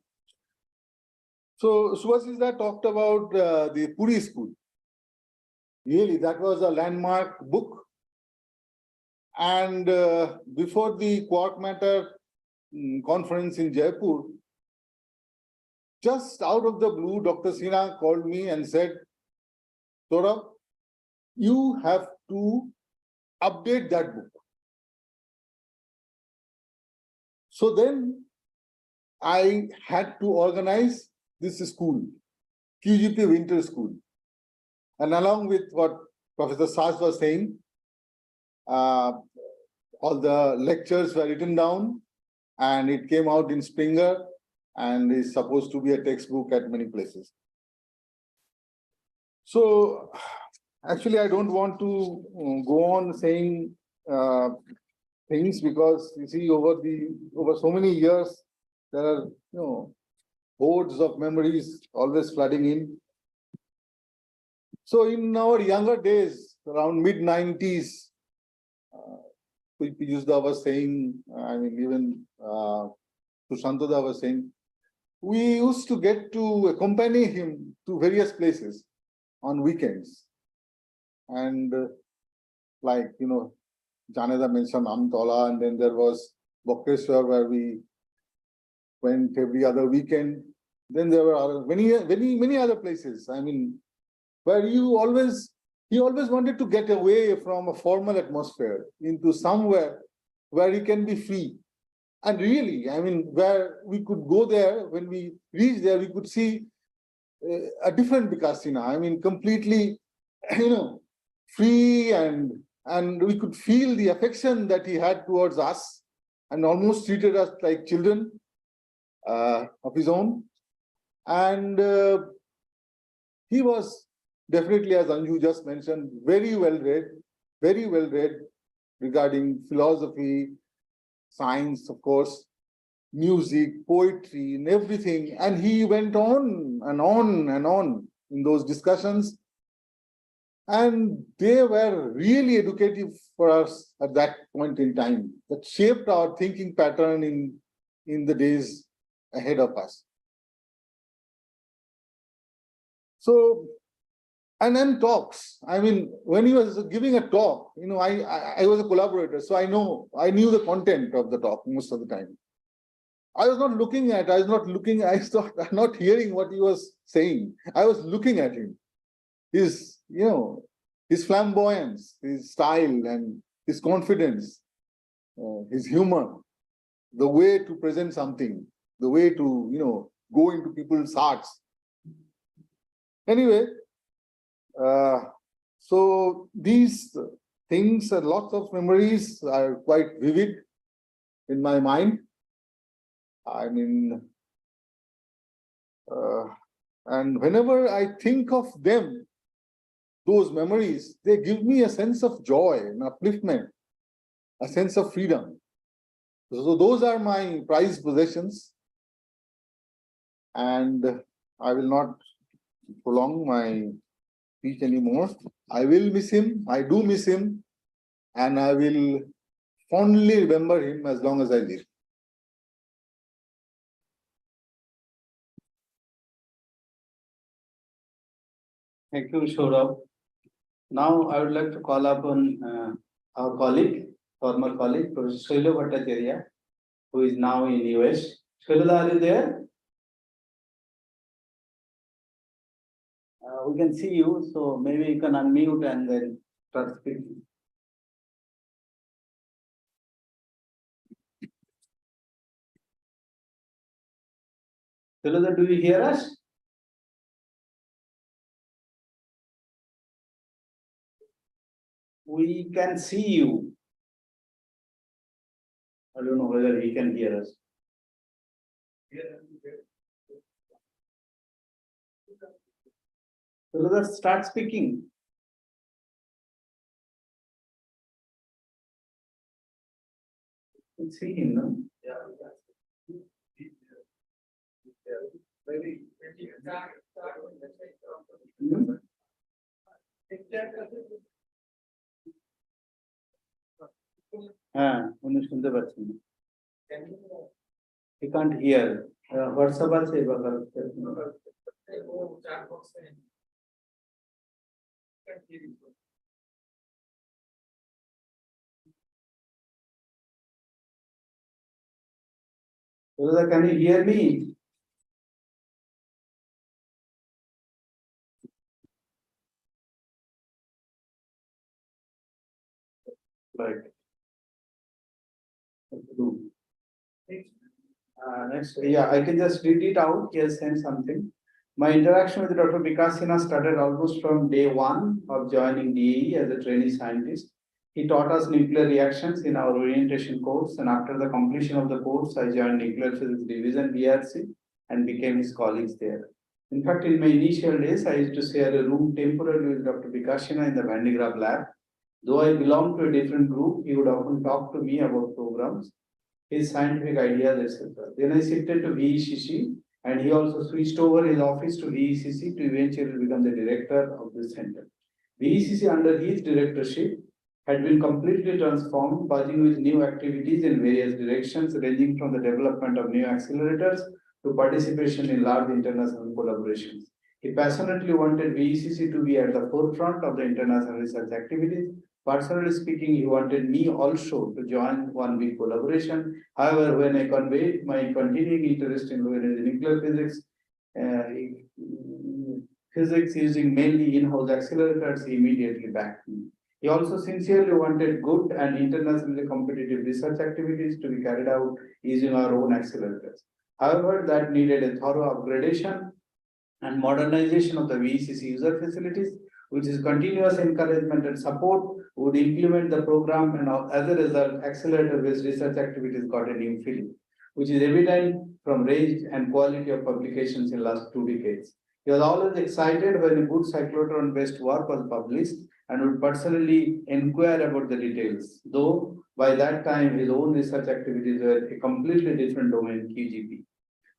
So Subhashisda talked about the Puri school. Really, that was a landmark book. And before the Quark Matter conference in Jaipur, just out of the blue, Dr. Sinha called me and said, Saurabh, you have to update that book. So then I had to organize this school, QGP Winter School. And along with what Professor Sas was saying, all the lectures were written down and it came out in Springer and is supposed to be a textbook at many places. So actually, I don't want to go on saying things because you see over so many years, there are, hordes of memories always flooding in. So in our younger days, around mid-90s, Piyushda was saying, I mean, even Sushantoda was saying, we used to get to accompany him to various places on weekends. And like, Janeda mentioned Amtola, and then there was Bokkeshwar where we went every other weekend. Then there were many other places. I mean, where he always wanted to get away from a formal atmosphere into somewhere where he can be free. And really, I mean, where we could go there, when we reached there, we could see a different Bikash Sinha. I mean, completely, free, and we could feel the affection that he had towards us and almost treated us like children of his own. And he was definitely, as Anju just mentioned, very well read regarding philosophy, science, of course, music, poetry, and everything. And he went on and on and on in those discussions. And they were really educative for us at that point in time, that shaped our thinking pattern in the days ahead of us. So, and then talks. I mean, when he was giving a talk, I was a collaborator, so I knew the content of the talk most of the time. I was not hearing what he was saying. I was looking at him. His flamboyance, his style and his confidence, his humor, the way to present something, the way to, go into people's hearts. Anyway, so these things and lots of memories are quite vivid in my mind. I mean, And whenever I think of them, those memories, they give me a sense of joy and upliftment, a sense of freedom. So those are my prized possessions. And I will not prolong my speech anymore. I will miss him. I do miss him. And I will fondly remember him as long as I live. Thank you, Saurabh. Now I would like to call upon our colleague, former colleague, Professor Shailo Bhattacharya, who is now in US. Shailo, are you there? We can see you, so maybe you can unmute and then start speaking. Shailo, do you hear us? We can see you. I don't know whether he can hear us. So let's start speaking. Let's see him, no? He can't hear. WhatsApp আছে can you hear me? Right. Next, yeah, I can just read it out. He has sent something. My interaction with Dr. Bikash Sinha started almost from day one of joining DAE as a trainee scientist. He taught us nuclear reactions in our orientation course, and after the completion of the course, I joined Nuclear Physics Division VRC and became his colleagues there. In fact, in my initial days, I used to share a room temporarily with Dr. Bikash Sinha in the Van de Graaff lab. Though I belonged to a different group, he would often talk to me about programs, his scientific ideas, etc. Then I shifted to VECC, and he also switched over his office to VECC to eventually become the director of the center. VECC under his directorship had been completely transformed, buzzing with new activities in various directions, ranging from the development of new accelerators to participation in large international collaborations. He passionately wanted VECC to be at the forefront of the international research activities. Personally speaking, he wanted me also to join one big collaboration. However, when I conveyed my continuing interest in nuclear physics, physics using mainly in-house accelerators, he immediately backed me. He also sincerely wanted good and internationally competitive research activities to be carried out using our own accelerators. However, that needed a thorough upgradation and modernization of the VECC user facilities, which is continuous encouragement and support, would implement the program, and as a result, accelerator-based research activities got a new feeling, which is evident from range and quality of publications in the last 2 decades. He was always excited when a good cyclotron-based work was published and would personally inquire about the details, though by that time his own research activities were a completely different domain, QGP.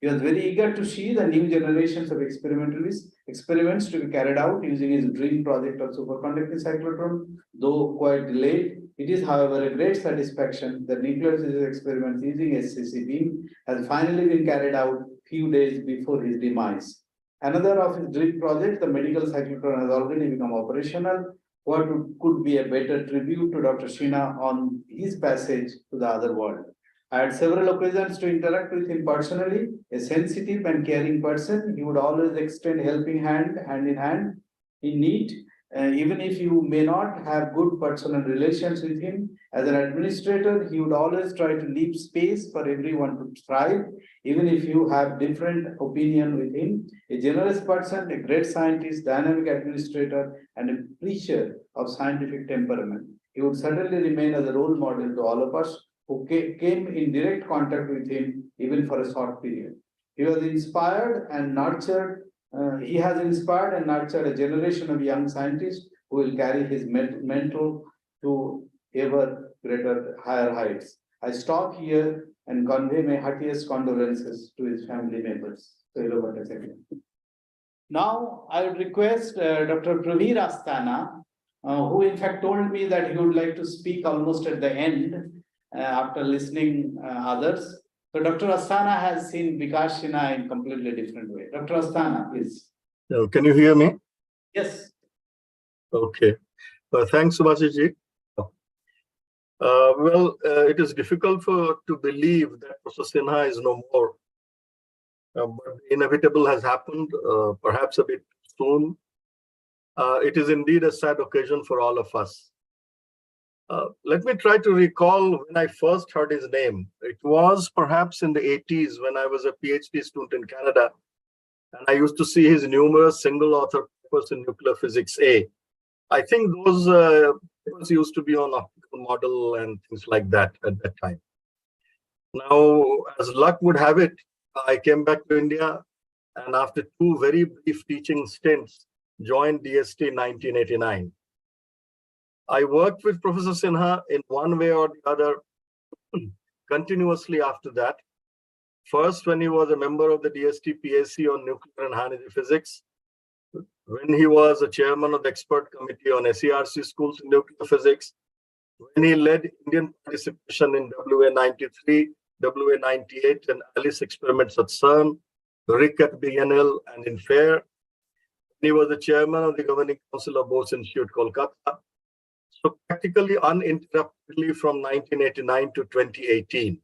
He was very eager to see the new generations of experiments to be carried out using his dream project of superconducting cyclotron, though quite delayed. It is, however, a great satisfaction that nuclear physics experiments using SCC beam has finally been carried out few days before his demise. Another of his dream projects, the medical cyclotron, has already become operational. What could be a better tribute to Dr. Sinha on his passage to the other world? I had several occasions to interact with him personally. A sensitive and caring person, he would always extend helping hand in hand in need. Even if you may not have good personal relations with him, as an administrator, he would always try to leave space for everyone to thrive, even if you have different opinion with him. A generous person, a great scientist, dynamic administrator, and a preacher of scientific temperament. He would certainly remain as a role model to all of us who came in direct contact with him, even for a short period. He was inspired and nurtured He has inspired and nurtured a generation of young scientists who will carry his mantle to ever greater, higher heights. I stop here and convey my heartiest condolences to his family members. Now, I would request Dr. Pravir Asthana, who in fact told me that he would like to speak almost at the end after listening others. So Dr. Asthana has seen Bikash Sinha in completely different way. Dr. Asthana, please. Can you hear me? Yes. Okay. Thanks, Subhashiji. It is difficult to believe that Professor Sinha is no more. But the inevitable has happened, perhaps a bit soon. It is indeed a sad occasion for all of us. Let me try to recall when I first heard his name. It was perhaps in the 80s when I was a PhD student in Canada, and I used to see his numerous single-author papers in nuclear physics A. I think those papers used to be on optical model and things like that at that time. Now, as luck would have it, I came back to India, and after 2 very brief teaching stints, joined DST in 1989. I worked with Professor Sinha in one way or the other continuously after that. First, when he was a member of the DST PAC on nuclear and high energy physics, when he was a chairman of the expert committee on SERC schools in nuclear physics, when he led Indian participation in WA93, WA98, and ALICE experiments at CERN, RIC at BNL, and in FAIR. He was the chairman of the Governing Council of Bose Institute, Kolkata. So practically uninterruptedly from 1989 to 2018.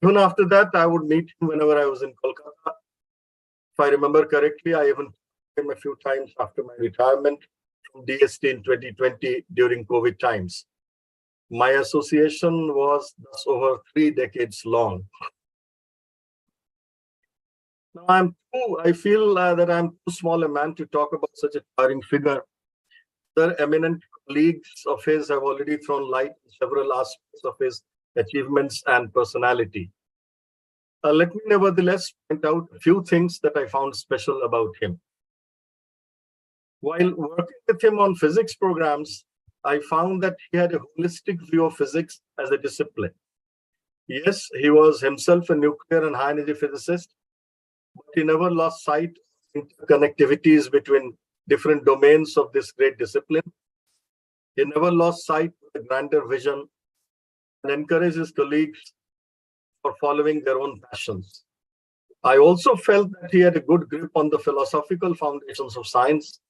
Even after that, I would meet him whenever I was in Kolkata. If I remember correctly, I even met him a few times after my retirement from DST in 2020 during COVID times. My association was thus over 3 decades long. Now I feel that I'm too small a man to talk about such a towering figure. Other eminent colleagues of his have already thrown light on several aspects of his achievements and personality. Let me nevertheless point out a few things that I found special about him. While working with him on physics programs, I found that he had a holistic view of physics as a discipline. Yes, he was himself a nuclear and high energy physicist, but he never lost sight of interconnectivities between different domains of this great discipline. He never lost sight of the grander vision and encouraged his colleagues for following their own passions. I also felt that he had a good grip on the philosophical foundations of science.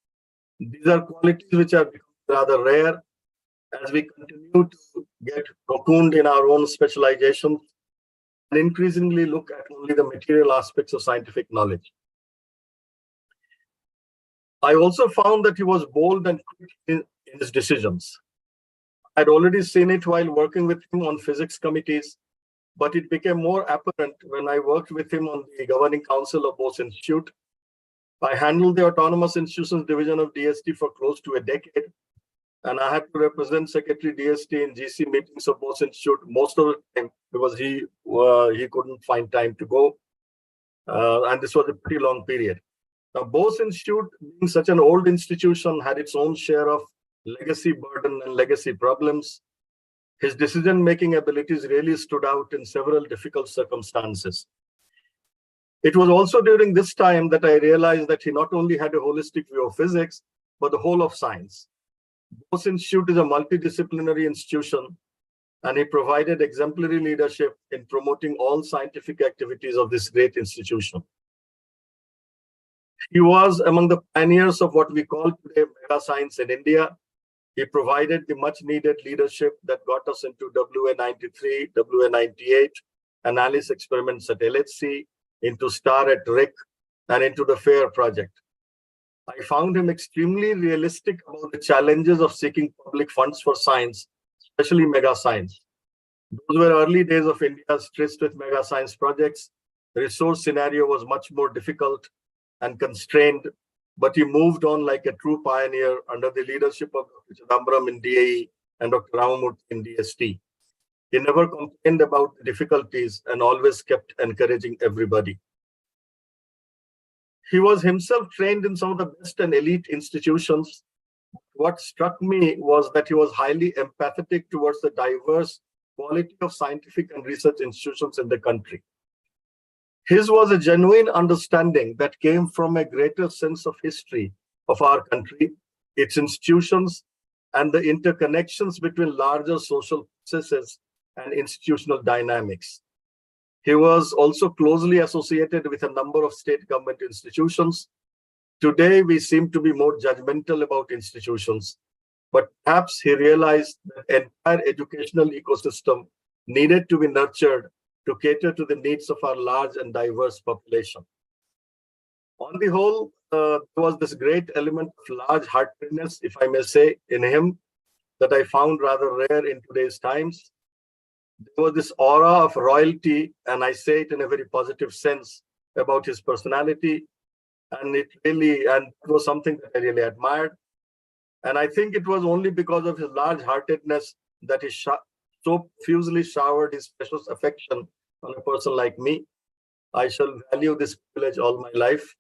These are qualities which are rather rare as we continue to get cocooned in our own specializations and increasingly look at only the material aspects of scientific knowledge. I also found that he was bold and quick in his decisions. I'd already seen it while working with him on physics committees, but it became more apparent when I worked with him on the Governing Council of Bose Institute. I handled the Autonomous Institutions Division of DST for close to a decade, and I had to represent Secretary DST in GC meetings of Bose Institute most of the time because he couldn't find time to go, and this was a pretty long period. Now, Bose Institute, being such an old institution, had its own share of legacy burden and legacy problems. His decision-making abilities really stood out in several difficult circumstances. It was also during this time that I realized that he not only had a holistic view of physics, but the whole of science. Bose Institute is a multidisciplinary institution, and he provided exemplary leadership in promoting all scientific activities of this great institution. He was among the pioneers of what we call today mega science in India. He provided the much needed leadership that got us into WA93, WA98, and ALICE experiments at LHC, into STAR at RIC, and into the FAIR project. I found him extremely realistic about the challenges of seeking public funds for science, especially mega science. Those were early days of India stressed with mega science projects. The resource scenario was much more difficult and constrained, but he moved on like a true pioneer under the leadership of Dr. Chidambaram in DAE and Dr. Ramamurthy in DST. He never complained about the difficulties and always kept encouraging everybody. He was himself trained in some of the best and elite institutions. What struck me was that he was highly empathetic towards the diverse quality of scientific and research institutions in the country. His was a genuine understanding that came from a greater sense of history of our country, its institutions, and the interconnections between larger social processes and institutional dynamics. He was also closely associated with a number of state government institutions. Today, we seem to be more judgmental about institutions, but perhaps he realized that the entire educational ecosystem needed to be nurtured to cater to the needs of our large and diverse population. On the whole, there was this great element of large-heartedness, if I may say, in him that I found rather rare in today's times. There was this aura of royalty, and I say it in a very positive sense, about his personality, and it was something that I really admired. And I think it was only because of his large-heartedness that he so profusely showered his precious affection on a person like me. I shall value this privilege all my life.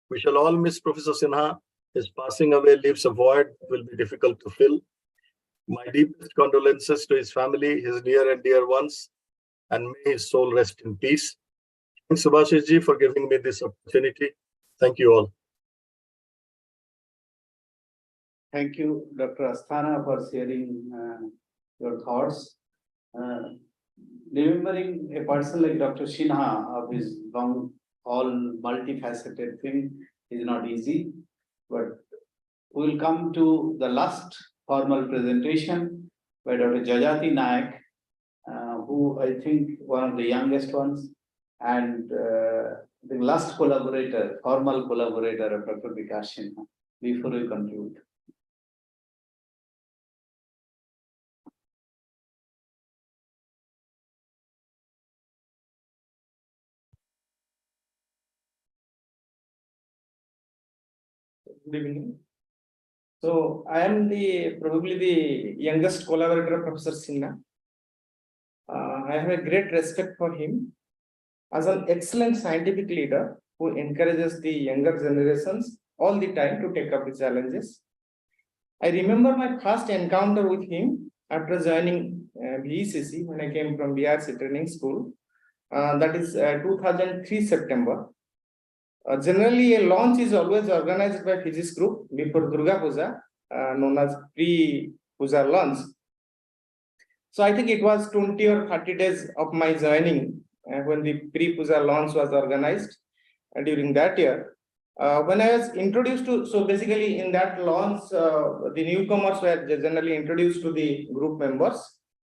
We shall all miss Professor Sinha. His passing away leaves a void that will be difficult to fill. My deepest condolences to his family, his near and dear ones, and may his soul rest in peace. Thanks, Subhashish ji, for giving me this opportunity. Thank you all. Thank you, Dr. Asthana, for sharing your thoughts. Remembering a person like Dr. Sinha of his long, all multifaceted thing is not easy, but we will come to the last formal presentation by Dr. Jajati Nayak, who I think one of the youngest ones, and the last collaborator, formal collaborator of Dr. Bikash Sinha, before we conclude. Good evening. So I am probably the youngest collaborator of Professor Sinha. I have a great respect for him as an excellent scientific leader who encourages the younger generations all the time to take up the challenges. I remember my first encounter with him after joining VECC when I came from VRC training school. That is 2003 September. Generally, a launch is always organized by physics group before Durga Puja, known as pre-Puja launch. So I think it was 20 or 30 days of my joining when the pre-Puja launch was organized during that year. When I was introduced to, so basically in that launch, the newcomers were generally introduced to the group members.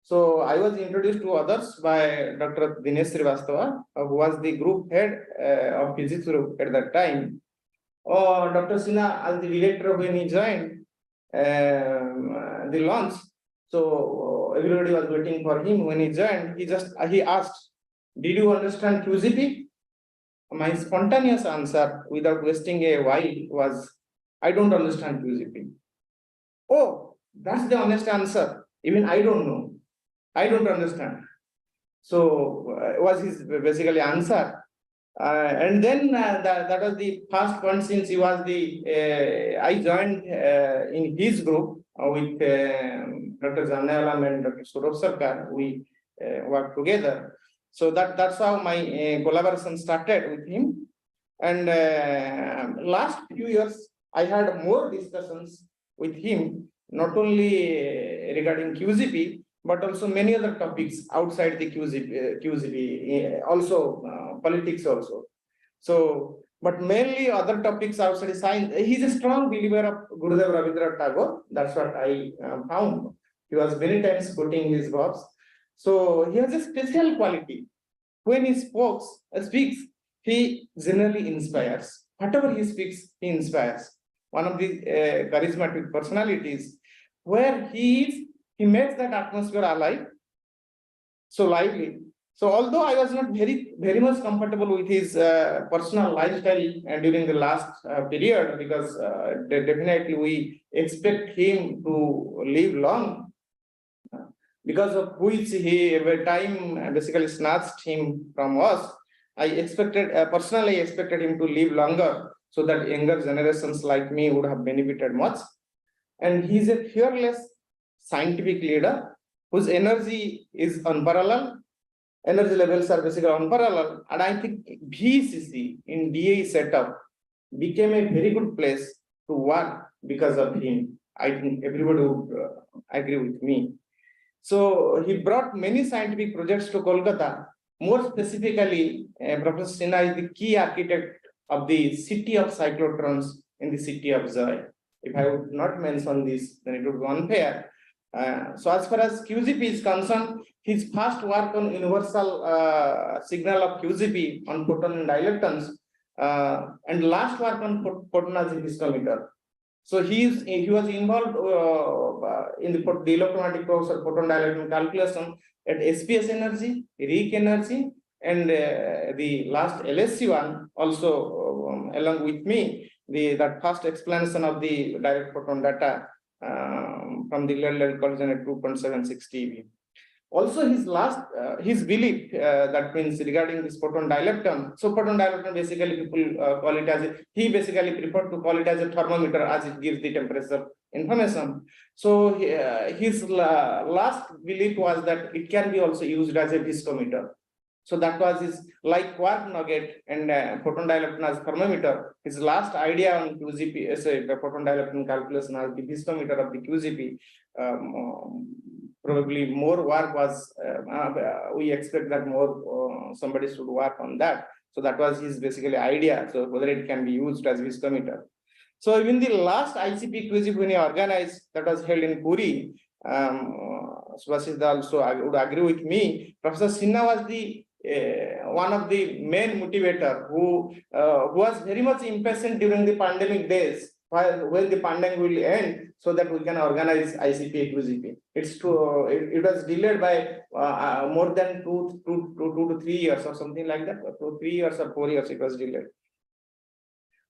So I was introduced to others by Dr. Dinesh Srivastava, who was the group head of physics group at that time. Dr. Sinha, as the director, when he joined the launch, so everybody was waiting for him. When he joined, he asked, "Did you understand QGP?" My spontaneous answer, without wasting a while, was, "I don't understand QGP." Oh, that's the honest answer. Even I don't know. I don't understand. So was his basically answer. And then that was the first point, since he was I joined in his group with Dr. Jannayalam and Dr. Saurabh Sarkar. We worked together. So that's how my collaboration started with him. And last few years, I had more discussions with him, not only regarding QGP, but also many other topics outside the QGP, also politics also. So, but mainly other topics outside science. He's a strong believer of Gurudev Rabindranath Tagore. That's what I found. He was many times quoting his works. So he has a special quality. When he speaks, he generally inspires. Whatever he speaks, he inspires. One of the charismatic personalities, where he is, he makes that atmosphere alive, so lively. So although I was not very much comfortable with his personal lifestyle during the last period, because definitely we expect him to live long, because of which he every time basically snatched him from us. I expected, personally expected him to live longer so that younger generations like me would have benefited much. And he's a fearless scientific leader whose energy is unparalleled. Energy levels are basically unparalleled. And I think VECC in DAE setup became a very good place to work because of him. I think everybody would agree with me. So he brought many scientific projects to Kolkata. More specifically, Professor Sinha is the key architect of the city of cyclotrons in the city of Joy. If I would not mention this, then it would be unfair. So as far as QGP is concerned, his first work on universal signal of QGP on photon and electrons, and last work on photonazi hystometer. So he was involved in the electromagnetic process photon dielectron calculation at SPS energy, REAC energy, and the last LSC one also along with me. That first explanation of the direct photon data from the lead collision at 2.76 TeV. Also, his belief that means regarding this photon dilepton. So photon dilepton basically people call it as he basically preferred to call it as a thermometer as it gives the temperature information. So his last belief was that it can be also used as a viscometer. So that was his like quark nugget and photon dilepton as thermometer. His last idea on QGP, the photon dilepton calculation as the viscometer of the QGP. Probably more work was, we expect that more somebody should work on that. So that was his basically idea. So whether it can be used as viscometer. So even the last ICP QGP when he organized, that was held in Puri, Subhasis also would agree with me. Professor Sinha was the one of the main motivator who was very much impatient during the pandemic days, when the pandemic will end, so that we can organize ICP QGP. It's true. It was delayed by more than two to 3 years or something like that. 2, 3 years or 4 years it was delayed.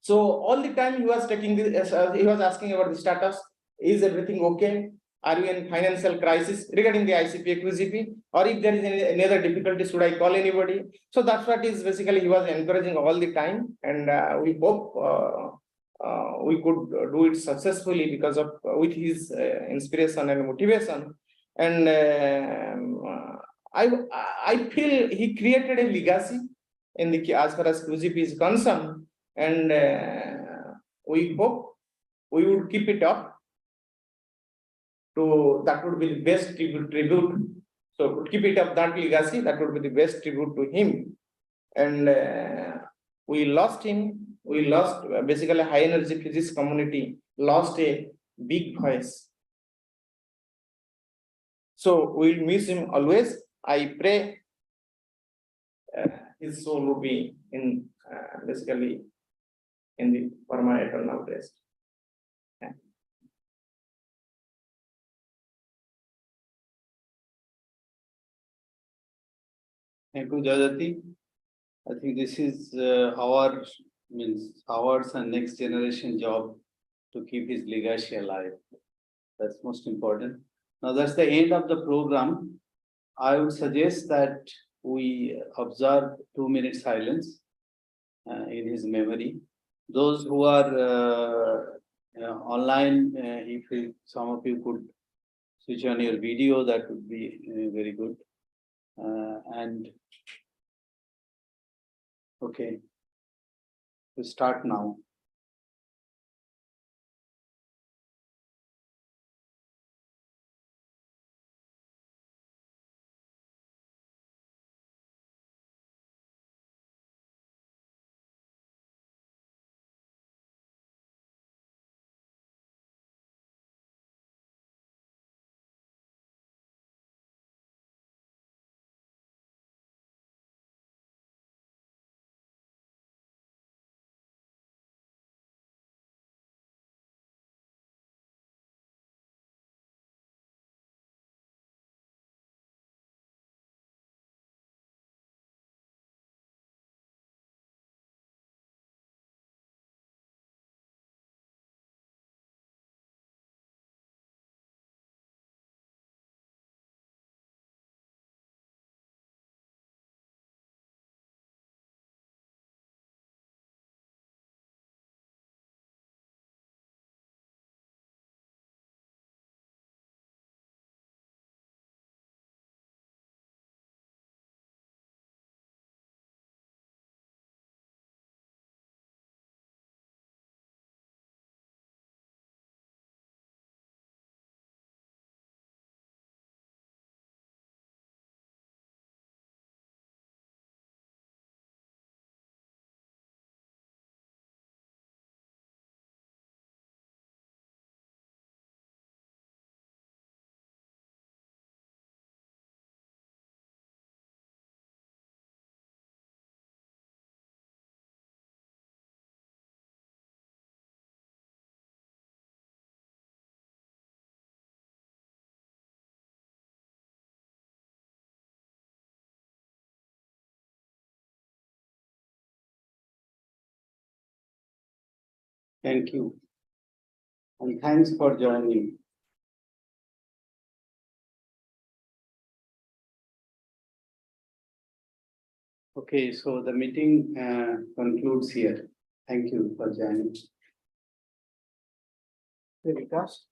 So all the time he was taking this, he was asking about the status. Is everything okay? Are you in financial crisis regarding the ICP QGP? Or if there is any other difficulty, should I call anybody? So that's what is basically he was encouraging all the time, and we hope we could do it successfully because of with his inspiration and motivation. And I feel he created a legacy in the as far as QGP is concerned, and we hope we would keep it up. So that would be the best tribute. So keep it up that legacy. That would be the best tribute to him. And we lost him. We lost basically high energy physics community lost a big voice. So we'll miss him always. I pray his soul will be in basically in the permanent eternal rest. Thank you, Jajati. I think this is ours and next generation job to keep his legacy alive. That's most important. Now that's the end of the program. I would suggest that we observe 2-minute silence in his memory. Those who are online, if some of you could switch on your video, that would be very good. And okay, we start now. Thank you. And thanks for joining. Okay, so the meeting concludes here. Thank you for joining. Vikas?